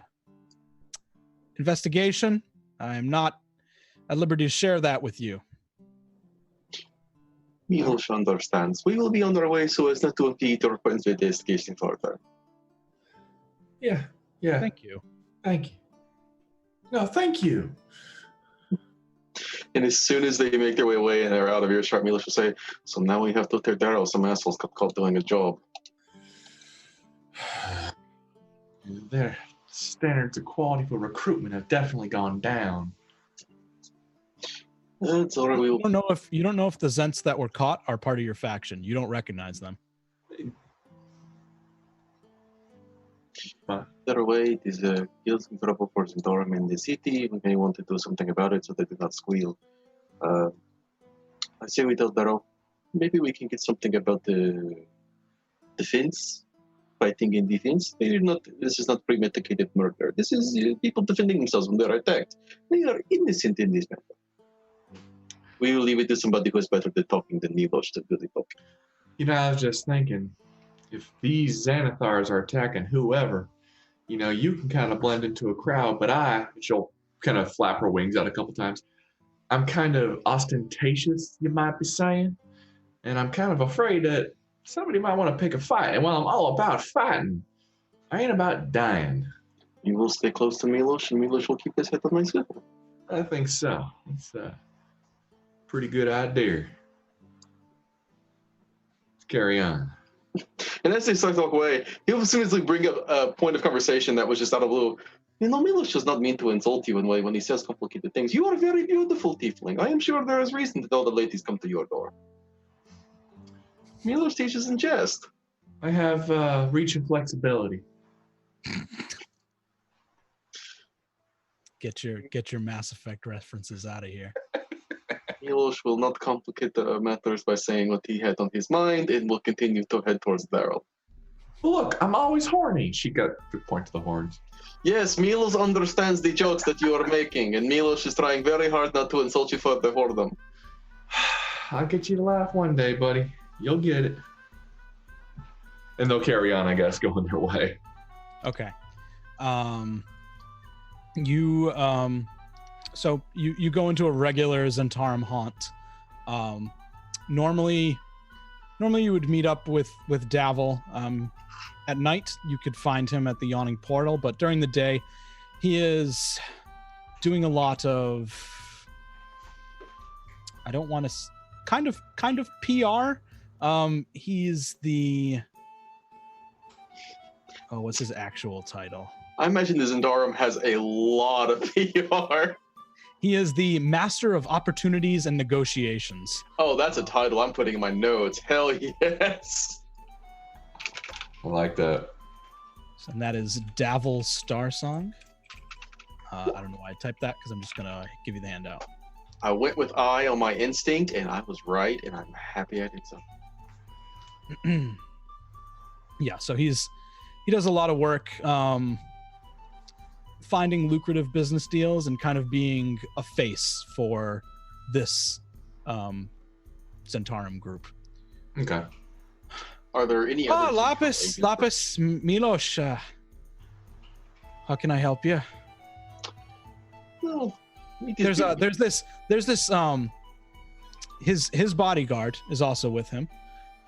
investigation. I am not at liberty to share that with you. Milos understands. We will be on our way so as not to impede or put into investigation further. Yeah. Thank you. Thank you. No, thank you. And as soon as they make their way away and they're out of earshot, Milos will say, so now we have to tear Daryl. Some assholes got caught doing a job. Their standards of quality for recruitment have definitely gone down. That's all right. You don't know if the Zents that were caught are part of your faction. You don't recognize them. Either way, it is a guilty trouble for Zendorm in the city. We may want to do something about it so they do not squeal. I say we tell Daryl, maybe we can get something about the defense, fighting in defense. This is not premeditated murder. This is people defending themselves when they're attacked. They are innocent in this matter. We will leave it to somebody who is better at talking than Milos to do the talking. You know, I was just thinking, if these Xanathars are attacking whoever, you know, you can kind of blend into a crowd, but she'll kind of flap her wings out a couple times. I'm kind of ostentatious, you might be saying, and I'm kind of afraid that somebody might want to pick a fight. And while I'm all about fighting, I ain't about dying. You will stay close to Milos, and Milos will keep his head on my swivel. I think so. It's a pretty good idea. Let's carry on. And as they start to walk away, he'll as soon as they bring up a point of conversation that was just out of blue. You know, Milos does not mean to insult you in a way when he says complicated things. You are very beautiful, tiefling. I am sure there is reason that all the ladies come to your door. Milos teaches in jest. I have reach and flexibility. Get your Mass Effect references out of here. Milos will not complicate the matters by saying what he had on his mind and will continue to head towards Daryl. Look, I'm always horny. She got to point to the horns. Yes, Milos understands the jokes that you are making, and Milos is trying very hard not to insult you for them. I'll get you to laugh one day, buddy. You'll get it. And they'll carry on, I guess, going their way. Okay. So you go into a regular Zentarum haunt. Normally you would meet up with Davil. At night, you could find him at the Yawning Portal, but during the day, he is doing a lot of, I don't want to, kind of PR. He's the, what's his actual title? I imagine the Zendorm has a lot of PR. He is the Master of Opportunities and Negotiations. Oh, that's a title I'm putting in my notes. Hell yes. I like that. And that is Davil Starsong. I don't know why I typed that because I'm just going to give you the handout. I went with I on my instinct, and I was right, and I'm happy I did so. Yeah, so he does a lot of work finding lucrative business deals and kind of being a face for this Zentarum group. Okay. Are there any other? Lapis, Milos. How can I help you? Well, There's this his bodyguard is also with him.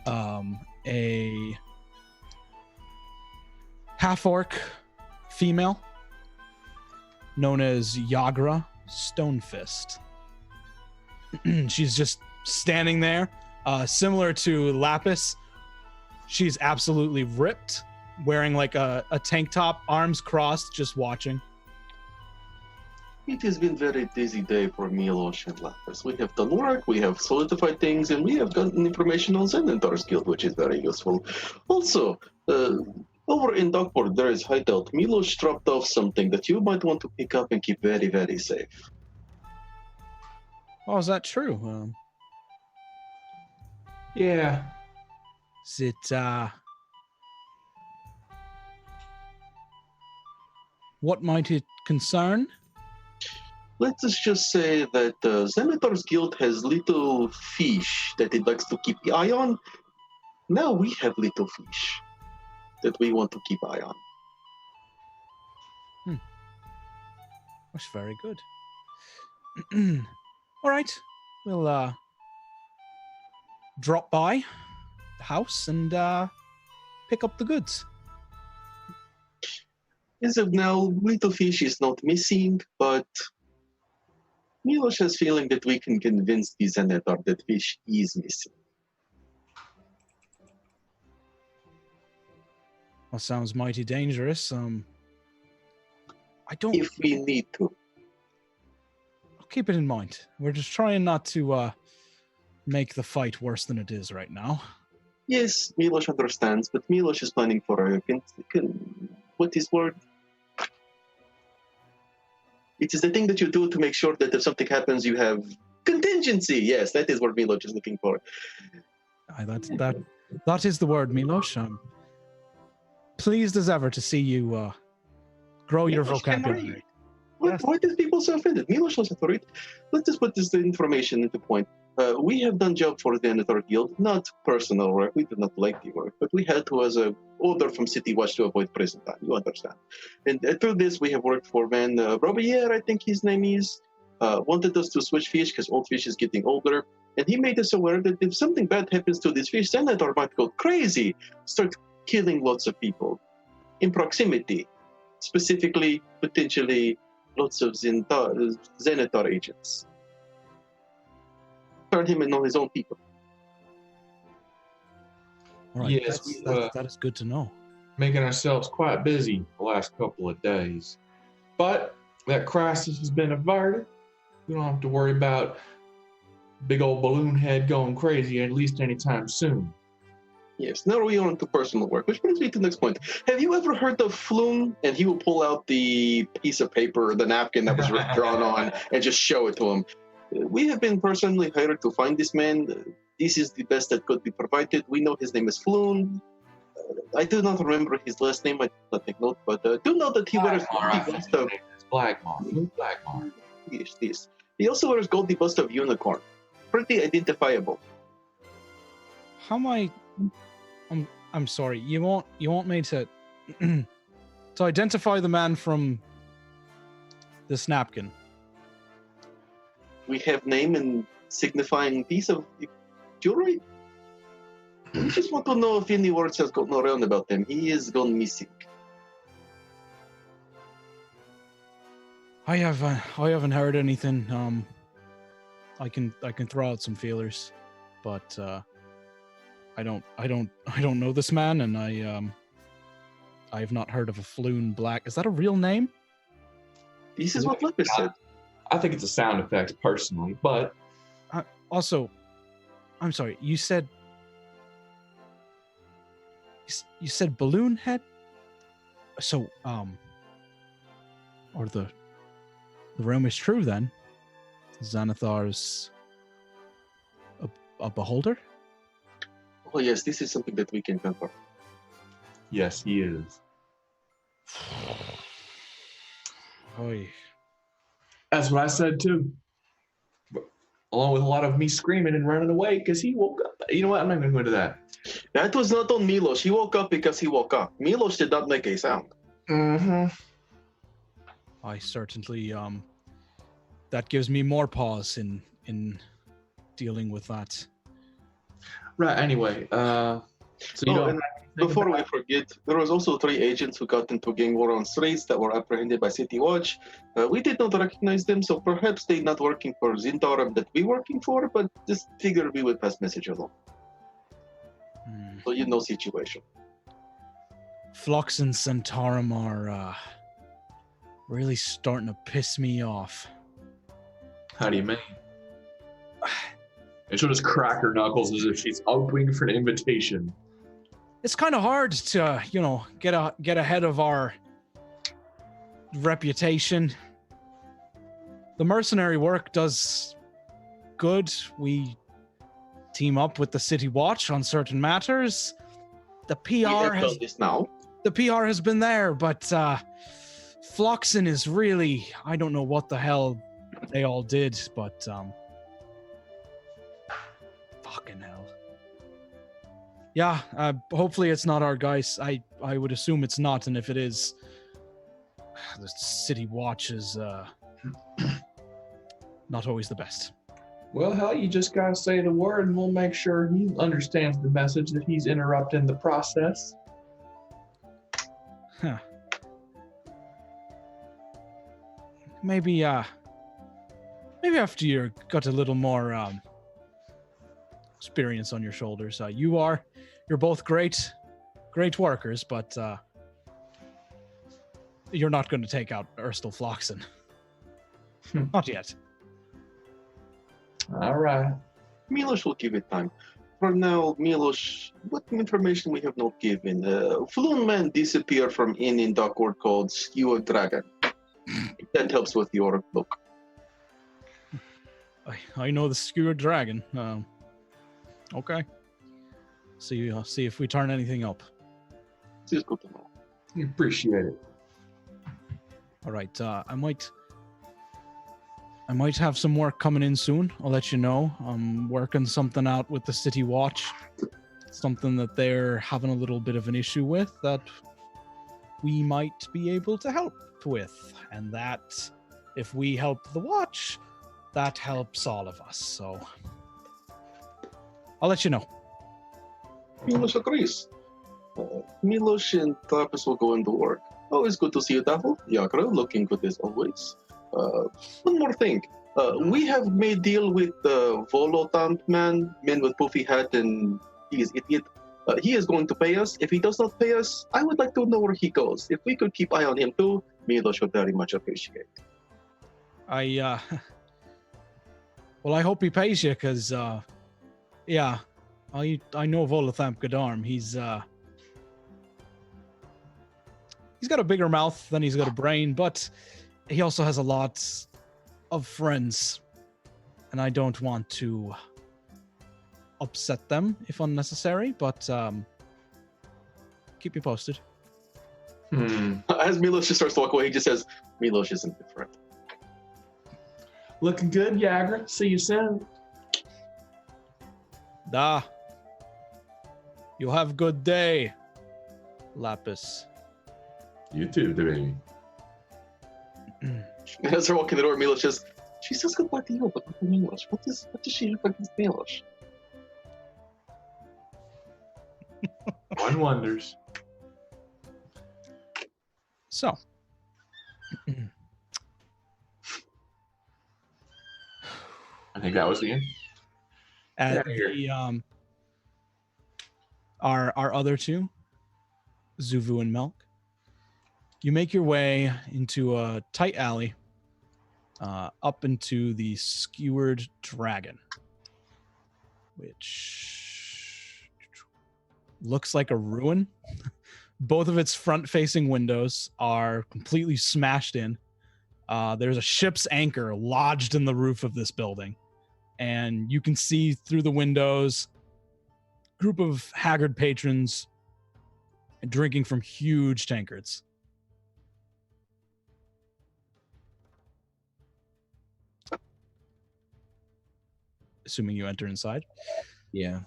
A half-orc female known as Yagra Stonefist. She's just standing there, similar to Lapis. She's absolutely ripped, wearing like a tank top, arms crossed, just watching. It has been a very busy day for Milos and Lapis. We have done work, we have solidified things, and we have gotten information on Zenithor's Guild, which is very useful. Also, over in Dockport, there is hideout. Milos dropped off something that you might want to pick up and keep very, very safe. Oh, is that true? Yeah. Is it, what might it concern? Let us just say that Zenithor's Guild has little fish that it likes to keep the eye on. Now we have little fish that we want to keep eye on. That's very good. All right, we'll drop by the house and pick up the goods. As of now, little fish is not missing, but Milos has feeling that we can convince the Zenithor that fish is missing. Well, sounds mighty dangerous. I don't. If we need to. I'll keep it in mind. We're just trying not to make the fight worse than it is right now. Yes, Milos understands, but Milos is planning for a what is word? It is the thing that you do to make sure that if something happens, you have contingency. Yes, that is what Milos is looking for. That is the word, Milos. Pleased as ever to see you grow your vocabulary. Why do people so offended? Milos was authority. Let's just put this information into point. We have done job for the Zenithor Guild, not personal work. We do not like the work, but we had to as a order from City Watch to avoid prison time. You understand? And through this, we have worked for Robert, I think his name is, wanted us to switch fish because old fish is getting older. And he made us aware that if something bad happens to this fish, Zenithor might go crazy, start killing lots of people in proximity, specifically, potentially, lots of Zenithor agents. Turn him in on his own people. All right, Yes, that is good to know. Making ourselves quite busy the last couple of days. But that crisis has been averted. We don't have to worry about big old balloon head going crazy, at least anytime soon. Yes, now we on to personal work, which brings me to the next point. Have you ever heard of Floon? And he will pull out the piece of paper, the napkin that was drawn on, and just show it to him. We have been personally hired to find this man. This is the best that could be provided. We know his name is Floon. I do not remember his last name. I did not take note, but do know that he wears gold bust of Blackmore. Yes. He also wears gold bust of unicorn. Pretty identifiable. How am I? I'm sorry. You want me to to identify the man from this napkin? We have name and signifying piece of jewelry. We just want to know if any words has gotten around about him. He is gone missing. I haven't heard anything. I can throw out some feelers, but I don't know this man, and I have not heard of a Floon Black. Is that a real name? This is what Lepis said. I think it's a sound effect personally, but also, I'm sorry. You said balloon head. So or the rumor is true then. Zenithor's a beholder. Oh yes, this is something that we can confirm. yes, he is. Oy. That's what I said too. But along with a lot of me screaming and running away because he woke up. You know what? I'm not going to go into that. That was not on Milos. He woke up because he woke up. Milos did not make a sound. Mm-hmm. I certainly that gives me more pause in dealing with that. Right. Anyway, so you don't and before we forget, there was also 3 agents who got into gang war on streets that were apprehended by City Watch. We did not recognize them, so perhaps they're not working for Zintarum that we're working for, but just figure we would pass message along. So you know situation. Flux and Centarum are really starting to piss me off. How do you mean? And she'll just crack her knuckles as if she's hoping for an invitation. It's kind of hard to, get ahead of our reputation. The mercenary work does good. We team up with the City Watch on certain matters. The PR has this now. The PR has been there, but Floxen is really, I don't know what the hell they all did, but fucking hell. Yeah, hopefully it's not our guys. I would assume it's not, and if it is, the City Watch is not always the best. Well, hell, you just gotta say the word and we'll make sure he understands the message that he's interrupting the process. Huh. Maybe after you got a little more experience on your shoulders. You're both great workers, but you're not going to take out Erstal Floxen. Not yet. All right. Milos will give it time. For now, Milos, what information we have not given? Floon man disappeared from inn in Dockworld called Skewer Dragon. If that helps with your book. I know the Skewered Dragon. Okay. See if we turn anything up. It's good to know. We appreciate it. All right. I might have some work coming in soon. I'll let you know. I'm working something out with the City Watch. Something that they're having a little bit of an issue with that we might be able to help with. And that, if we help the Watch, that helps all of us. So I'll let you know. Milos agrees. Milos and Trappist will go into work. Always good to see you, Daffel. Yakra, looking good as always. One more thing. We have made deal with the Volotamp man with poofy hat, and he is idiot. He is going to pay us. If he does not pay us, I would like to know where he goes. If we could keep eye on him too, Milos would very much appreciate. Well, I hope he pays you, because, yeah, I know Volathamp Godarm. He's got a bigger mouth than he's got a brain, but he also has a lot of friends, and I don't want to upset them if unnecessary, but keep me posted. As Milos just starts to walk away, he just says, Milos isn't different. Looking good, Yagra. See you soon. Da. You have good day, Lapis. You too, baby. As they're walking the door, Milos says, she says goodbye to you, but not to Milos. What does she look like as Milos? One wonders. So. I think that was the end. At the, our other two, Zuvu and Milk, you make your way into a tight alley, up into the Skewered Dragon, which looks like a ruin. Both of its front-facing windows are completely smashed in. There's a ship's anchor lodged in the roof of this building, and you can see through the windows a group of haggard patrons drinking from huge tankards. assuming you enter inside. Yeah.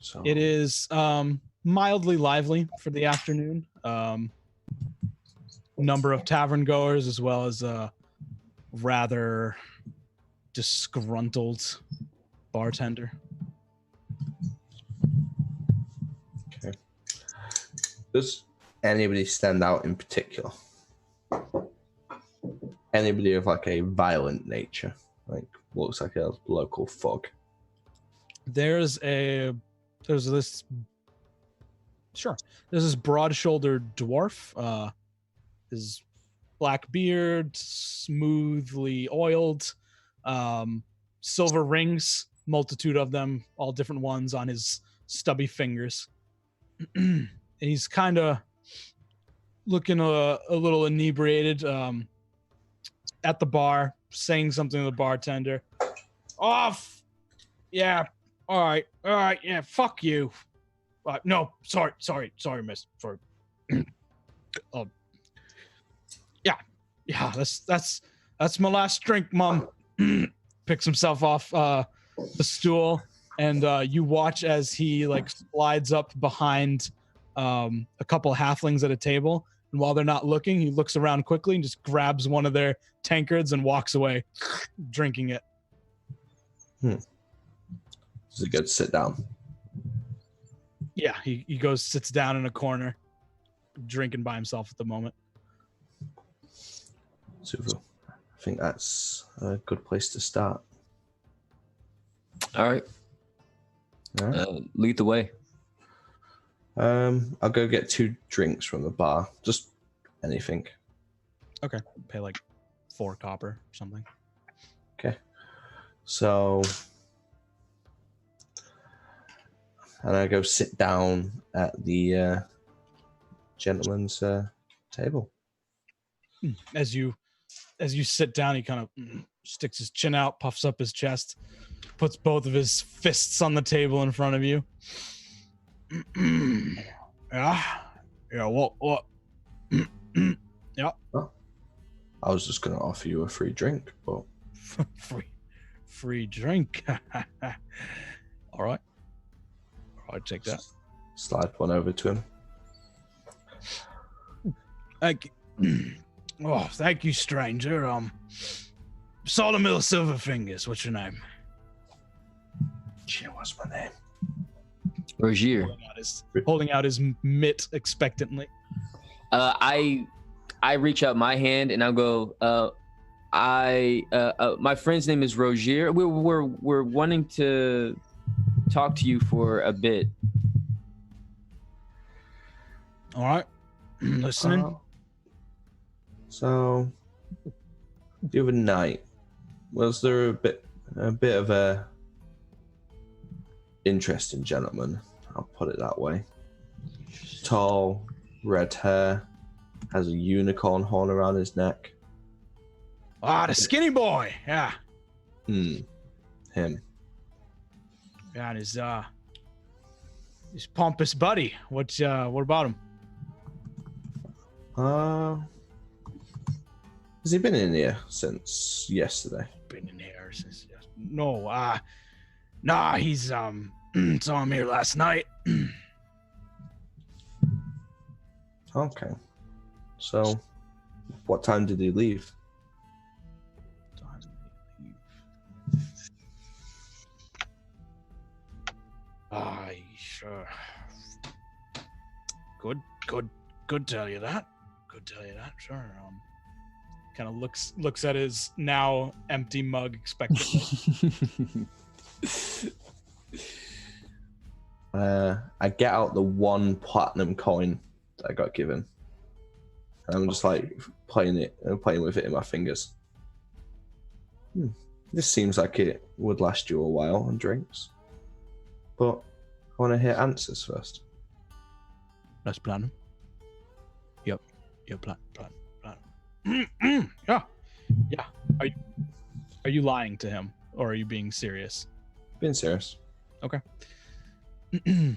So It is mildly lively for the afternoon. Number of tavern goers, as well as a rather disgruntled bartender. Okay. Does anybody stand out in particular? Anybody of like a violent nature? Like looks like a local thug. There's this broad-shouldered dwarf. His black beard, smoothly oiled, silver rings, multitude of them, all different ones on his stubby fingers. And he's kind of looking a little inebriated at the bar, saying something to the bartender. Off! Yeah, all right, yeah, fuck you. No, sorry, miss. Sorry. Yeah, that's my last drink, Mom. Picks himself off the stool, and you watch as he like slides up behind a couple of halflings at a table, and while they're not looking, he looks around quickly and just grabs one of their tankards and walks away, drinking it. Is it good to sit down? Yeah, he goes, sits down in a corner, drinking by himself at the moment. Super. I think that's a good place to start. All right. Lead the way. I'll go get 2 drinks from the bar. Just anything. Okay, pay like 4 copper or something. Okay. So, and I go sit down at the gentleman's table. As you sit down, he kind of sticks his chin out, puffs up his chest, puts both of his fists on the table in front of you. Yeah, what? Yeah. Oh, I was just gonna offer you a free drink, but free drink. All right, take that. Slide one over to him. Thank you, stranger. Solomil Silverfingers, what's your name? Shit, what's my name? Rogier. Holding out his mitt expectantly. I reach out my hand and I'll go, my friend's name is Rogier. We're wanting to talk to you for a bit. All right. Listening. So, the other night, was there a bit of a interesting gentleman? I'll put it that way. Tall, red hair, has a unicorn horn around his neck. The skinny boy. Yeah. Him. Yeah, and his pompous buddy. What about him? Has he been in here since yesterday? Been in here since no. Nah, he's saw him here last night. Okay. So, what time did he leave? Sure. Could tell you that. Sure. Kind of looks at his now empty mug expectantly. I get out the 1 platinum coin that I got given. And I'm just like playing with it in my fingers. This seems like it would last you a while on drinks. But I want to hear answers first. That's platinum. Yep, platinum. Yeah. Are you lying to him, or are you being serious? Being serious. Okay. Okay.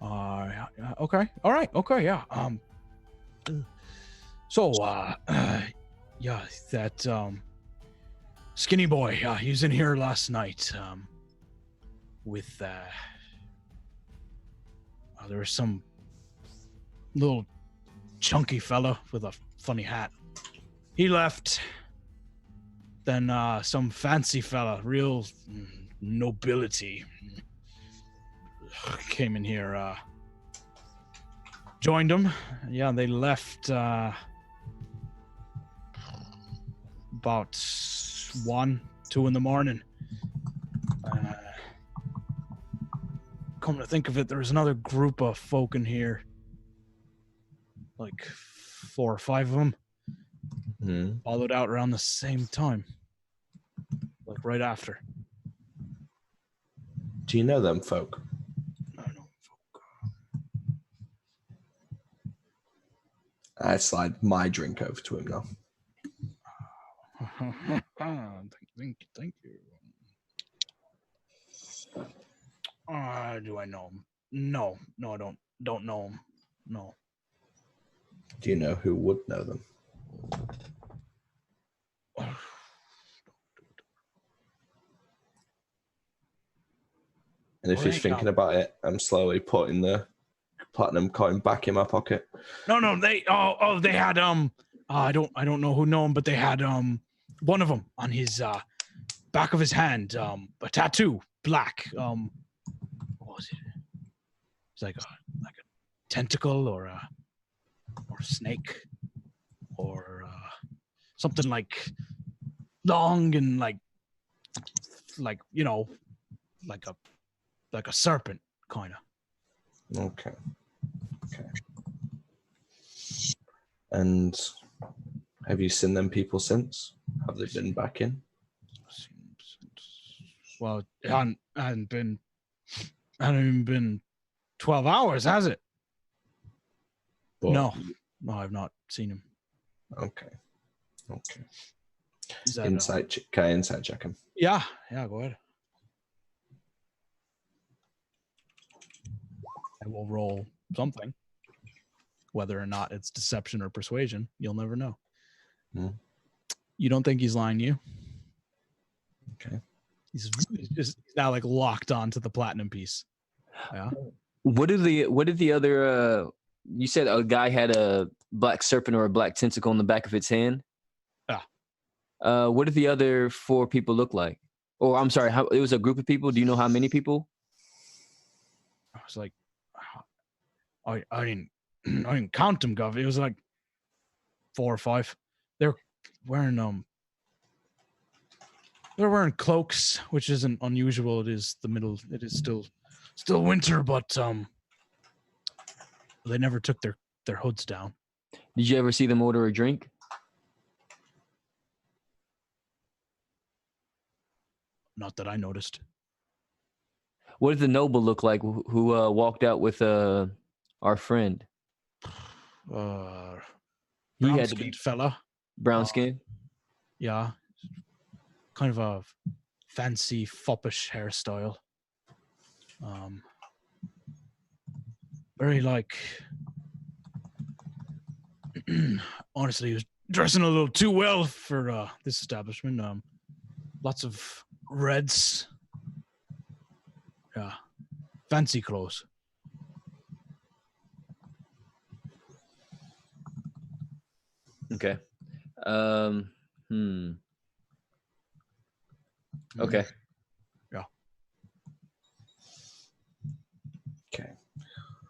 All right. Okay. Yeah. So, yeah, that Skinny boy. He was in here last night. With there was some little chunky fella with a funny hat. He left. Then some fancy fella, real nobility, came in here. Joined him. Yeah, they left about 1, 2 in the morning. Come to think of it, there was another group of folk in here, like 4 or 5 of them, followed out around the same time, like right after. Do you know them folk? I don't know folk. I slide my drink over to him now. Thank you. Do I know him? No, I don't know him. No. Do you know who would know them? And if he's thinking about it, I'm slowly putting the platinum coin back in my pocket. No, they they had I don't know who know him, but they had one of them on his back of his hand, a tattoo, black. What was it? It's like a tentacle or a snake or something like long and like you know, like a serpent kind of. Okay. And have you seen them people since? Have they been back in? Well, it hasn't even been 12 hours, has it? But, No, I've not seen him. Okay. Is that, Can I insight check him? Yeah, go ahead. I will roll something. Whether or not it's deception or persuasion, you'll never know. You don't think he's lying to you? Okay. He's now like locked onto the platinum piece. Yeah. What did the other? You said a guy had a black serpent or a black tentacle on the back of its hand. Yeah. What did the other 4 people look like? Or I'm sorry, it was a group of people. Do you know how many people? I was like, I didn't count them, Gov. It was like 4 or 5. They're wearing cloaks, which isn't unusual. It is the middle. It is still winter, but they never took their hoods down. Did you ever see them order a drink? Not that I noticed. What did the noble look like who walked out with our friend? He had to be fella. Brown skin. Yeah. Kind of a fancy foppish hairstyle. Very like honestly, he was dressing a little too well for this establishment. Lots of reds. Yeah. Fancy clothes. Okay. Okay. Yeah. Okay.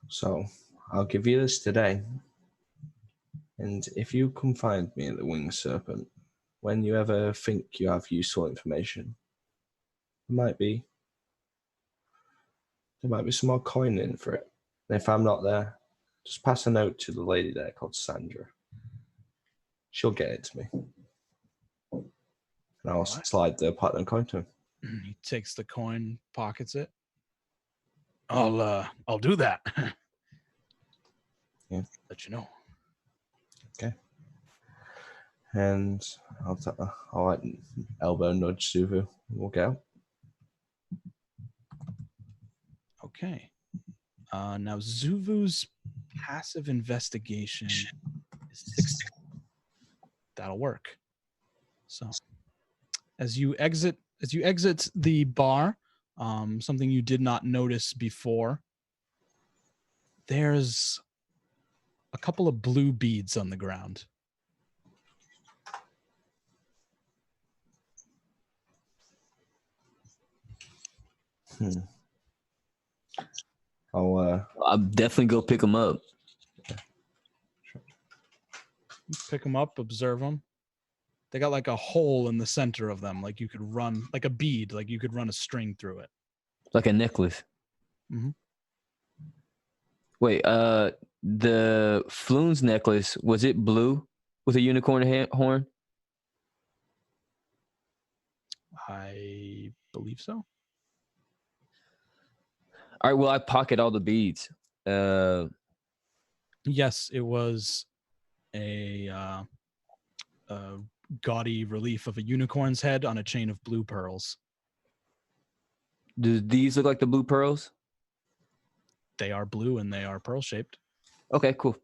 So I'll give you this today. And if you come find me at the Winged Serpent, when you ever think you have useful information, there might be some more coin in for it. And if I'm not there, just pass a note to the lady there called Sandra. She'll get it to me. And I'll slide the platinum coin to him. He takes the coin, pockets it. I'll do that. Yeah. Let you know. Okay. And I'll like elbow nudge Suvu. We'll go. Okay. Now Zuvu's passive investigation is 60. That'll work. So As you exit the bar, something you did not notice before, there's a couple of blue beads on the ground. I'll definitely go pick them up. Pick them up, observe them. They got like a hole in the center of them, like you could run, like a bead, like you could run a string through it. Like a necklace. Mm-hmm. Wait, the Floon's necklace, was it blue with a unicorn horn? I believe so. All right, well, I pocket all the beads. Yes, it was a gaudy relief of a unicorn's head on a chain of blue pearls. Do these look like the blue pearls? They are blue and they are pearl shaped. Okay, cool.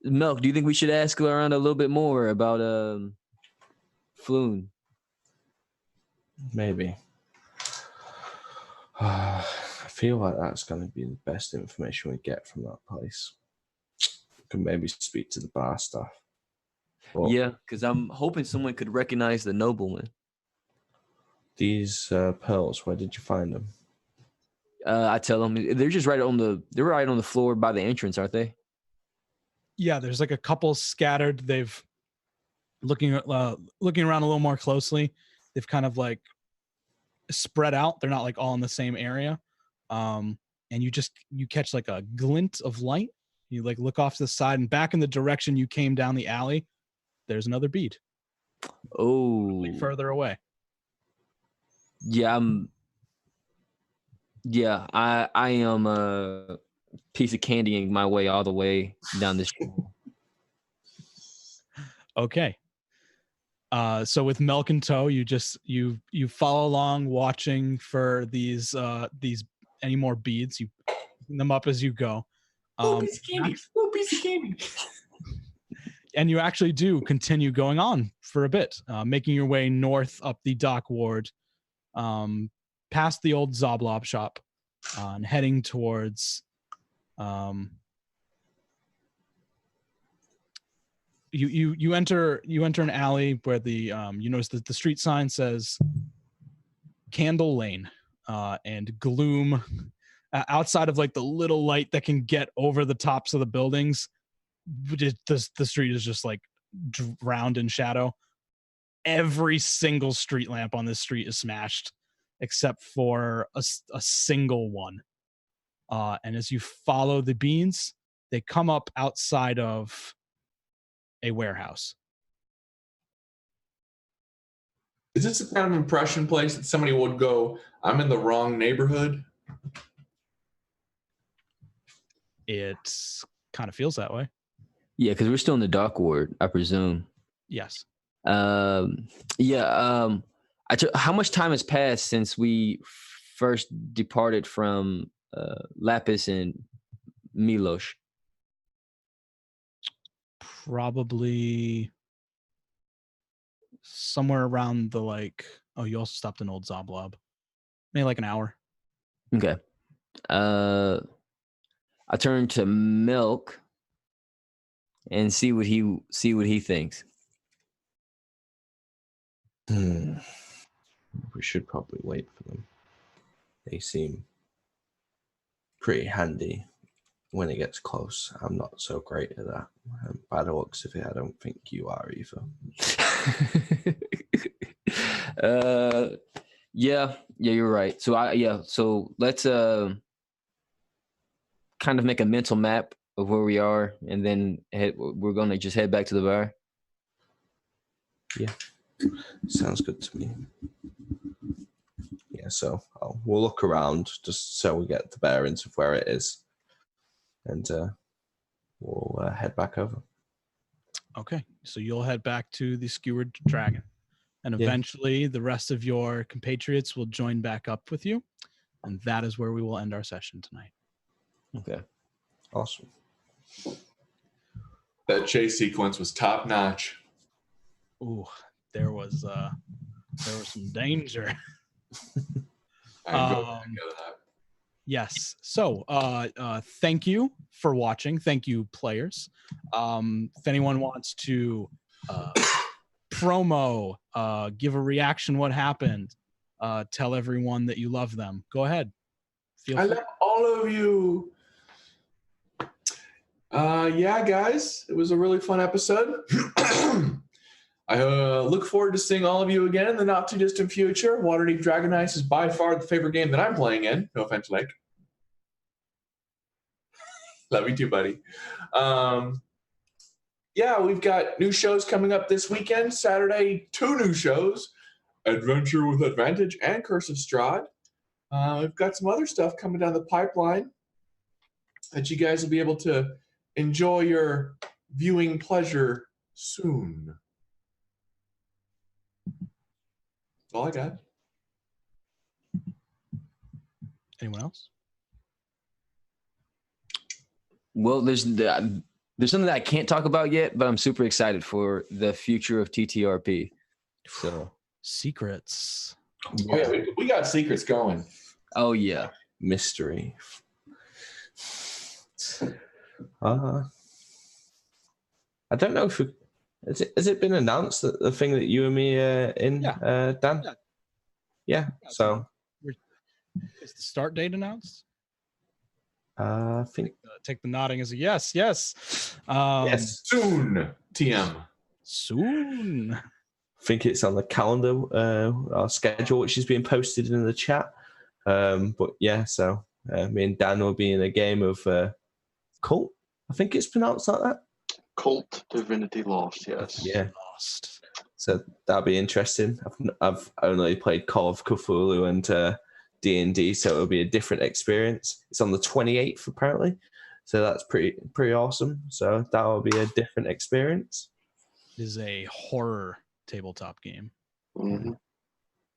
Milk, do you think we should ask around a little bit more about Floon? Maybe. I feel like that's going to be the best information we get from that place. We can maybe speak to the bar staff. But yeah, because I'm hoping someone could recognize the nobleman. these pearls, where did you find them? I tell them they're just right on the floor by the entrance, aren't they? Yeah, there's like a couple scattered. They've looking around a little more closely. They've kind of like spread out. They're not like all in the same area. And you catch like a glint of light. You like look off to the side and back in the direction you came down the alley. There's another bead. Oh, Further away. Yeah, I am a piece of candying my way all the way down this street. Okay. So with Milk and Toe, you follow along, watching for these any more beads. You pick them up as you go. Piece of candy. Piece of candy. And you actually do continue going on for a bit, making your way north up the dock ward, past the old Zoblob shop, and heading towards. You enter an alley where the you notice that the street sign says Candle Lane, and gloom outside of like the little light that can get over the tops of the buildings. The street is just like drowned in shadow. Every single street lamp on this street is smashed except for a single one. And as you follow the beans, they come up outside of a warehouse. Is this the kind of impression place that somebody would go, I'm in the wrong neighborhood? It kind of feels that way. Yeah, because we're still in the dock ward, I presume. Yes. How much time has passed since we first departed from Lapis and Milosh? Probably somewhere around the you also stopped an old Zoblob. Maybe like an hour. Okay. I turn to Milk and see what he thinks. We should probably wait for them. They seem pretty handy when it gets close. I'm not so great at that. By the looks of it, I don't think you are either. Yeah, you're right. So let's kind of make a mental map of where we are, and then we're gonna just head back to the bar. Yeah, sounds good to me. Yeah, so we'll look around just so we get the bearings of where it is, and we'll head back over. Okay, so you'll head back to the Skewered Dragon, and eventually the rest of your compatriots will join back up with you, and that is where we will end our session tonight. Okay, awesome. That chase sequence was top notch. Ooh, there was some danger. I'm going to go to that. Yes. So, thank you for watching. Thank you, players. If anyone wants to promo, give a reaction, what happened, tell everyone that you love them, go ahead. I love all of you. Yeah, guys, it was a really fun episode. I look forward to seeing all of you again in the not too distant future. Waterdeep Dragon Heist is by far the favorite game that I'm playing in. No offense, Mike. Love you too, buddy. Yeah, we've got new shows coming up this weekend. Saturday, 2 new shows, Adventure with Advantage and Curse of Strahd. We've got some other stuff coming down the pipeline that you guys will be able to enjoy your viewing pleasure soon. That's all I got. Anyone else? Well, there's something that I can't talk about yet, but I'm super excited for the future of TTRP. So Secrets. Oh, yeah, we got secrets going. Oh yeah, Mystery. I don't know if has it been announced that the thing that you and me in Dan? Yeah. So Is the start date announced? I think Take the nodding as a yes. yes. Soon, TM. Soon. I think it's on the calendar, our schedule, which is being posted in the chat. But yeah, so me and Dan will be in a game of Cult. I think it's pronounced like that. Cult Divinity Lost, yes. Yeah. Lost. So that'll be interesting. I've only played Call of Cthulhu and D&D, so it'll be a different experience. It's on the 28th apparently, so that's pretty awesome. So that will be a different experience. It is a horror tabletop game. Mm-hmm.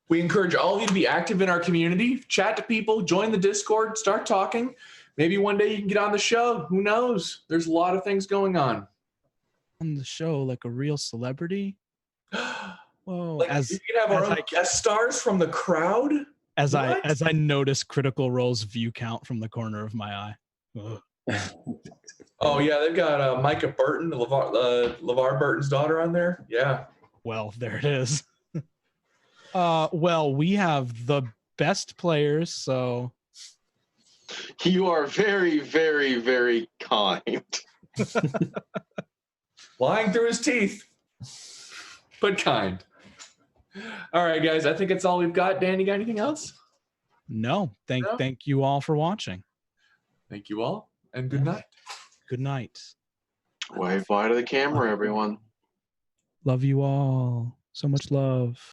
We encourage all of you to be active in our community, chat to people, join the Discord, start talking. Maybe one day you can get on the show. Who knows? There's a lot of things going on. On the show, like a real celebrity. Whoa! Like, as you can have our own guest stars from the crowd. as What? I notice Critical Role's view count from the corner of my eye. Ugh. Oh yeah, they've got Micah Burton, LeVar Burton's daughter, on there. Yeah. Well, there it is. Well, we have the best players, so You are very, very, very kind. Lying through his teeth, but kind. All right, guys, I think that's all we've got. Dan, you got anything else? no. Thank you all for watching. Thank you all, and good night. Good night. Wave bye to the camera, everyone. Love you all. So much love.